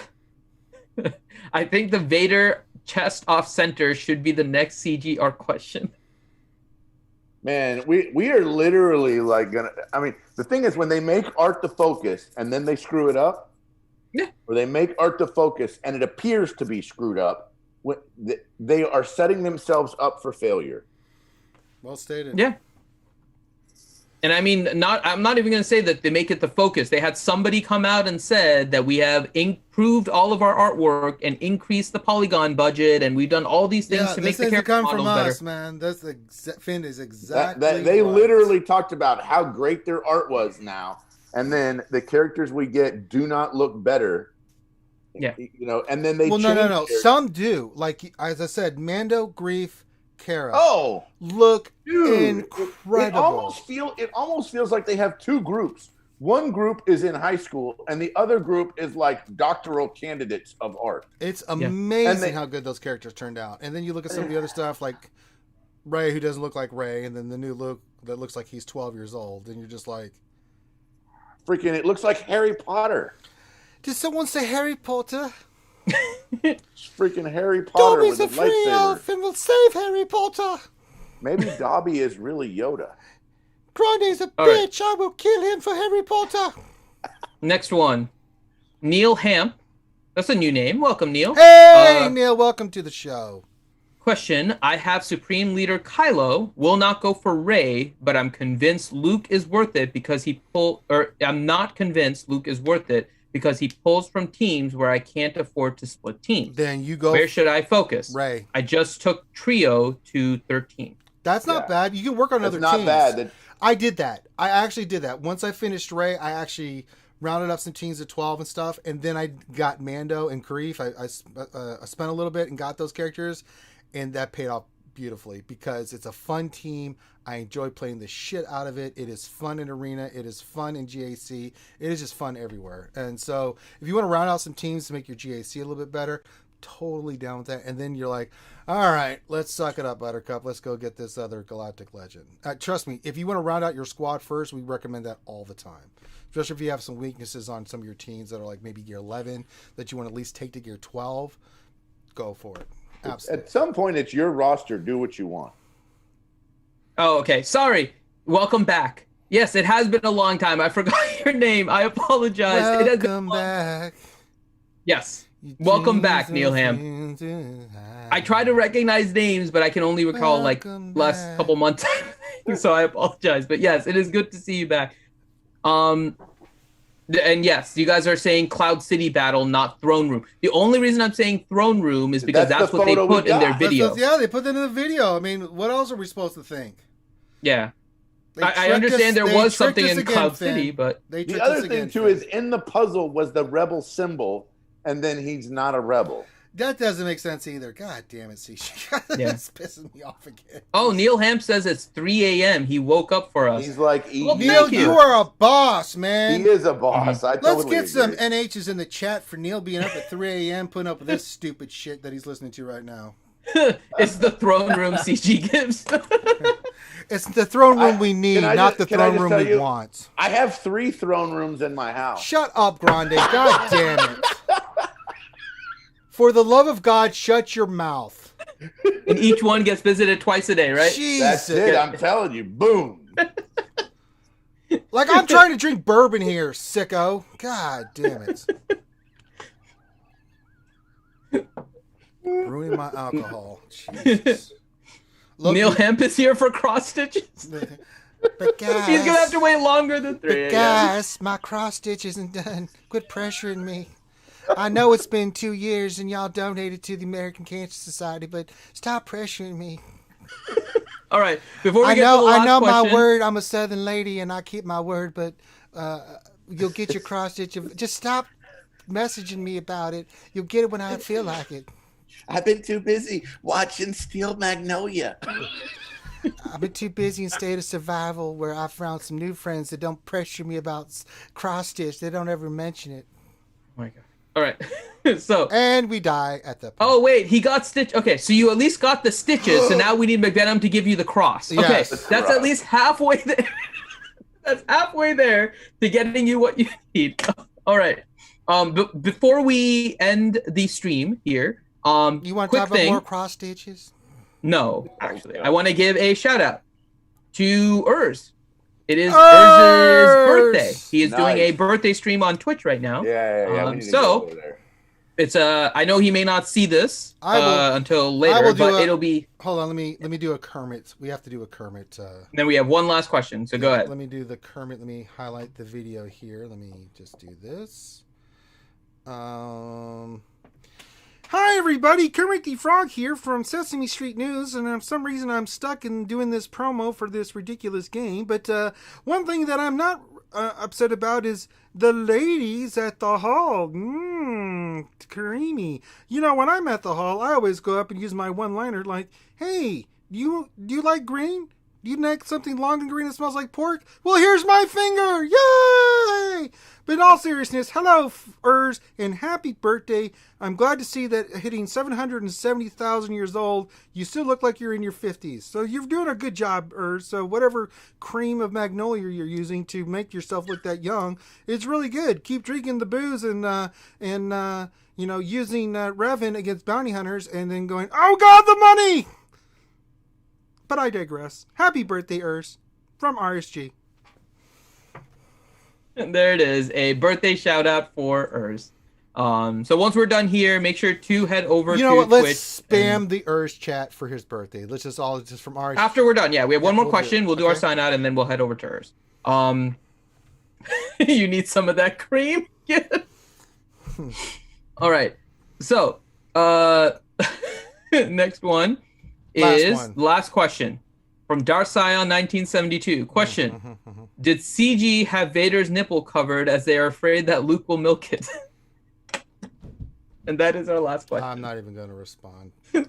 Vader chest off center should be the next CGR question. Man, we are literally gonna. I mean, the thing is, when they make art the focus and then they screw it up, or they make art the focus and it appears to be screwed up, they are setting themselves up for failure. Well stated. Yeah. And I mean, I'm not even going to say that they make it the focus. They had somebody come out and said that we have improved all of our artwork and increased the polygon budget, and we've done all these things to make the character models better. Us, man. That's Finn is exactly. They literally talked about how great their art was now, and then the characters we get do not look better. Yeah, you know, and then they no. characters. Some do. Like as I said, Mando, Grief, Kara. Oh, look incredible. It almost feels like they have two groups. One group is in high school, and the other group is like doctoral candidates of art. It's amazing how good those characters turned out. And then you look at some of the other stuff, like Rey, who doesn't look like Rey, and then the new Luke that looks like he's 12 years old, and you're just like, freaking! It looks like Harry Potter. Did someone say Harry Potter? It's freaking Harry Potter Dobby's with a free elf lightsaber. and will save Harry Potter. Maybe Dobby is really Yoda. Grande's a bitch. I will kill him for Harry Potter. Next one, Neil Hamp. That's a new name. Welcome, Neil. Hey, Neil. Welcome to the show. Question: I have Supreme Leader Kylo. Will not go for Rey, but I'm convinced Luke is worth it because I'm not convinced Luke is worth it because he pulls from teams where I can't afford to split teams. Then you go. Where should I focus? Rey. I just took Trio to 13. That's not bad. You can work on other teams. Not bad. I did that. I actually did that. Once I finished Rey, I actually rounded up some teams to 12 and stuff, and then I got Mando and Grief. I spent a little bit and got those characters, and that paid off beautifully because it's a fun team. I enjoy playing the shit out of it. It is fun in Arena. It is fun in GAC. It is just fun everywhere. And so if you want to round out some teams to make your GAC a little bit better, totally down with that. And then you're like, all right, let's suck it up, Buttercup. Let's go get this other Galactic legend. Trust me, if you want to round out your squad first, we recommend that all the time. Especially if you have some weaknesses on some of your teams that are like maybe gear 11 that you want to at least take to gear 12, go for it. Absolutely. At some point, it's your roster. Do what you want. Oh, okay. Sorry. Welcome back. Yes, it has been a long time. I forgot your name. I apologize. Welcome back. Yes. Welcome back, Neil Ham. I try to recognize names, but I can only recall last couple months. So I apologize. But yes, it is good to see you back. And yes, you guys are saying Cloud City Battle, not Throne Room. The only reason I'm saying Throne Room is because that's what they put in their video. They put it in the video. I mean, what else are we supposed to think? Yeah. I understand there was something in Cloud City, but the other thing too is in the puzzle was the rebel symbol, and then he's not a rebel. That doesn't make sense either. God damn it, CC. That's pissing me off again. Oh, Neil Hamp says it's 3 a.m. He woke up for us. He's like, Neil, you are a boss, man. He is a boss. I totally Let's get some agree. NHs in the chat for Neil being up at 3 a.m. putting up with this stupid shit that he's listening to right now. It's the throne room CG gives. It's the throne room we need, not the throne room we want. I have 3 throne rooms in my house. Shut up, Grande. God damn it. For the love of God, shut your mouth. And each one gets visited twice a day, right? Jesus. That's it. I'm telling you. Boom. Like, I'm trying to drink bourbon here, sicko. God damn it. Ruining my alcohol. Jesus. Neil Hemp is here for cross stitches. But guys, he's gonna have to wait longer than 3 a.m. Guys, my cross stitch isn't done. Quit pressuring me. I know it's been 2 years and y'all donated to the American Cancer Society, but stop pressuring me. All right, before we get to the last I know question, my word. I'm a Southern lady and I keep my word, but you'll get your cross stitch. Just stop messaging me about it. You'll get it when I feel like it. I've been too busy watching Steel Magnolia. I've been too busy in state of survival where I found some new friends that don't pressure me about cross stitch. They don't ever mention it. Oh my God. All right. So and we die at the point. Oh wait, he got stitch. Okay, so you at least got the stitches. So now we need McVenom to give you the cross. Okay, Yes. that's at least halfway there. That's halfway there to getting you what you need. All right. Before we end the stream here, you want to talk about more cross stitches? No, actually, I want to give a shout out to Urs. It is Urz's birthday. He is doing a birthday stream on Twitch right now. Yeah. So, It's I know he may not see this until later, but it'll be. Hold on, let me do a Kermit. We have to do a Kermit. Then we have one last question. So go ahead. Let me do the Kermit. Let me highlight the video here. Let me just do this. Hi everybody, Kermit the Frog here from Sesame Street News, and for some reason I'm stuck in doing this promo for this ridiculous game, but one thing that I'm not upset about is the ladies at the hall. Creamy. You know, when I'm at the hall, I always go up and use my one-liner like, hey, do you like green? Do you like something long and green that smells like pork? Well, here's my finger! Yay! But in all seriousness, hello, Urs, and happy birthday. I'm glad to see that hitting 770,000 years old, you still look like you're in your 50s. So you're doing a good job, Urs. So whatever cream of magnolia you're using to make yourself look that young, it's really good. Keep drinking the booze and using Revan against bounty hunters and then going, oh God, the money! But I digress. Happy birthday, Urs, from RSG. And there it is, a birthday shout out for Urs. So once we're done here, make sure to head over to Twitch. Let's spam the Urs chat for his birthday. Let's just from RSG. After we're done, we have one more question. We'll do our sign out and then we'll head over to Urs. You need some of that cream? All right. So, next one. Last question from Darsion 1972. Question: Did CG have Vader's nipple covered as they are afraid that Luke will milk it? And that is our last question. I'm not even going to respond. I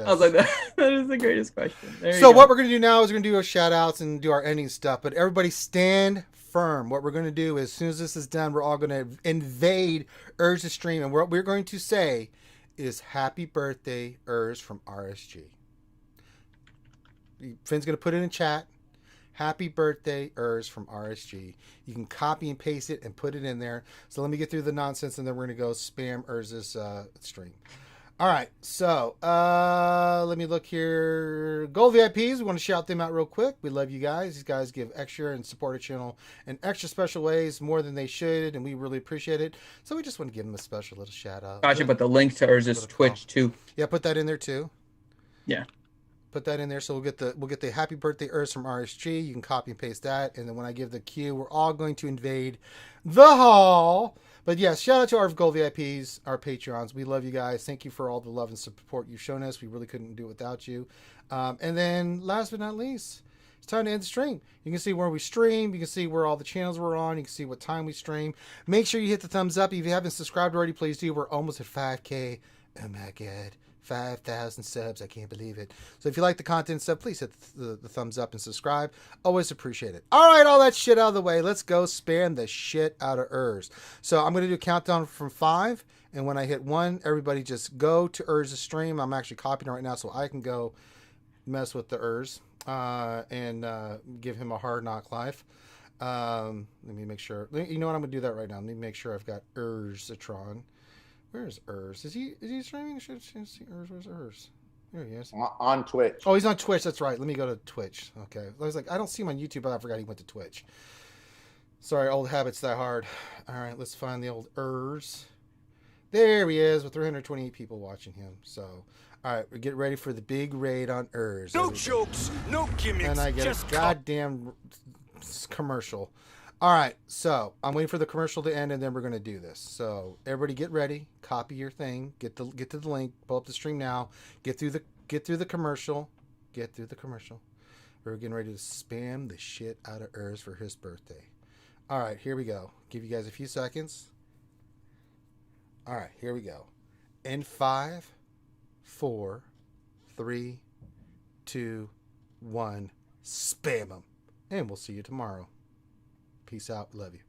was like, that is the greatest question. So what we're going to do now is we're going to do our shout outs and do our ending stuff. But everybody stand firm. What we're going to do is, as soon as this is done, we're all going to invade Urs's stream. And what we're going to say is happy birthday, Urs, from RSG. Finn's going to put it in chat. Happy birthday, Urs, from RSG. You can copy and paste it and put it in there. So let me get through the nonsense and then we're going to go spam Urs's stream. All right. So let me look here. Gold VIPs, we want to shout them out real quick. We love you guys. These guys give extra and support our channel in extra special ways, more than they should, and we really appreciate it. So we just want to give them a special little shout out. Gotcha, but the link to Urs's Twitch too. Yeah, put that in there too. Yeah. Put that in there, so we'll get the happy birthday Urs from RSG. You can copy and paste that, and then when I give the cue, we're all going to invade the hall. But yes, shout out to our Gold VIPs, our Patreons. We love you guys. Thank you for all the love and support you've shown us. We really couldn't do it without you. And then last but not least, it's time to end the stream. You can see where we stream. You can see where all the channels we're on. You can see what time we stream. Make sure you hit the thumbs up. If you haven't subscribed already, please do. We're almost at 5K. Oh my God. 5,000 subs. I can't believe it. So if you like the content and stuff, please hit the thumbs up and subscribe. Always appreciate it. All right, all that shit out of the way. Let's go spam the shit out of Urs. So I'm going to do a countdown from 5. And when I hit 1, everybody just go to Urs's stream. I'm actually copying it right now so I can go mess with the Urs and give him a hard knock life. Let me make sure. You know what? I'm going to do that right now. Let me make sure I've got Ursatron. Where's Urs? Is he streaming? Should see Urs. Where's Urs? There he is. On Twitch. Oh, he's on Twitch. That's right. Let me go to Twitch. Okay. I was like, I don't see him on YouTube, but I forgot he went to Twitch. Sorry, old habits that hard. All right, let's find the old Urs. There he is with 328 people watching him. So, all right, we get ready for the big raid on Urs. No jokes, no gimmicks. And I get a goddamn commercial. All right, so I'm waiting for the commercial to end, and then we're going to do this. So everybody, get ready, copy your thing, get to the link, pull up the stream now, get through the commercial, We're getting ready to spam the shit out of Urs for his birthday. All right, here we go. Give you guys a few seconds. All right, here we go. In 5, 4, 3, 2, 1, spam them, and we'll see you tomorrow. Peace out. Love you.